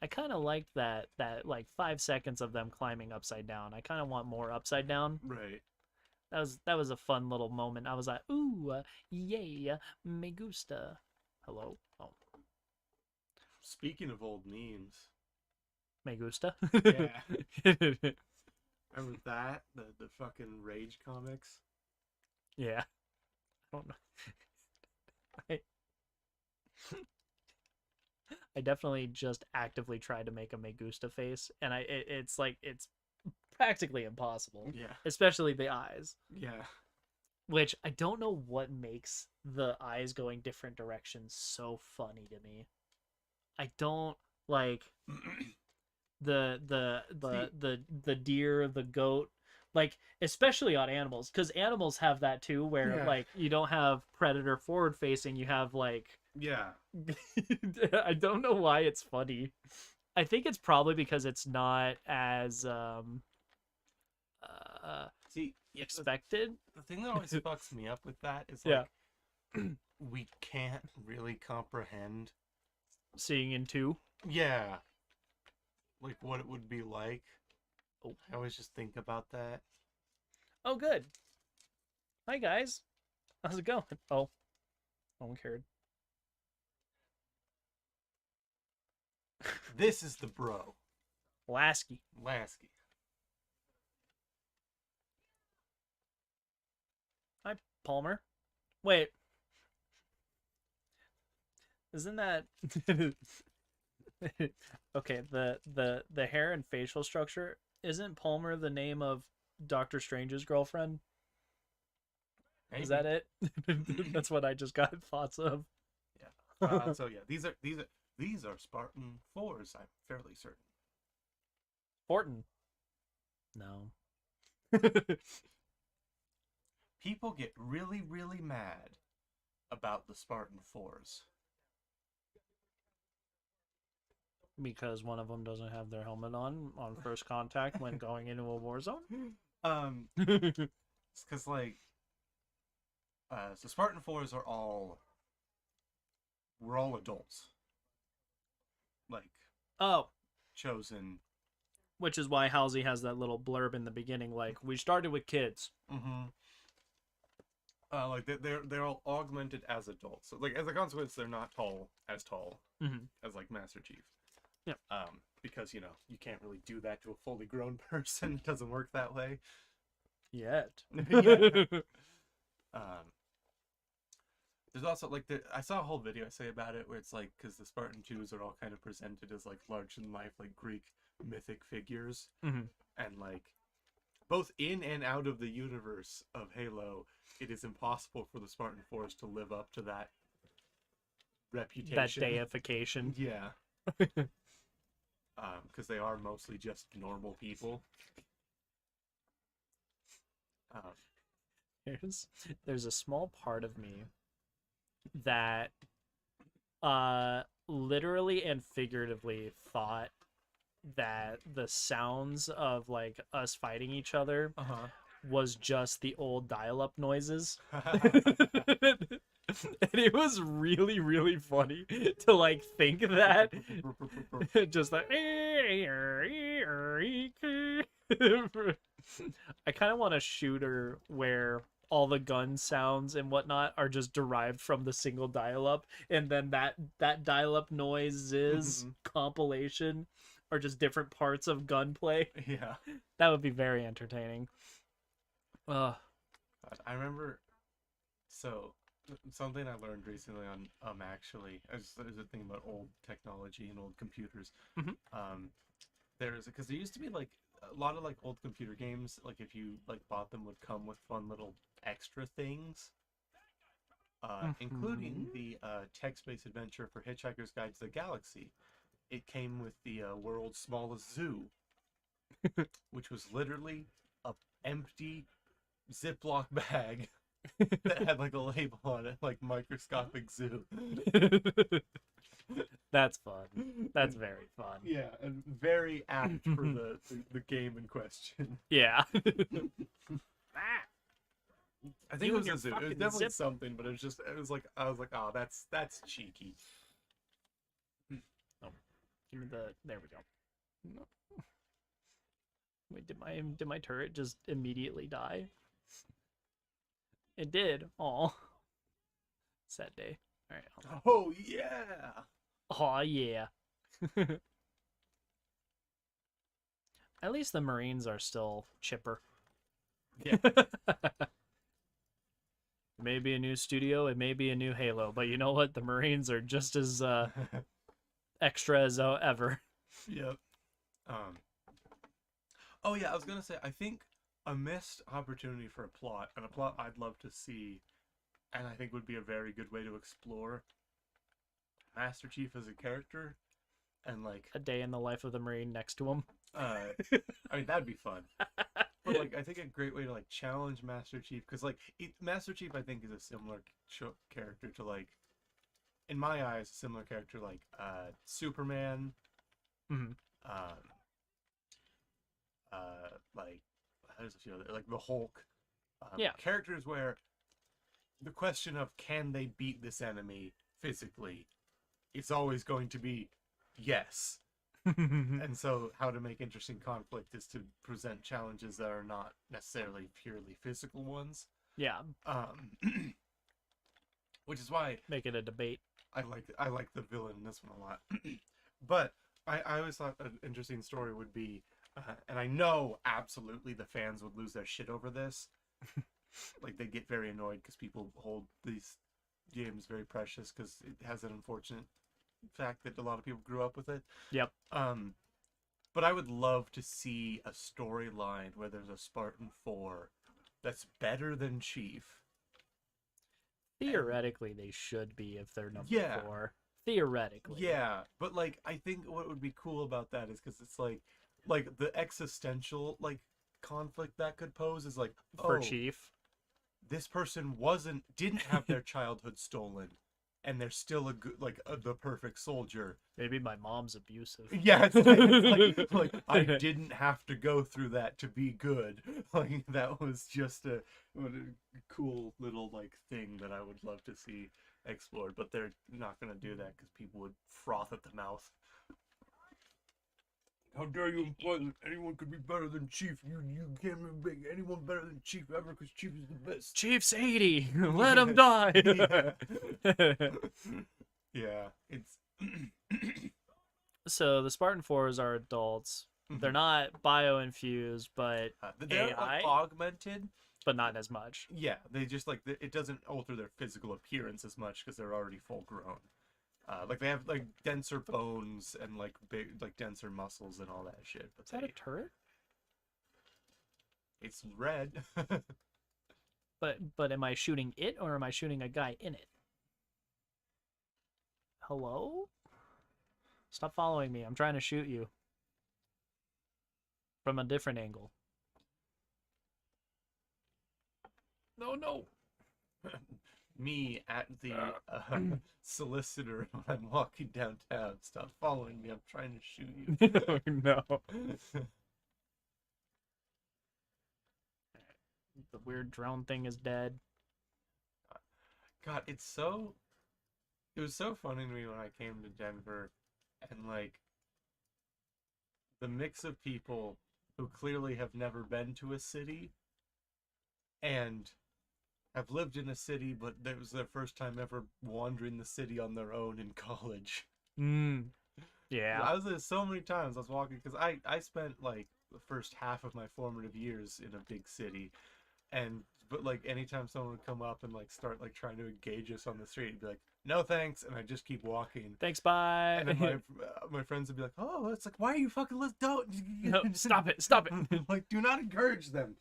I kind of liked that like 5 seconds of them climbing upside down. I kind of want more upside down. Right. That was a fun little moment. I was like, ooh, yay, me gusta. Hello. Oh, Speaking of old memes, me gusta. Yeah. remember that? The fucking Rage comics? Yeah. I don't know. I definitely just actively tried to make a Me Gusta face, and it's like it's practically impossible, Yeah. especially the eyes, Yeah. which I don't know what makes the eyes going different directions so funny to me. I don't like the deer, the goat, like especially on animals, because animals have that too, where Yeah. like you don't have predator forward facing, you have like Yeah. I don't know why it's funny. I think it's probably because it's not as See, expected. the thing that always fucks me up with that is Yeah. like we can't really comprehend. Seeing in two. Yeah. Like what it would be like. Oh. I always just think about that. Oh, good. Hi guys. How's it going? Oh, no one cared. This is the bro, Lasky. Lasky. Hi, Palmer. Wait. Isn't that okay? The hair and facial structure, isn't Palmer the name of Doctor Strange's girlfriend? Maybe. Is that it? That's what I just got thoughts of. Yeah. So yeah, these are Spartan 4s. I'm fairly certain. Fortin. No. People get really, really mad about the Spartan 4s. Because one of them doesn't have their helmet on first contact when going into a war zone. It's because like, so Spartan 4s are we're all adults. Like, Oh, chosen. which is why Halsey has that little blurb in the beginning, like we started with kids. Mm-hmm. Like they're all augmented as adults. So like as a consequence, they're not tall as like Master Chief. Yeah. Because you can't really do that to a fully grown person. It doesn't work that way. Yet. Yeah. There's also like I saw a whole video essay about it where it's like because the Spartan 2s are all kind of presented as like large in life like Greek mythic figures, Mm-hmm. and like both in and out of the universe of Halo, it is impossible for the Spartan 4s to live up to that reputation. That deification. Yeah. Because they are mostly just normal people. There's a small part of me that literally and figuratively thought that the sounds of like us fighting each other was just the old dial-up noises. And it was really, really funny to like think that just like I kind of want a shooter where all the gun sounds and whatnot are just derived from the single dial-up, and then that dial-up noises compilation are just different parts of gunplay. Yeah. That would be very entertaining. I remember, so something I learned recently on actually, as a thing about old technology and old computers. Because there used to be like a lot of like old computer games, like if you like bought them, would come with fun little extra things, including the text-based adventure for Hitchhiker's Guide to the Galaxy. It came with the world's smallest zoo, which was literally a empty Ziploc bag that had like a label on it, like microscopic zoo. That's fun. That's very fun. Yeah, and very apt for the game in question. Yeah. I think You it was and your a zoo. It was fucking definitely Ziploc. something, but I was like, oh, that's cheeky. Give me there we go. Wait, did my turret just immediately die? It did. Aw. Sad day. Alright. Oh yeah. Aw, yeah. At least the Marines are still chipper. Yeah. It may be a new studio, it may be a new Halo, but you know what? The Marines are just as extra as ever. Yep. Oh yeah, I was gonna say, I think a missed opportunity for a plot, and a plot I'd love to see, and I think would be a very good way to explore Master Chief as a character, and like, A day in the life of the Marine next to him. I mean, that'd be fun. But like, I think a great way to like challenge Master Chief, because like Master Chief, I think is a similar character to like, in my eyes, a similar character like Superman. Mhm. Like there's a few other, like the Hulk. Yeah. Characters where the question of can they beat this enemy physically, it's always going to be yes. And so how to make interesting conflict is to present challenges that are not necessarily purely physical ones. Yeah. Which is why Make it a debate. I like the villain in this one a lot. But I always thought an interesting story would be, and I know absolutely the fans would lose their shit over this. Like, they get very annoyed because people hold these games very precious because it has an unfortunate fact that a lot of people grew up with it. Yep. But I would love to see a storyline where there's a Spartan 4 that's better than Chief. Theoretically, they should be if they're number Yeah. 4. Theoretically. Yeah, but like I think what would be cool about that is because it's like the existential like conflict that could pose is like, For oh, Chief. this person didn't have their childhood stolen, and they're still a good the perfect soldier. Maybe my mom's abusive. Yeah, it's like I didn't have to go through that to be good. Like that was just a cool little like thing that I would love to see explored, but they're not gonna do that because people would froth at the mouth. How dare you imply that anyone could be better than Chief? You can't make anyone better than Chief ever because Chief is the best. Chief's 80. Let him die. Yeah, it's So the Spartan 4s are adults. They're not bio-infused, but they're AI? augmented. but not as much. Yeah, they just like it doesn't alter their physical appearance as much because they're already full grown. Like they have like denser bones and like big, like denser muscles and all that shit. But Is that a turret? it's red. But am I shooting it or am I shooting a guy in it? Hello? Stop following me. I'm trying to shoot you. From a different angle. No. Me at the solicitor when I'm walking downtown. Stop following me. I'm trying to shoot you. No. The weird drone thing is dead. God, it was so funny to me when I came to Denver and like the mix of people who clearly have never been to a city and have lived in a city, but that was their first time ever wandering the city on their own in college. Yeah. I was there so many times. I was walking because I spent like the first half of my formative years in a big city, but like anytime someone would come up and like start like trying to engage us on the street, it'd be like, no thanks, and I just keep walking. Thanks, bye. And then my friends would be like, oh, it's like, why are you fucking don't No, stop it. like, do not encourage them.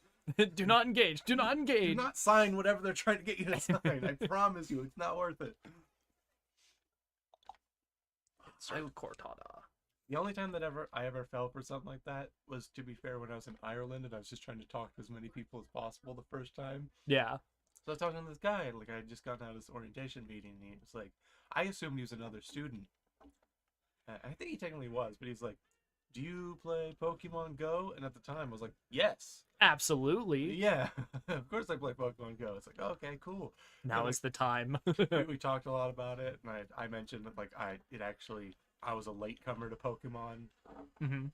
Do not engage. Do not engage. Do not sign whatever they're trying to get you to sign. I promise you, it's not worth it. So Cortada. The only time that I ever fell for something like that was, to be fair, when I was in Ireland and I was just trying to talk to as many people as possible the first time. Yeah. So I was talking to this guy, like I had just gotten out of this orientation meeting, and he was like, I assumed he was another student. I think he technically was, but he's like, do you play Pokemon Go? And at the time I was like, yes. Absolutely. Yeah, of course I play Pokemon Go. It's like, okay, cool. Now And, is the time. we talked a lot about it, and I mentioned that like I was a latecomer to Pokemon in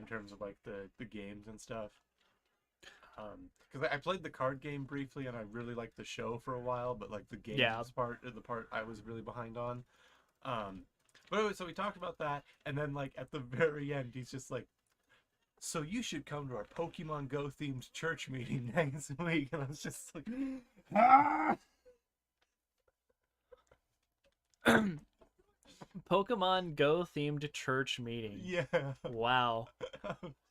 terms of like the games and stuff. Because I played the card game briefly, and I really liked the show for a while, but like the games the part I was really behind on. But anyway, so we talked about that, and then like at the very end, he's just like, so you should come to our Pokemon Go themed church meeting next week. And I was just like, ah! Pokemon Go themed church meeting. Yeah. Wow.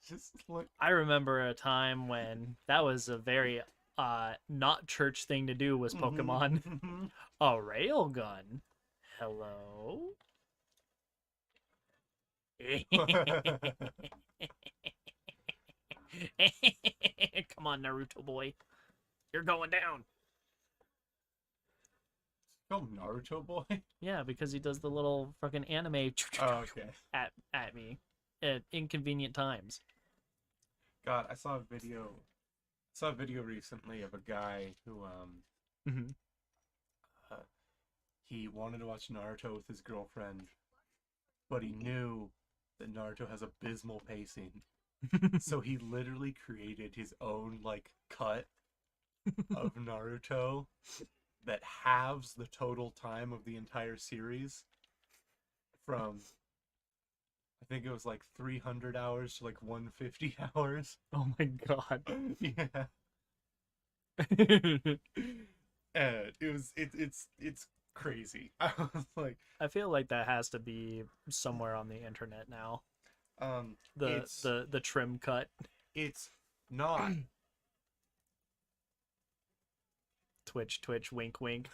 Just like I remember a time when that was a very not church thing to do was Pokemon. A railgun. Hello? Come on, Naruto boy. You're going down. oh, Naruto boy. Yeah, because he does the little fucking anime Oh, okay. at me at inconvenient times. God, I saw a video. Recently of a guy who Mhm. he wanted to watch Naruto with his girlfriend, but he knew that Naruto has abysmal pacing. So he literally created his own like cut of Naruto that halves the total time of the entire series from I think it was like 300 hours to like 150 hours. Oh my god. Yeah. It's crazy. I was like I feel like that has to be somewhere on the internet now. it's The trim cut. it's not Twitch, wink, wink.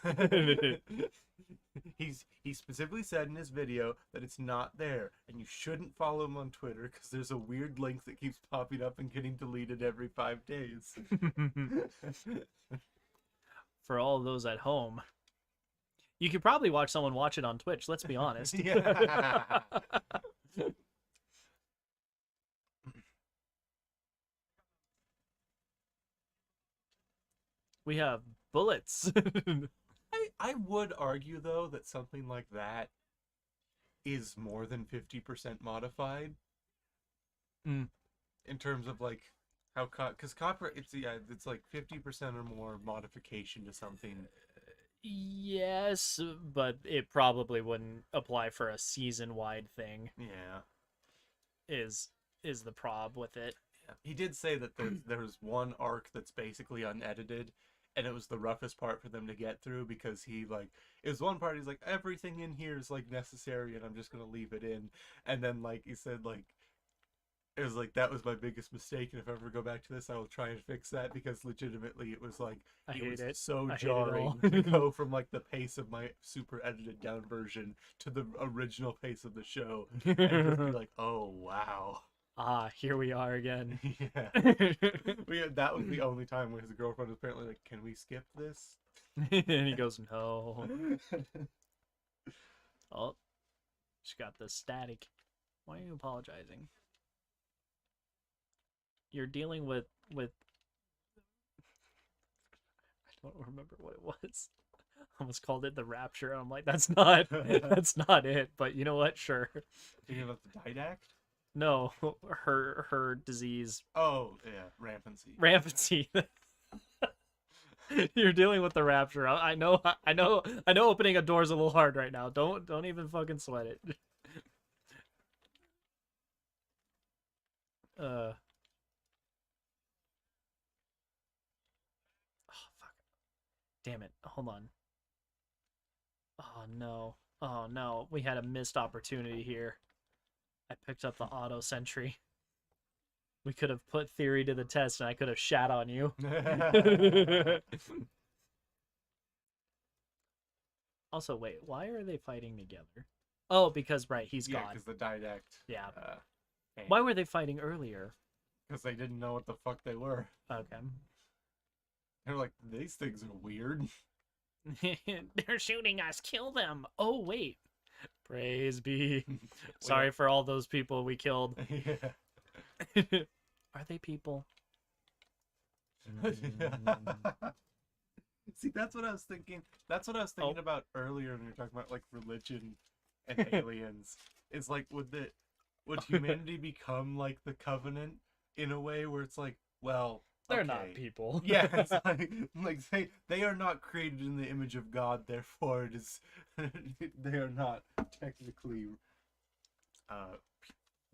he specifically said in his video that it's not there, and you shouldn't follow him on Twitter because there's a weird link that keeps popping up and getting deleted every 5 days. For all of those at home, you could probably watch someone watch it on Twitch. Let's be honest. Yeah. We have bullets. I would argue though that something like that is more than 50% modified. Mm. In terms of like how because copyright it's like 50% or more modification to something. Yes, but it probably wouldn't apply for a season-wide thing. Yeah. Is the prob with it? Yeah. He did say that there's one arc that's basically unedited, and it was the roughest part for them to get through because he like it was one part he's like everything in here is like necessary and I'm just gonna leave it in, and then like he said like it was like that was my biggest mistake, and if I ever go back to this I will try and fix that because legitimately it was like I hate it. so I hate it jarring all. to go from like the pace of my super edited down version to the original pace of the show and just be like, oh wow. Ah, here we are again. Yeah. That was the only time when his girlfriend was apparently like, can we skip this? And he goes, no. Oh, she got the static. Why are you apologizing? You're dealing with I don't remember what it was. I almost called it the rapture. I'm like, that's not it. But you know what? Sure. Thinking about the didact? No, her disease. Oh yeah, rampancy. Rampancy. You're dealing with the rapture. I know opening a door is a little hard right now. Don't even fucking sweat it. Oh fuck. Damn it. Hold on. Oh no. Oh no. We had a missed opportunity here. I picked up the auto sentry. We could have put theory to the test and I could have shat on you. Also, wait, why are they fighting together? Oh, because, right, he's Yeah, gone. because the didact. Yeah. Came. Why were they fighting earlier? Because they didn't know what the fuck they were. Okay. They were like, these things are weird. They're shooting us. Kill them. Oh, wait. Praise be. Sorry for all those people we killed. Yeah. Are they people? See, that's what I was thinking. That's what I was thinking about earlier when we were talking about like religion and aliens. It's like, would humanity become like the Covenant in a way where it's like, well, They're not people. Yeah, it's like they are not created in the image of God, therefore it is they are not technically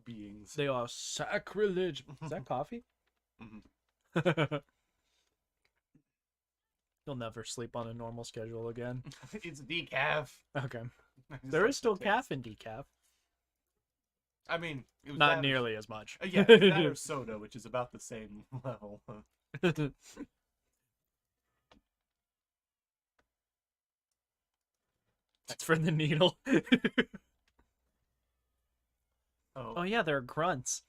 beings. They are sacrilege. Is that coffee? Mhm. You'll never sleep on a normal schedule again. It's decaf. Okay. I just There like is the still taste. calf in decaf. I mean, it was Not that- nearly as much. Yeah, it's that or soda, which is about the same level. It's for the needle. Oh, Oh yeah, they're grunts.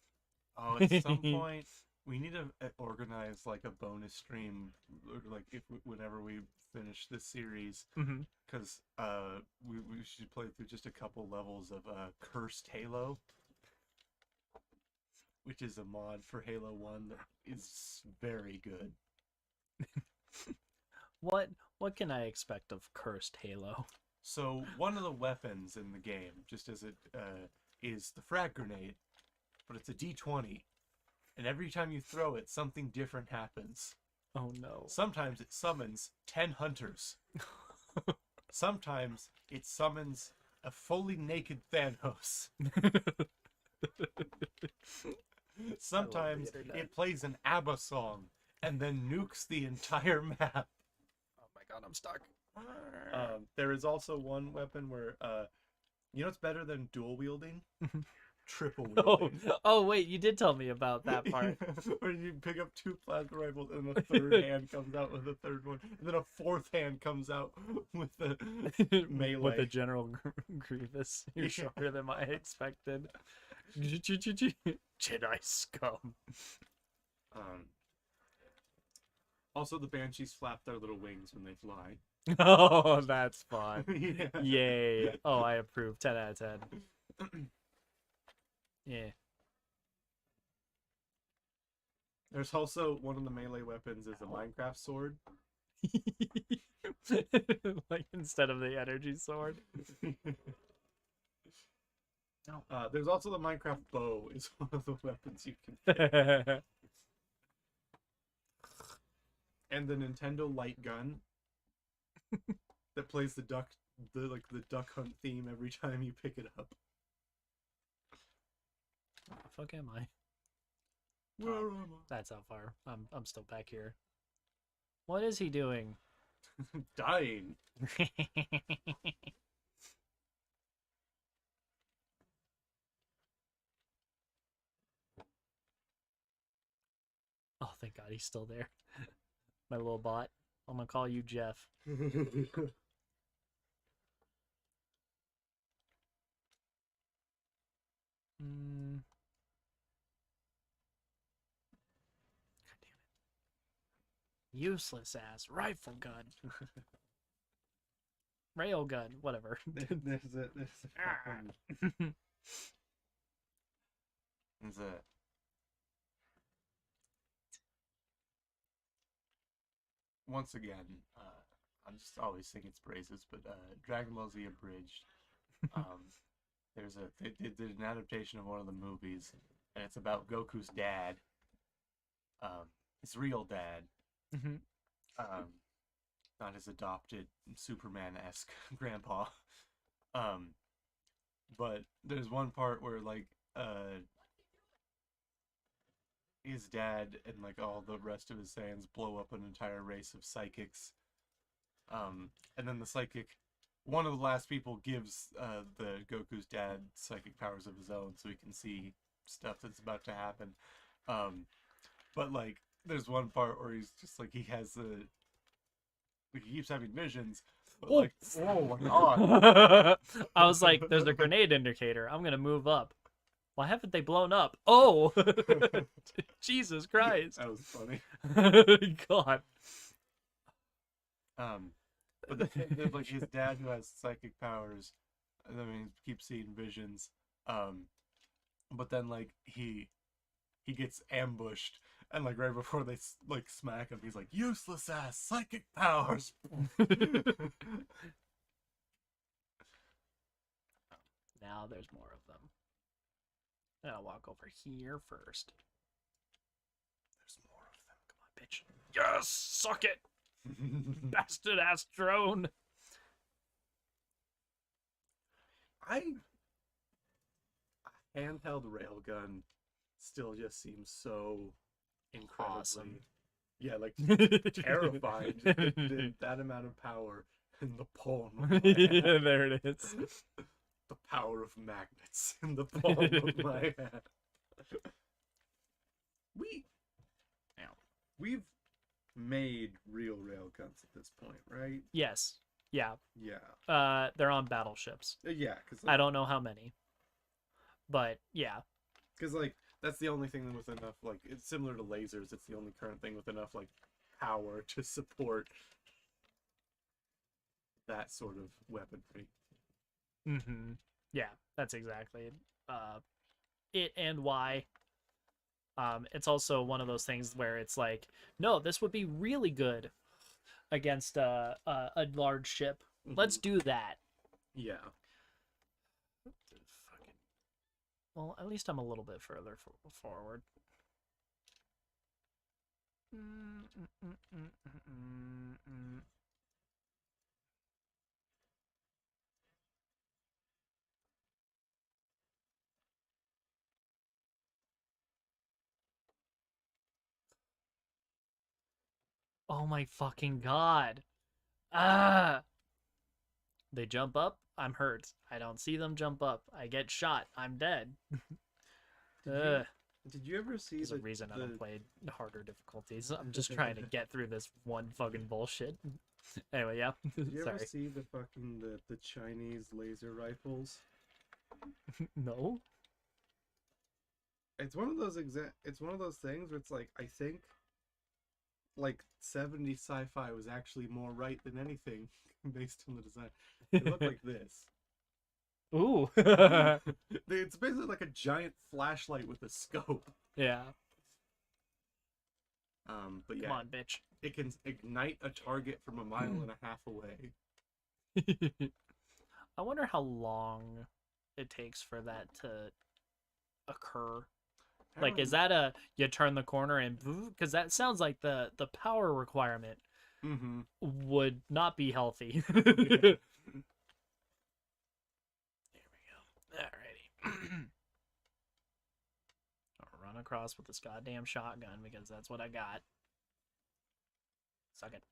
oh, at some point we need to organize like a bonus stream, or like whenever we finish this series, Mhm. because we should play through just a couple levels of Cursed Halo, which is a mod for Halo 1 that is very good. What can I expect of Cursed Halo? So one of the weapons in the game, just as it is the frag grenade, but it's a D20, and every time you throw it, something different happens. Oh no. Sometimes it summons 10 hunters. Sometimes it summons a fully naked Thanos. Sometimes internet. it plays an ABBA song and then nukes the entire map. Oh my god, I'm stuck. There is also one weapon where, you know what's better than dual wielding? Triple Oh, wielding. oh wait, you did tell me about that part. Where you pick up 2 plasma rifles and a third hand comes out with a third one, and then a fourth hand comes out with the melee. With the General Grievous. You're Yeah. shorter than I expected. Jedi scum. Also, the banshees flap their little wings when they fly. Oh, that's fun. Yeah. Yay. Oh, I approve. 10 out of 10. Yeah. There's also one of the melee weapons is a Minecraft sword. Like instead of the energy sword. There's also the Minecraft bow is one of the weapons you can pick. And the Nintendo light gun that plays the duck hunt theme every time you pick it up. Where the fuck am I? Where Oh, am that's how far. I'm still back here. What is he doing? I? Dying. Oh, thank God he's still there. My little bot. I'm gonna call you Jeff. Mm. God damn it. Useless ass rifle gun. Rail gun, whatever. There's a fucking- there's a once again, I just always sing its praises, but Dragon Ball Z Abridged. They did an adaptation of one of the movies, and it's about Goku's dad. His real dad, Mhm. not his adopted Superman-esque grandpa. But there's one part where like his dad and like all the rest of his Saiyans blow up an entire race of psychics. And then the psychic, one of the last people gives the Goku's dad psychic powers of his own, so he can see stuff that's about to happen. But like, there's one part where he's just like he keeps having visions. But, like, oh my god! I was like, there's a grenade indicator. I'm gonna move up. Why haven't they blown up? Oh! Jesus Christ. That was funny. God. But there's like his dad who has psychic powers. I mean, he keeps seeing visions. But then like he gets ambushed, and like right before they like smack him, he's like, "Useless ass psychic powers." Now there's more of them. And I'll walk over here first. There's more of them. Come on, bitch. Yes! Suck it! Bastard ass drone! A handheld railgun still just seems so incredibly Awesome. yeah, like terrifying. That amount of power in the palm of my Yeah, hand. there it is. The power of magnets in the palm of my hand. We, now, we've made real railguns at this point, right? Yes. Yeah. Yeah. They're on battleships. Yeah, because I don't know how many, but yeah. Because like that's the only thing with enough like it's similar to lasers. It's the only current thing with enough like power to support that sort of weaponry. Mm-hmm. Yeah, that's exactly it and why. It's also one of those things where it's like, no, this would be really good against a large ship. Let's do that. Yeah. Fucking. Well, at least I'm a little bit further forward. Oh my fucking god. Ah! They jump up, I'm hurt. I don't see them jump up. I get shot, I'm dead. Did you ever see There's a reason I don't play harder difficulties. I'm just trying to get through this one fucking bullshit. Anyway, yeah. Did you ever Sorry. see the fucking the Chinese laser rifles? No? It's one of those it's one of those things where it's like I think like 70 sci-fi was actually more right than anything based on the design. They look like this. Ooh. It's basically like a giant flashlight with a scope. Yeah. But yeah, Come on, bitch. it can ignite a target from a mile and a half away. I wonder how long it takes for that to occur. Like, is that a you turn the corner and because that sounds like the power requirement would not be healthy. There we go. Alrighty. I'll run across with this goddamn shotgun because that's what I got. Suck it.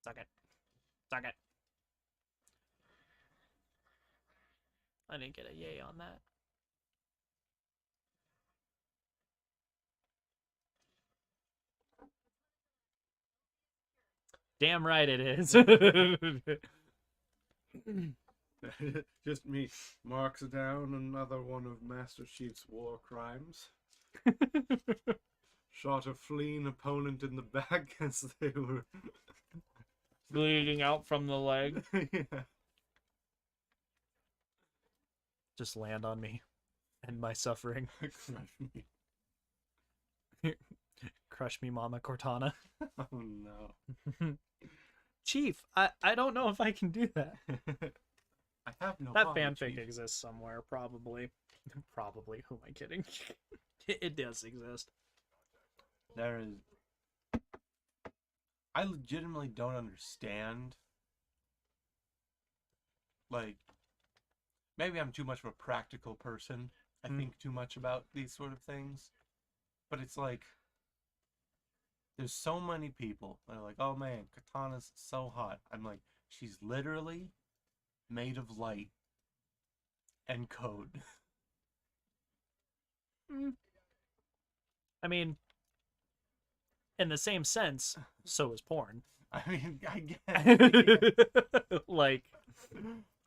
Suck it. Suck it. I didn't get a yay on that. Damn right it is. Just me marks down another one of Master Chief's war crimes. Shot a fleeing opponent in the back as they were bleeding out from the leg. Yeah. Just land on me and my suffering. Crush me. Crush me, Mama Cortana. Oh no. Chief, I don't know if I can do that. I have no That father, fanfic Chief. exists somewhere, probably. Probably. Who am I kidding? It does exist. There is. I legitimately don't understand. Like, maybe I'm too much of a practical person. I think too much about these sort of things. But it's like, there's so many people that are like, oh man, Katana's so hot. I'm like, she's literally made of light and code. I mean, in the same sense, so is porn. I mean, I guess. Like,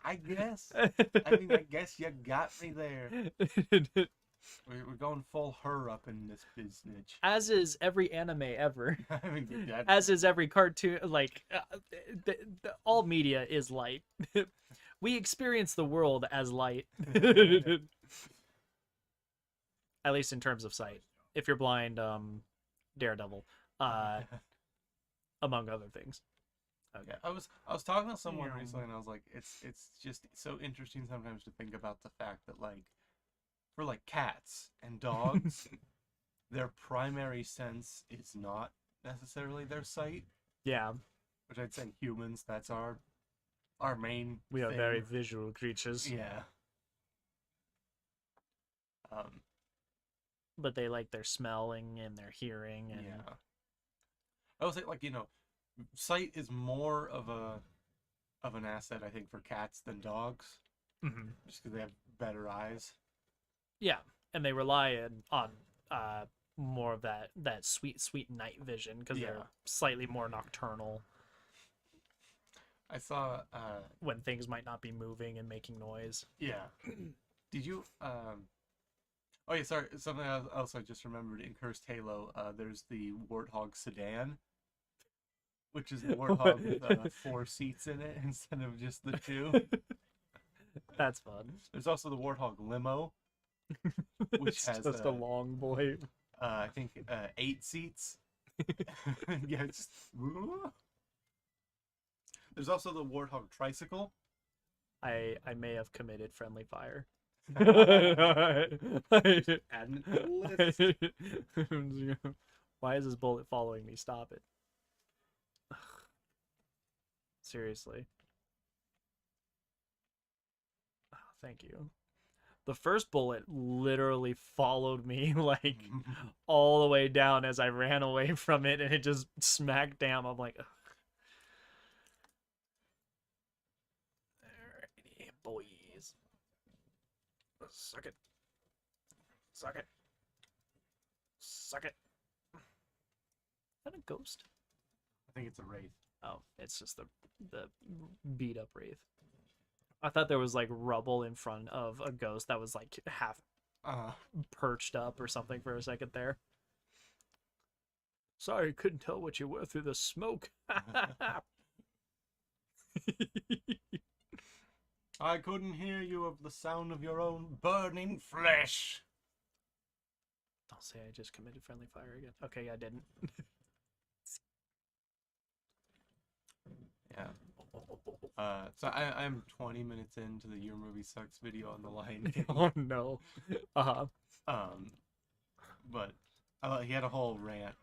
I guess. I mean, I guess you got me there. We're going full her up in this business. as is every anime ever. I mean, that's... As is every cartoon. Like, all media is light. We experience the world as light. At least in terms of sight. If you're blind, Daredevil. Among other things. Okay. I was talking to someone recently and I was like, it's just so interesting sometimes to think about the fact that like for like cats and dogs, their primary sense is not necessarily their sight. Yeah. Which I'd say humans, that's our main We are thing. very visual creatures. Yeah. But they like their smelling and their hearing and yeah. I would say like, you know, sight is more of an asset, I think, for cats than dogs, Mm-hmm. just because they have better eyes. Yeah, and they rely on more of that sweet night vision because Yeah. they're slightly more nocturnal I saw, when things might not be moving and making noise. yeah. Did you, oh yeah, sorry, something else I just remembered in Cursed Halo, there's the Warthog sedan, which is the Warthog with 4 seats in it instead of just the 2. That's fun. There's also the Warthog limo, which It's has just a long boy. I think 8 seats. Yeah, it's just. There's also the Warthog tricycle. I may have committed friendly fire. Adding it to the list. Why is this bullet following me? Stop it. Seriously. Oh, thank you. The first bullet literally followed me like all the way down as I ran away from it, and it just smacked down. I'm like, ugh. Alrighty, boys. Suck it. Suck it. Suck it. Is that a ghost? I think it's a wraith. Oh, it's just the beat up wraith. I thought there was like rubble in front of a ghost that was like half perched up or something for a second there. Sorry, couldn't tell what you were through the smoke. I couldn't hear you of the sound of your own burning flesh. Don't say I just committed friendly fire again. Okay, I didn't. Yeah. So I'm 20 minutes into the Your Movie Sucks video on the Lion King. Oh no. But he had a whole rant.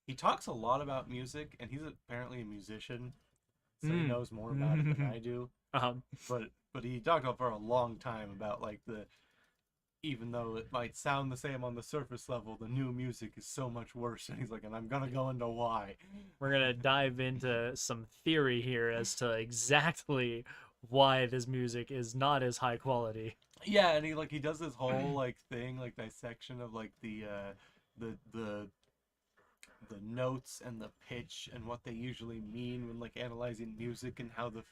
He talks a lot about music, and he's apparently a musician, so he knows more about it than I do. But he talked for a long time about like even though it might sound the same on the surface level, the new music is so much worse. And he's like, and I'm gonna go into why. We're gonna dive into some theory here as to exactly why this music is not as high quality. Yeah, and he does this whole like thing, like dissection of like the notes and the pitch and what they usually mean when like analyzing music, and how the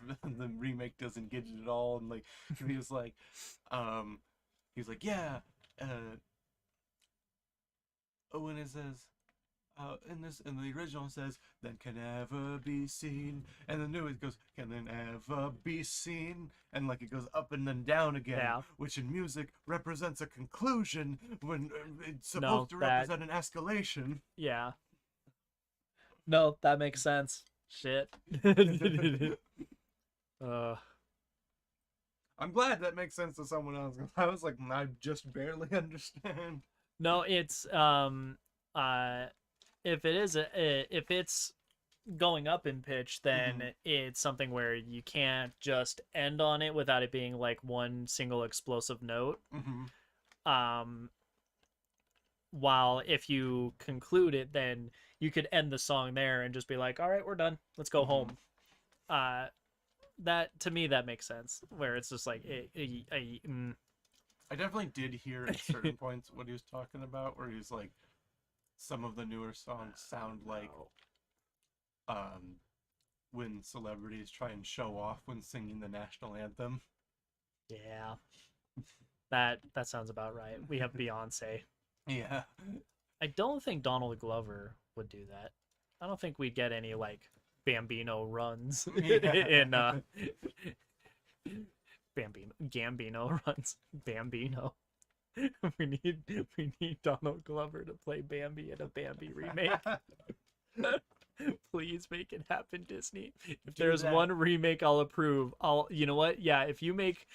remake doesn't get it at all. And like he was like, yeah, when it says, in the original it says, then can ever be seen, and the new it goes, can then ever be seen, and like it goes up and then down again, Yeah. which in music represents a conclusion when it's supposed to represent an escalation. Yeah. No, that makes sense. Shit. I'm glad that makes sense to someone else. I was like, I just barely understand. No, it's if it's going up in pitch, then it's something where you can't just end on it without it being like one single explosive note. While if you conclude it, then you could end the song there and just be like, all right, we're done, let's go home. That, to me, that makes sense, where it's just like I definitely did hear at certain points what he was talking about, where he's like, some of the newer songs sound like when celebrities try and show off when singing the national anthem. Yeah, that sounds about right. We have Beyonce. Yeah. I don't think Donald Glover would do that. I don't think we'd get any like Bambino runs in Gambino runs. Bambino. We need Donald Glover to play Bambi in a Bambi remake. Please make it happen, Disney. If there's one remake I'll approve, you know what? Yeah, if you make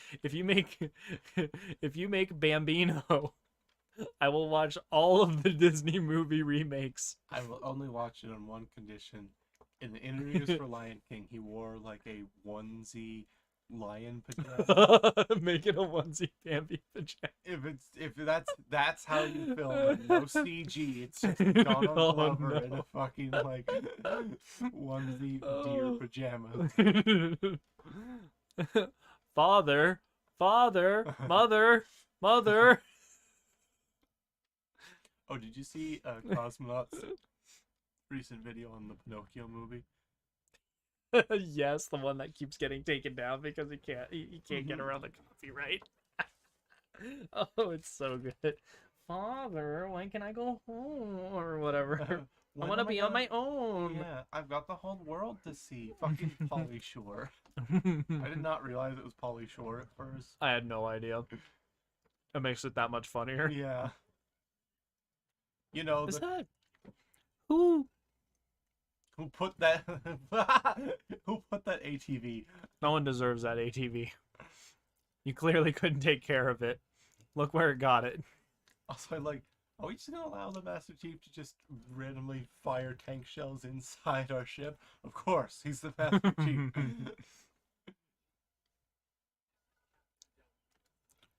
Bambino, I will watch all of the Disney movie remakes. I will only watch it on one condition. In the interviews for Lion King, he wore like a onesie lion pajamas. Make it a onesie pamby pajama. If that's how you film it, no CG. It's just Donald Oh, Glover in no. a fucking like onesie deer Oh. pajamas. Father, mother. Oh, did you see Cosmonaut's recent video on the Pinocchio movie? Yes, the one that keeps getting taken down because he can't get Mhm. around the copyright. Oh, it's so good. Father, when can I go home or whatever? I When want to am be gonna- on my own. Yeah, I've got the whole world to see. Fucking Pauly Shore. I did not realize it was Pauly Shore at first. I had no idea. It makes it that much funnier. Yeah. You know, Is the, that who? who put that who put that ATV? No one deserves that ATV. You clearly couldn't take care of it. Look where it got it. Also, like, are we just gonna allow the Master Chief to just randomly fire tank shells inside our ship? Of course, he's the Master Chief.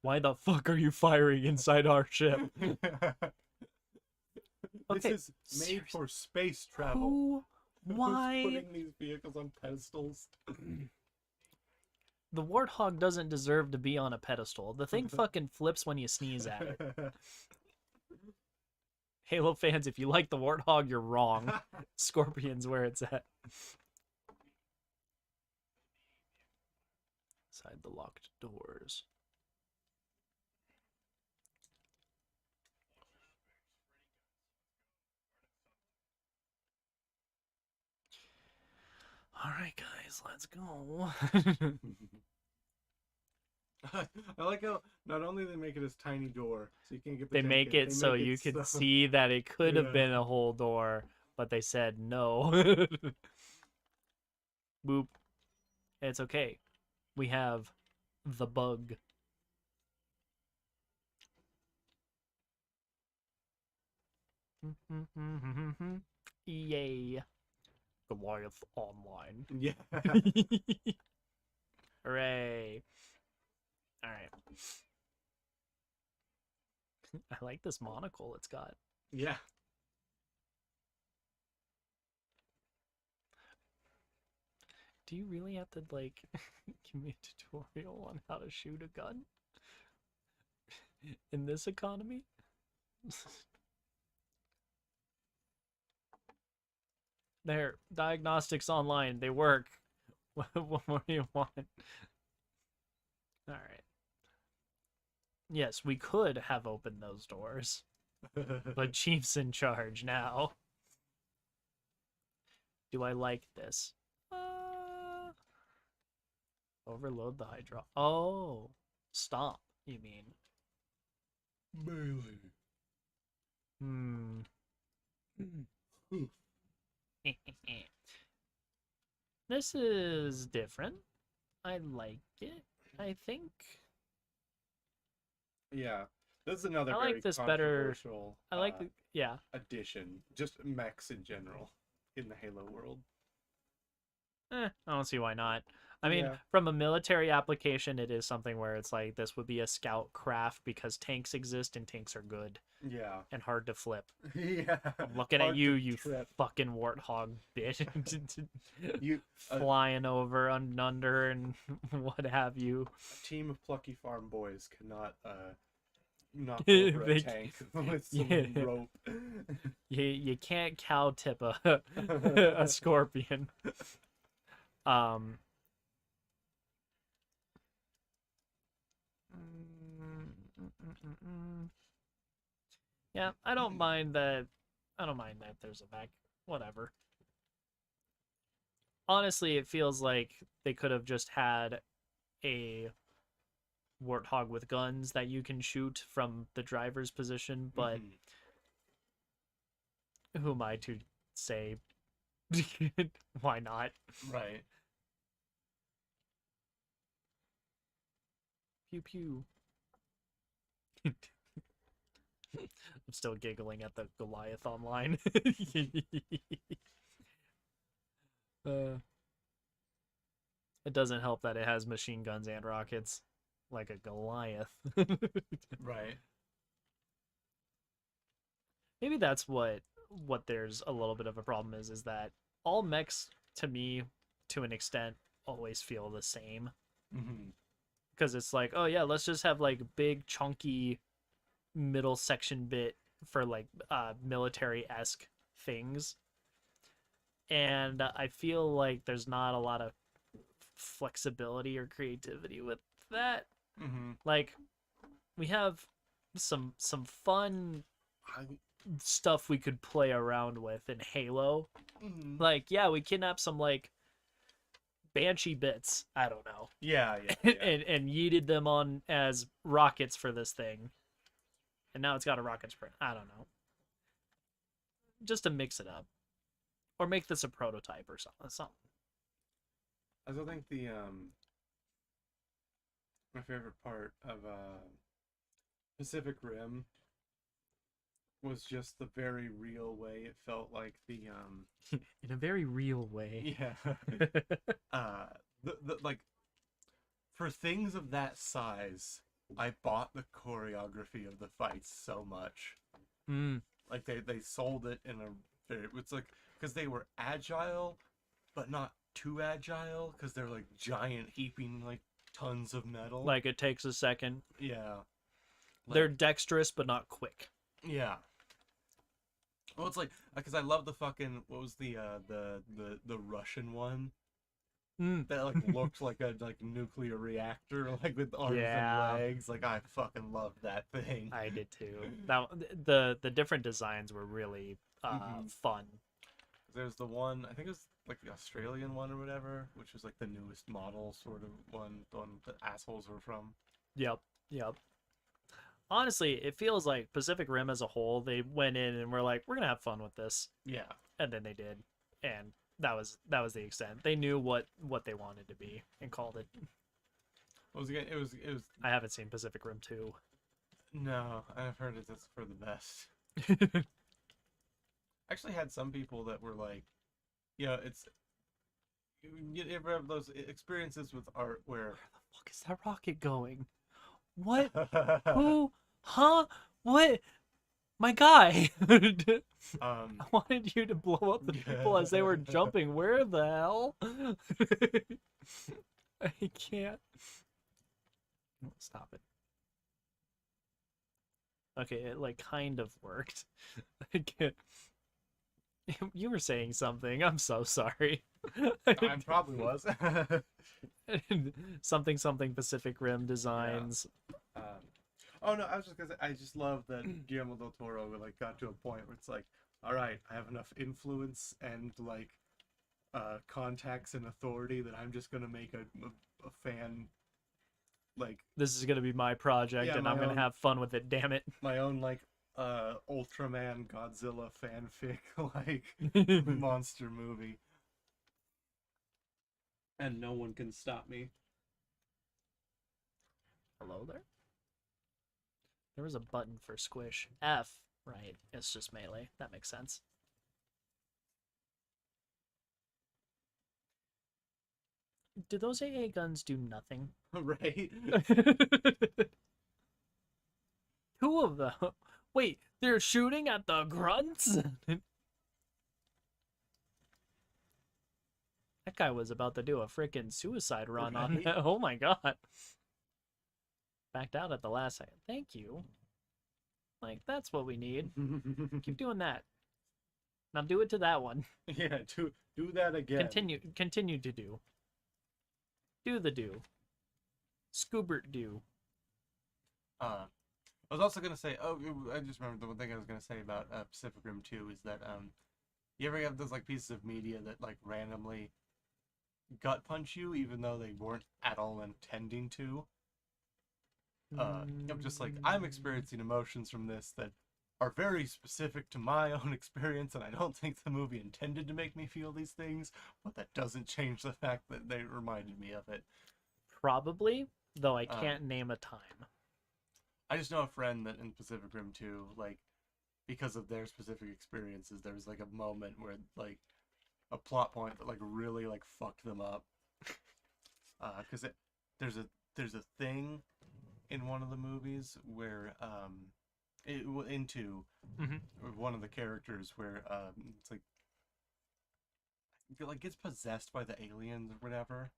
Why the fuck are you firing inside our ship? This Okay, is made seriously. for space travel. Who? Who's Why? putting these vehicles on pedestals? The warthog doesn't deserve to be on a pedestal. The thing fucking flips when you sneeze at it. Halo fans, if you like the warthog, you're wrong. Scorpion's where it's at. Inside the locked doors. All right, guys, let's go. I like how not only they make it as tiny door, so you can't get the They tank make in, it so you so- could see that it could have Yeah. been a whole door, but they said no. Boop. It's okay. We have the bug. Yay. Goliath Online. Yeah. Hooray. Alright. I like this monocle it's got. Yeah. Do you really have to, like, give me a tutorial on how to shoot a gun? In this economy? There, diagnostics online, they work. What more do you want? Alright. Yes, we could have opened those doors, but Chief's in charge now. Do I like this? Overload the hydro. Oh, stop, you mean. Melee. This is different. I like it, I think. Yeah. This is another I like very this better. controversial I like the, yeah. addition. Just mechs in general in the Halo world. I don't see why not. I mean, Yeah. from a military application, it is something where it's like this would be a scout craft because tanks exist and tanks are good Yeah. and hard to flip. Yeah. I'm looking Hard at you, to you trip. fucking warthog bitch. You Flying over and under and what have you. a team of plucky farm boys cannot knock over They- a tank with some yeah. rope. You can't cow tip a a scorpion. Yeah, I don't mind that. I don't mind that there's a back. Whatever. Honestly, it feels like they could have just had a warthog with guns that you can shoot from the driver's position, but Mhm. who am I to say why not? Right. Pew pew. I'm still giggling at the Goliath online. It doesn't help that it has machine guns and rockets, like a Goliath. Right. Maybe that's what there's a little bit of a problem is that all mechs to me, to an extent, always feel the same. Mm-hmm. Because it's like, oh yeah, let's just have like big chunky middle section bit for like military-esque things. And I feel like there's not a lot of flexibility or creativity with that. Mm-hmm. Like we have some fun stuff we could play around with in Halo. Mm-hmm. Like, yeah, we kidnapped some like banshee bits, I don't know, Yeah, yeah. and yeeted them on as rockets for this thing, and now it's got a rocket sprint. I don't know, just to mix it up, or make this a prototype or something. I still think the my favorite part of Pacific Rim was just the very real way it felt like the In a very real way. yeah the like for things of that size, I bought the choreography of the fights so much. Mm. Like they sold it in a very, it's like, because they were agile but not too agile, because they're like giant heaping like tons of metal. Like it takes a second. Yeah. They're dexterous but not quick. Yeah. Well, it's like, because I love the fucking, what was the Russian one Mm. that like looked like a like nuclear reactor, like with arms Yeah. and legs. Like I fucking loved that thing. I did too. Now the different designs were really fun. There's the one, I think it was like the Australian one or whatever, which was like the newest model sort of one, the one that assholes were from. Yep. Honestly, it feels like Pacific Rim as a whole, they went in and were like, we're gonna have fun with this, Yeah. and then they did, and that was the extent. They knew what they wanted to be and called it. What was it? It was. I haven't seen Pacific Rim 2. No, I've heard it's for the best. Actually, had some people that were like, you know, it's. You ever have those experiences with art where? Where the fuck is that rocket going? What? Who? Huh? What? My guy! I wanted you to blow up the people as they were jumping. Where the hell? I can't. Stop it. Okay, it like kind of worked. You were saying something. I'm so sorry. I probably was. something Pacific Rim designs. Oh no, I was just gonna say, I just love that Guillermo del Toro like got to a point where it's like, all right, I have enough influence and like contacts and authority that I'm just gonna make a fan, like, This is gonna be my project, Yeah, and my I'm gonna own- have fun with it. Damn it! my own like Ultraman Godzilla fanfic like monster movie, and no one can stop me. Hello there. There was a button for squish. F, right? It's just melee. That makes sense. Do those AA guns do nothing? Right? Two of them. Wait, they're shooting at the grunts? That guy was about to do a freaking suicide run on Right? that. Oh my god. Backed out at the last second. Thank you. Like, that's what we need. Keep doing that. Now do it to that one. Yeah, do that again. Continue to do. Do the do. Scoobert do. I was also gonna say, I just remembered the one thing I was gonna say about Pacific Rim 2 is that you ever have those like pieces of media that like randomly gut punch you even though they weren't at all intending to? I'm just like, I'm experiencing emotions from this that are very specific to my own experience, and I don't think the movie intended to make me feel these things, but that doesn't change the fact that they reminded me of it. Probably, though I can't name a time. I just know a friend that in Pacific Rim 2, like, because of their specific experiences, there was like a moment where like a plot point that like really like fucked them up. Because there's a thing in one of the movies where into Mhm. one of the characters where it's like gets possessed by the aliens or whatever.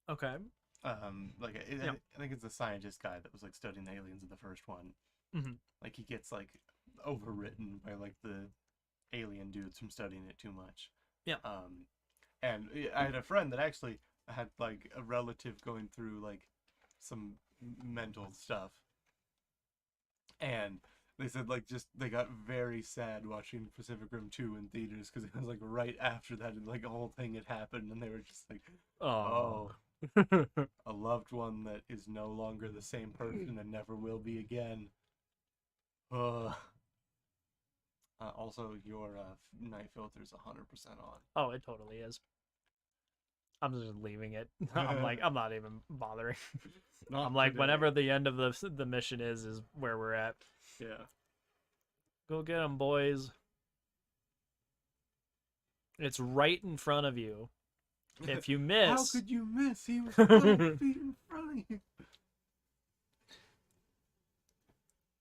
Okay. Like Yeah. I think it's the scientist guy that was like studying the aliens in the first one. Hmm. Like he gets like overwritten by like the alien dudes from studying it too much. Yeah. And I had a friend that actually had like a relative going through like some mental stuff, and they said like just they got very sad watching Pacific Rim 2 in theaters because it was like right after that and like a whole thing had happened and they were just like, Oh. a loved one that is no longer the same person and never will be again. Also, your night filter is 100% on. Oh, it totally is. I'm just leaving it. I'm like, I'm not even bothering. Not I'm like, today. whenever the end of the mission is where we're at. Yeah. Go get them, boys. It's right in front of you. If you miss, How could you miss? He was 5 feet in front of you.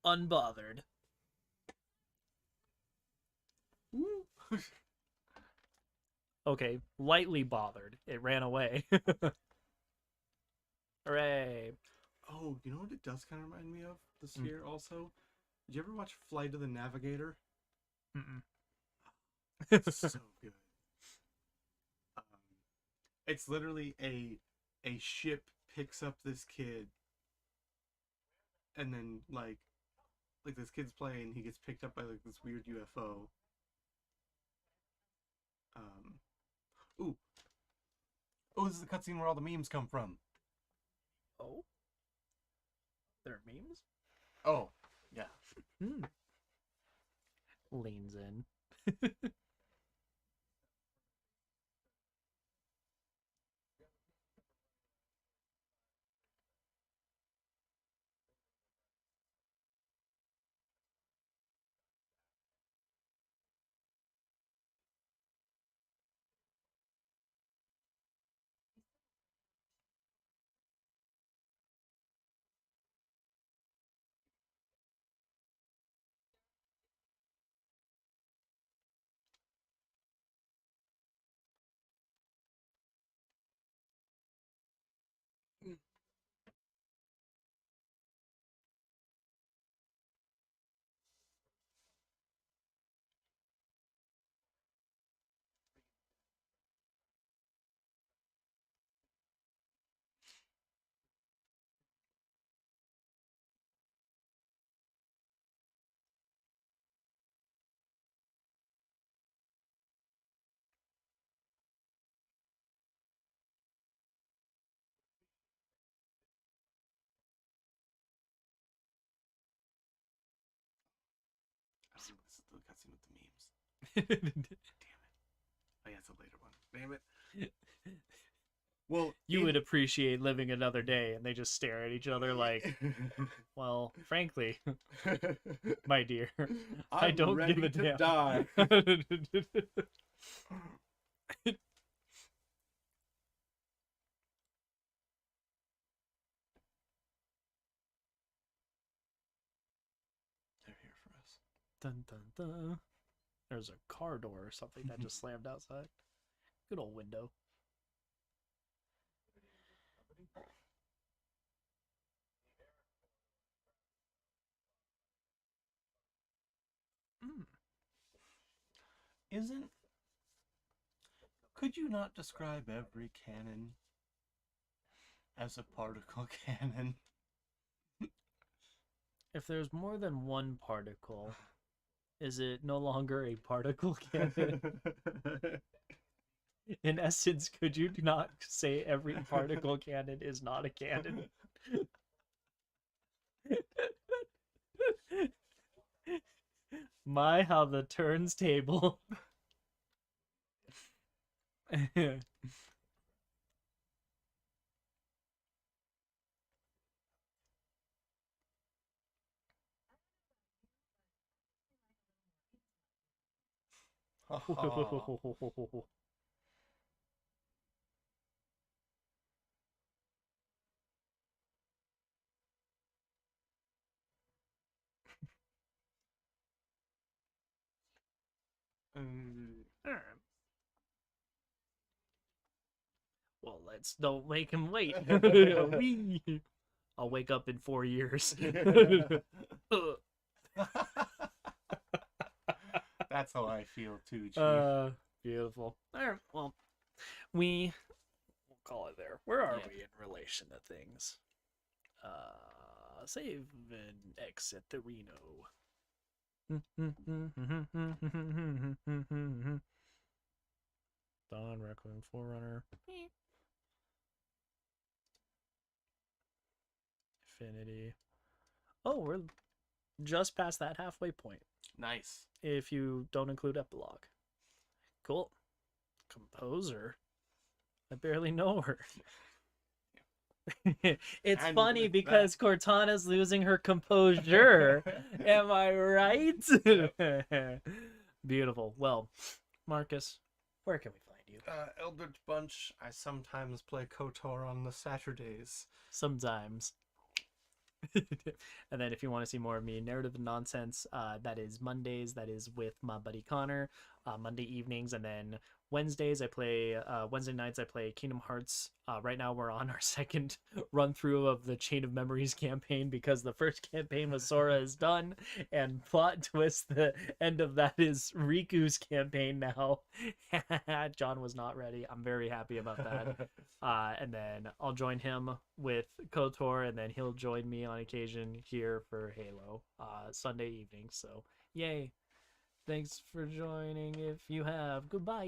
unbothered. Okay, lightly bothered. It ran away. Hooray. Oh, you know what it does kind of remind me of? The sphere also? Did you ever watch Flight of the Navigator? Mm-mm. It's so good. It's literally a ship picks up this kid, and then like this kid's playing, he gets picked up by like this weird UFO. Ooh, this is the cutscene where all the memes come from. Oh? There are memes? Oh, yeah. Leans in. I don't know, this is the cutscene with the memes. Damn it. Oh yeah, it's a later one. Damn it. Well, You would appreciate living another day, and they just stare at each other like, well, frankly, my dear, I I'm don't ready give a to damn. die. They're here for us. Dun, dun, dun. There's a car door or something that just slammed outside. Good old window. Mm. Isn't... Could you not describe every cannon as a particle cannon? If there's more than one particle, is it no longer a particle cannon? In essence, could you not say every particle cannon is not a cannon? My, how the turns table. Alright. Well, let's don't make him wait. Wee. I'll wake up in 4 years. That's how I feel too, Chief. Beautiful. Alright, well, we'll call it there. Where are Yeah. we in relation to things? Save and exit the Reno. Dawn, Requiem, Forerunner. Infinity. Oh, we're just past that halfway point. Nice. If you don't include epilogue. Cool. Composer. I barely know her. It's And funny with because Cortana's losing her composure. Am I right? Beautiful. Well, Marcus, where can we find you? Eldritch Bunch. I sometimes play KOTOR on the Saturdays. Sometimes. And then if you want to see more of me, Narrative and Nonsense, that is Mondays, that is with my buddy Connor, Monday evenings, and then Wednesdays I play, Wednesday nights I play Kingdom Hearts. Right now we're on our second run through of the Chain of Memories campaign because the first campaign with Sora is done, and plot twist, the end of that is Riku's campaign now. John was not ready. I'm very happy about that. And then I'll join him with KOTOR, and then he'll join me on occasion here for Halo, Sunday evening. So, yay. Thanks for joining if you have. Goodbye.